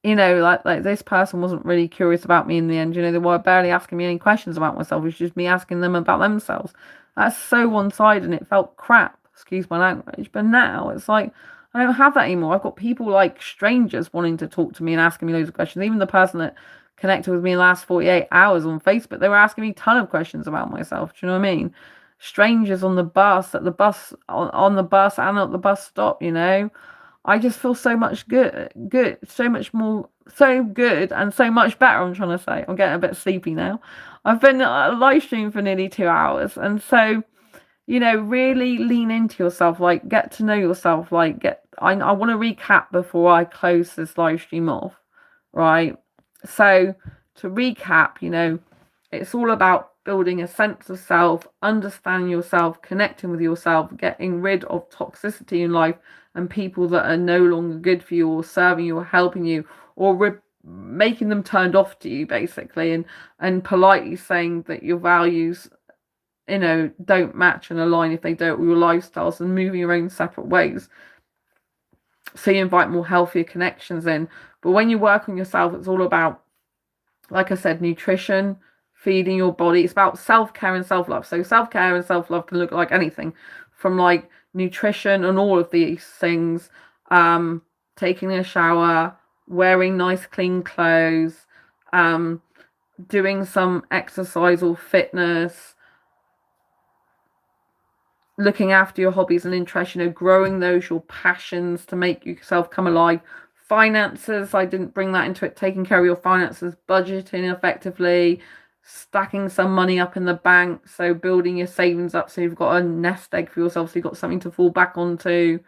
Speaker 1: like this person wasn't really curious about me in the end. They were barely asking me any questions about myself. It was just me asking them about themselves. That's so one-sided, and it felt crap, excuse my language. But now it's like, I don't have that anymore. I've got people like strangers wanting to talk to me and asking me loads of questions. Even the person that connected with me in the last 48 hours on Facebook, they were asking me a ton of questions about myself. Do you know what I mean? Strangers on the bus, on the bus and at the bus stop, I just feel so much good, so much more, so good and so much better. I'm trying to say. I'm getting a bit sleepy now. I've been live streaming for nearly 2 hours, and so really lean into yourself, like get to know yourself, like I want to recap before I close this live stream off, right? So to recap, it's all about building a sense of self, understanding yourself, connecting with yourself, getting rid of toxicity in life and people that are no longer good for you or serving you or helping you, or making them turned off to you, basically, and politely saying that your values don't match and align if they don't with your lifestyles, and moving your own separate ways, so you invite more healthier connections in. But when you work on yourself, it's all about, like I said, nutrition, feeding your body. It's about self-care and self-love. So self-care and self-love can look like anything from like nutrition and all of these things, taking a shower, wearing nice clean clothes, doing some exercise or fitness, looking after your hobbies and interests, growing those, your passions, to make yourself come alive. Finances, I didn't bring that into it. Taking care of your finances, budgeting effectively, stacking some money up in the bank, so building your savings up so you've got a nest egg for yourself, so you've got something to fall back onto,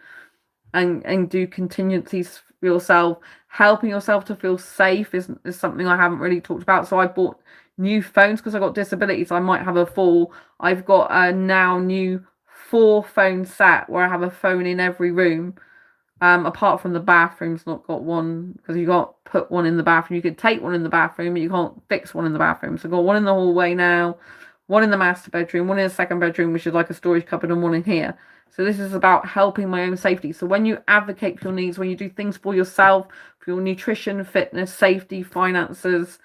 Speaker 1: and do contingencies for yourself. Helping yourself to feel safe is something I haven't really talked about. So I bought new phones because I got disabilities. I might have a fall. I've got a now new 4-phone set where I have a phone in every room, apart from the bathroom's not got one, because you can't put one in the bathroom. You could take one in the bathroom, but you can't fix one in the bathroom. So I've got one in the hallway now, one in the master bedroom, one in the second bedroom, which is like a storage cupboard, and one in here. So this is about helping my own safety. So when you advocate for your needs, when you do things for yourself, for your nutrition, fitness, safety, finances,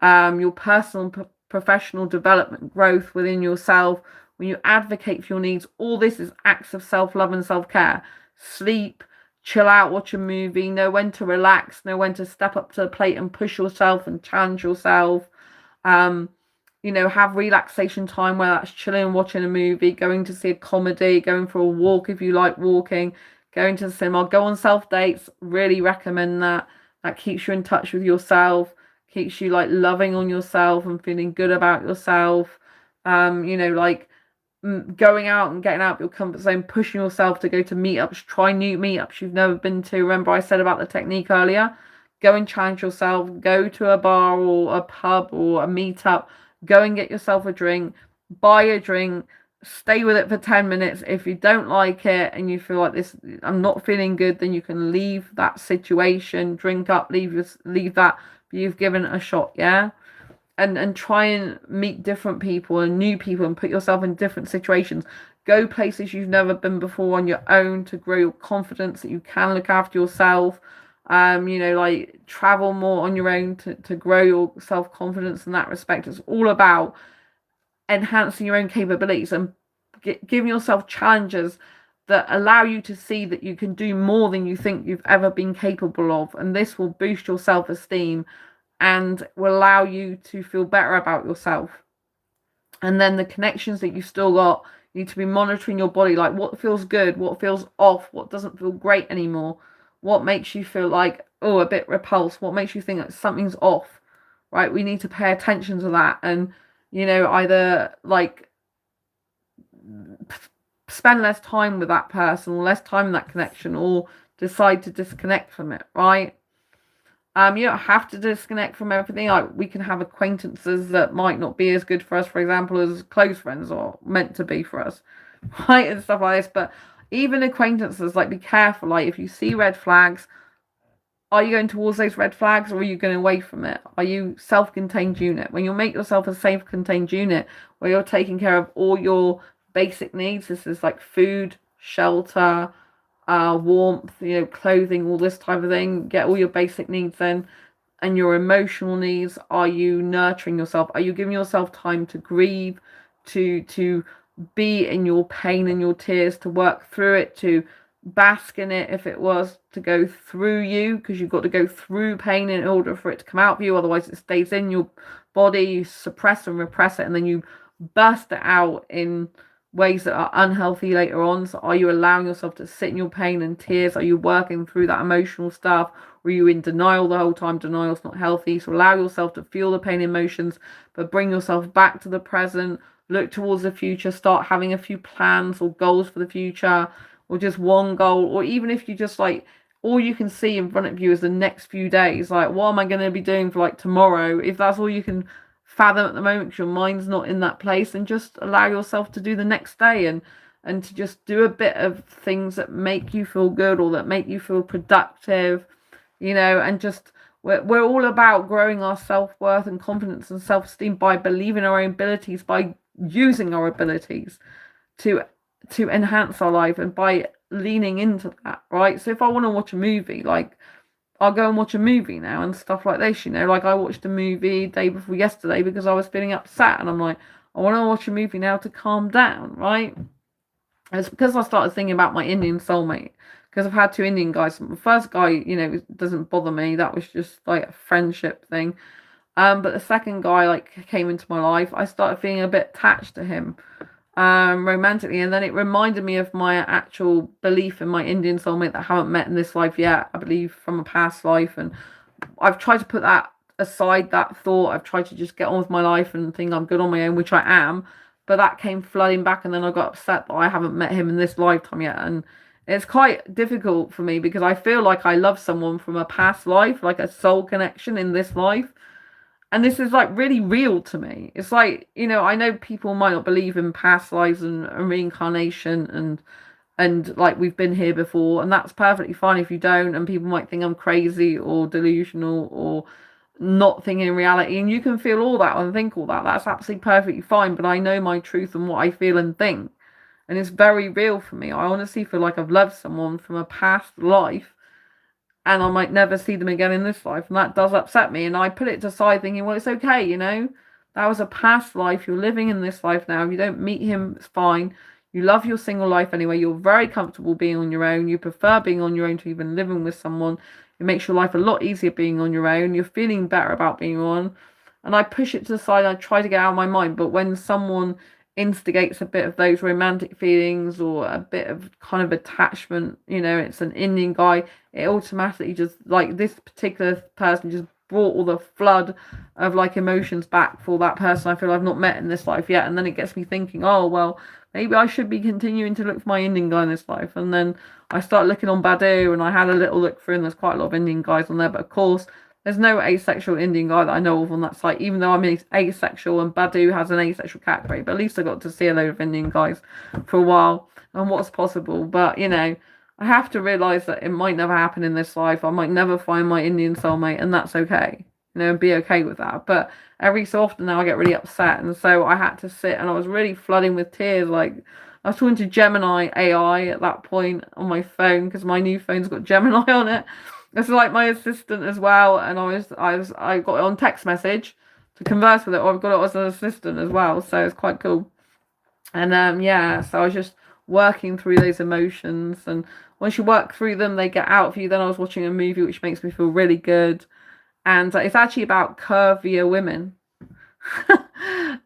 Speaker 1: your personal and professional development, growth within yourself, when you advocate for your needs, all this is acts of self-love and self-care. Sleep, chill out, watch a movie, know when to relax, know when to step up to the plate and push yourself and challenge yourself. Have relaxation time, where that's chilling, watching a movie, going to see a comedy, going for a walk if you like walking, going to the cinema, go on self dates. Really recommend that. That keeps you in touch with yourself, keeps you like loving on yourself and feeling good about yourself. Like going out and getting out of your comfort zone, pushing yourself to go to meetups, try new meetups you've never been to. Remember I said about the technique earlier? Go and challenge yourself, go to a bar or a pub or a meetup, go and get yourself a drink, buy a drink, stay with it for 10 minutes. If you don't like it and you feel like this, I'm not feeling good, then you can leave that situation, drink up, leave that, but you've given it a shot, yeah? And try and meet different people and new people and put yourself in different situations. Go places you've never been before on your own to grow your confidence that you can look after yourself. Like travel more on your own to grow your self-confidence in that respect. It's all about enhancing your own capabilities and giving yourself challenges that allow you to see that you can do more than you think you've ever been capable of. And this will boost your self-esteem and will allow you to feel better about yourself. And then the connections that you still got, you need to be monitoring your body, like what feels good, what feels off, what doesn't feel great anymore, what makes you feel like, oh, a bit repulsed, what makes you think that something's off, right? We need to pay attention to that and, either like spend less time with that person or less time in that connection or decide to disconnect from it, right? You don't have to disconnect from everything. Like we can have acquaintances that might not be as good for us, for example, as close friends are meant to be for us, right? And stuff like this. But even acquaintances, like be careful. Like if you see red flags, are you going towards those red flags or are you going away from it? Are you self-contained unit? When you make yourself a safe contained unit where you're taking care of all your basic needs, this is like food, shelter, warmth, clothing, all this type of thing. Get all your basic needs then. And your emotional needs, are you nurturing yourself? Are you giving yourself time to grieve, to be in your pain and your tears, to work through it, to bask in it if it was to go through you, because you've got to go through pain in order for it to come out of you, otherwise it stays in your body, you suppress and repress it, and then you burst it out in ways that are unhealthy later on. So are you allowing yourself to sit in your pain and tears? Are you working through that emotional stuff? Or are you in denial the whole time? Denial's not healthy. So allow yourself to feel the pain emotions, but bring yourself back to the present. Look towards the future. Start having a few plans or goals for the future, or just one goal. Or even if you just like, all you can see in front of you is the next few days. Like, what am I going to be doing for like tomorrow? If that's all you can fathom at the moment because your mind's not in that place, and just allow yourself to do the next day and to just do a bit of things that make you feel good or that make you feel productive, and just we're all about growing our self-worth and confidence and self-esteem by believing our own abilities, by using our abilities to enhance our life and by leaning into that, right? So if I want to watch a movie, like I'll go and watch a movie now and stuff like this, like I watched a movie day before yesterday because I was feeling upset, and I'm like, I want to watch a movie now to calm down, right? And it's because I started thinking about my Indian soulmate, because I've had two Indian guys. The first guy, doesn't bother me. That was just like a friendship thing. But the second guy like came into my life, I started feeling a bit attached to him romantically, and then it reminded me of my actual belief in my Indian soulmate that I haven't met in this life yet, I believe from a past life, and I've tried to put that aside, that thought. I've tried to just get on with my life and think I'm good on my own, which I am, but that came flooding back, and then I got upset that I haven't met him in this lifetime yet, and it's quite difficult for me because I feel like I love someone from a past life, like a soul connection in this life. And this is like really real to me. It's like, I know people might not believe in past lives and reincarnation and like we've been here before, and that's perfectly fine if you don't, and people might think I'm crazy or delusional or not thinking in reality, and you can feel all that and think all that. That's absolutely perfectly fine, but I know my truth and what I feel and think, and it's very real for me. I honestly feel like I've loved someone from a past life, and I might never see them again in this life, and that does upset me. And I put it aside thinking, well, it's okay, that was a past life. You're living in this life now. If you don't meet him, it's fine. You love your single life anyway. You're very comfortable being on your own. You prefer being on your own to even living with someone. It makes your life a lot easier being on your own. You're feeling better about being on. And I push it to the side. I try to get out of my mind. But when someone instigates a bit of those romantic feelings or a bit of kind of attachment, it's an Indian guy, it automatically just, like, this particular person just brought all the flood of like emotions back for that person I feel I've not met in this life yet. And then it gets me thinking, oh well, maybe I should be continuing to look for my Indian guy in this life. And then I start looking on Badoo, and I had a little look through, and there's quite a lot of Indian guys on there. But of course, there's no asexual Indian guy that I know of on that site, even though I'm asexual and Badoo has an asexual category. But at least I got to see a load of Indian guys for a while and what's possible. But you know, I have to realise that it might never happen in this life. I might never find my Indian soulmate, and that's okay. You know, be okay with that. But every so often now I get really upset, and so I had to sit, and I was really flooding with tears. Like, I was talking to Gemini AI at that point on my phone, because my new phone's got Gemini on it. It's like my assistant as well, and I got it on text message to converse with it, or I've got it as an assistant as well, so it's quite cool. And yeah, so I was just working through those emotions, and once you work through them, they get out of you. Then I was watching a movie which makes me feel really good, and it's actually about curvier women.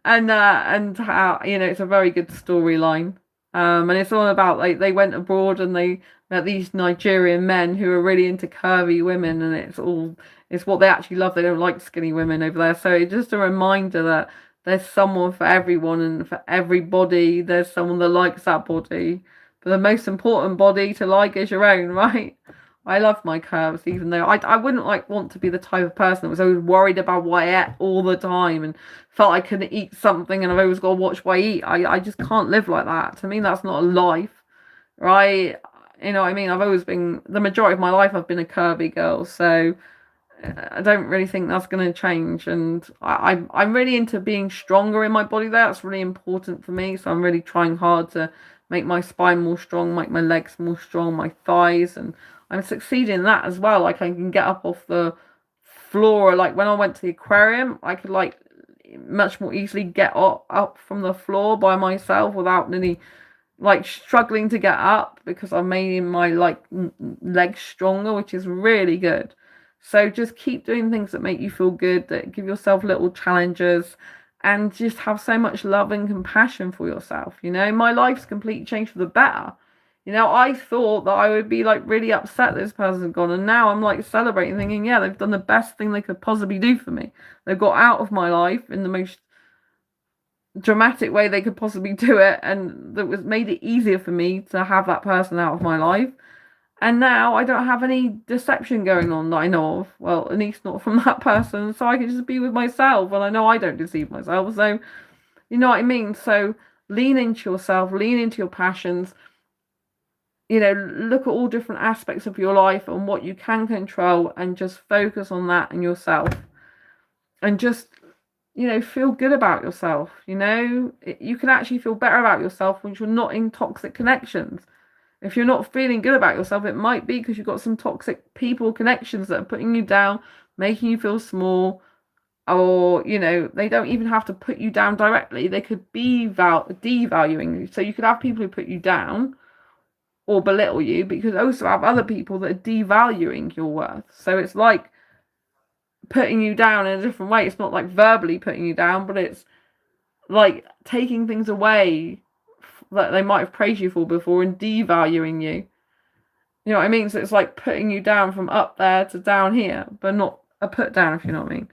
Speaker 1: And how, you know, it's a very good storyline. And it's all about, like, they went abroad and they met these Nigerian men who are really into curvy women, and it's what they actually love. They don't like skinny women over there. So it's just a reminder that there's someone for everyone, and for everybody there's someone that likes that body. But the most important body to like is your own, right? I love my curves, even though I wouldn't want to be the type of person that was always worried about what I ate all the time and felt I couldn't eat something and I've always got to watch what I eat. I just can't live like that. To me, that's not a life, right? You know what I mean? I've always been, the majority of my life, I've been a curvy girl, so I don't really think that's going to change. And I'm really into being stronger in my body. That's really important for me. So I'm really trying hard to make my spine more strong, make my legs more strong, my thighs, and I'm succeeding in that as well. Like, I can get up off the floor. Like, when I went to the aquarium, I could like much more easily get up from the floor by myself without any like struggling to get up, because I'm making my like legs stronger, which is really good. So just keep doing things that make you feel good, that give yourself little challenges, and just have so much love and compassion for yourself. You know, my life's completely changed for the better. You know, I thought that I would be like really upset that this person's gone, and now I'm like celebrating, thinking, yeah, they've done the best thing they could possibly do for me. They've got out of my life in the most dramatic way they could possibly do it, and that was made it easier for me to have that person out of my life. And now I don't have any deception going on that I know of. Well, at least not from that person. So I can just be with myself, and I know I don't deceive myself. So, you know what I mean? So lean into yourself, lean into your passions. You know, look at all different aspects of your life and what you can control, and just focus on that and yourself. And just, you know, feel good about yourself. You know, you can actually feel better about yourself when you're not in toxic connections. If you're not feeling good about yourself, it might be because you've got some toxic people connections that are putting you down, making you feel small, or, you know, they don't even have to put you down directly. They could be devaluing you. So you could have people who put you down or belittle you, but you could also have other people that are devaluing your worth. So it's like putting you down in a different way. It's not like verbally putting you down, but it's like taking things away that they might have praised you for before and devaluing you. You know what I mean? So it's like putting you down from up there to down here, but not a put down, if you know what I mean.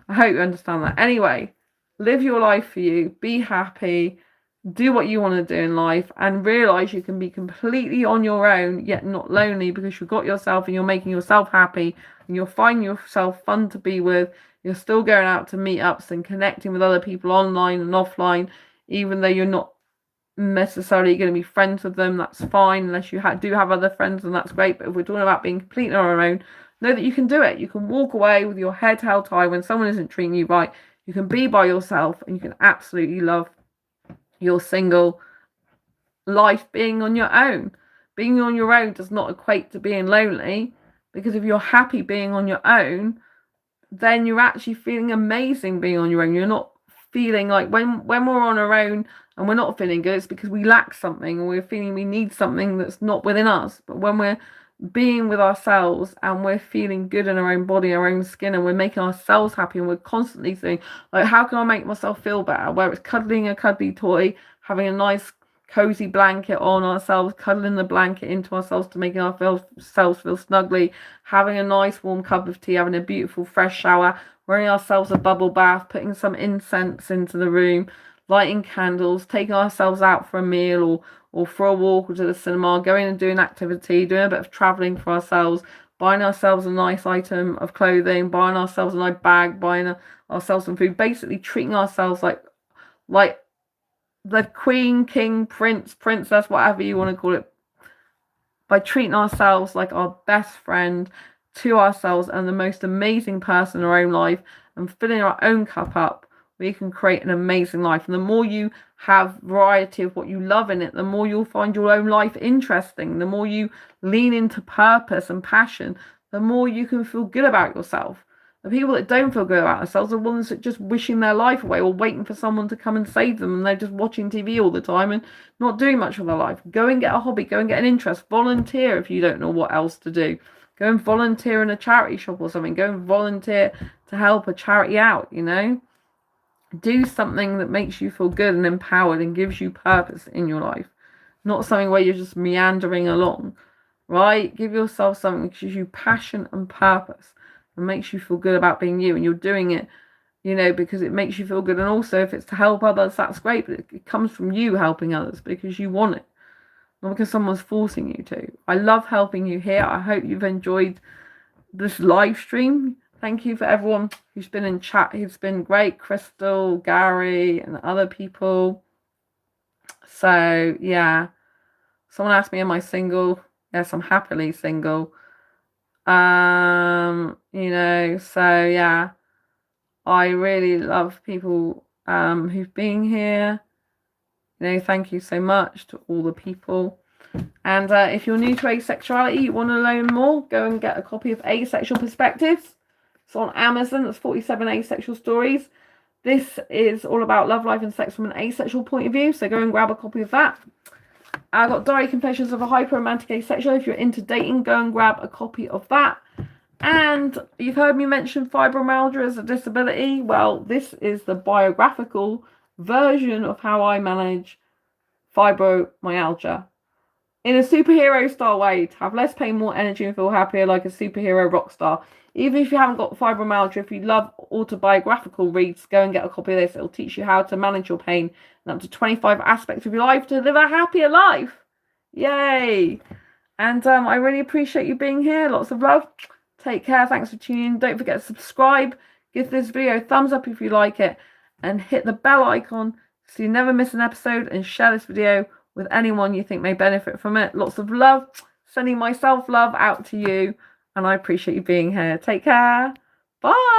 Speaker 1: I hope you understand that. Anyway, live your life for you. Be happy. Do what you want to do in life, and realise you can be completely on your own, yet not lonely, because you've got yourself and you're making yourself happy, and you're finding yourself fun to be with. You're still going out to meetups and connecting with other people online and offline, even though you're not necessarily going to be friends with them. That's fine, unless you do have other friends, and that's great. But if we're talking about being completely on our own, know that you can do it. You can walk away with your head held high when someone isn't treating you right. You can be by yourself, and you can absolutely love your single life being on your own. Being on your own does not equate to being lonely, because if you're happy being on your own, then you're actually feeling amazing being on your own. You're not feeling like, when we're on our own and we're not feeling good, it's because we lack something, or we're feeling we need something that's not within us. But when we're being with ourselves and we're feeling good in our own body, our own skin, and we're making ourselves happy, and we're constantly saying, like, how can I make myself feel better? Where it's cuddling a cuddly toy, having a nice cozy blanket on ourselves, cuddling the blanket into ourselves to make ourselves feel snugly, having a nice warm cup of tea, having a beautiful fresh shower, wearing ourselves a bubble bath, putting some incense into the room, lighting candles, taking ourselves out for a meal or for a walk or to the cinema, going and doing an activity, doing a bit of traveling for ourselves, buying ourselves a nice item of clothing, buying ourselves a nice bag, buying ourselves some food, basically treating ourselves like the queen, king, prince, princess, whatever you want to call it, by treating ourselves like our best friend to ourselves and the most amazing person in our own life, and filling our own cup up, we can create an amazing life. And the more you have variety of what you love in it, the more you'll find your own life interesting. The more you lean into purpose and passion, the more you can feel good about yourself. The people that don't feel good about themselves are ones that just wishing their life away or waiting for someone to come and save them, and they're just watching TV all the time and not doing much with their life. Go and get a hobby, go and get an interest, volunteer if you don't know what else to do. Go and volunteer in a charity shop or something. Go and volunteer to help a charity out, you know. Do something that makes you feel good and empowered and gives you purpose in your life. Not something where you're just meandering along, right? Give yourself something that gives you passion and purpose and makes you feel good about being you, and you're doing it, you know, because it makes you feel good. And also, if it's to help others, that's great, but it comes from you helping others because you want it, not because someone's forcing you to. I love helping you here. I hope you've enjoyed this live stream. Thank you for everyone who's been in chat, who's been great, Crystal, Gary, and other people. So yeah, someone asked me, am I single? Yes, I'm happily single. You know, so yeah, I really love people who've been here. You know, thank you so much to all the people. And if you're new to asexuality, you want to learn more, go and get a copy of Asexual Perspectives. It's on Amazon. It's 47 asexual stories. This is all about love, life, and sex from an asexual point of view. So go and grab a copy of that. I've got Diary Confessions of a Hyper-Romantic Asexual. If you're into dating, go and grab a copy of that. And you've heard me mention fibromyalgia as a disability. Well, this is the biographical version of how I manage fibromyalgia in a superhero style way, to have less pain, more energy, and feel happier like a superhero rock star. Even if you haven't got fibromyalgia, if you love autobiographical reads, go and get a copy of this. It'll teach you how to manage your pain and up to 25 aspects of your life to live a happier life. Yay! And I really appreciate you being here. Lots of love. Take care. Thanks for tuning in. Don't forget to subscribe. Give this video a thumbs up if you like it. And hit the bell icon so you never miss an episode. And share this video with anyone you think may benefit from it. Lots of love. Sending my self-love out to you. And I appreciate you being here. Take care. Bye.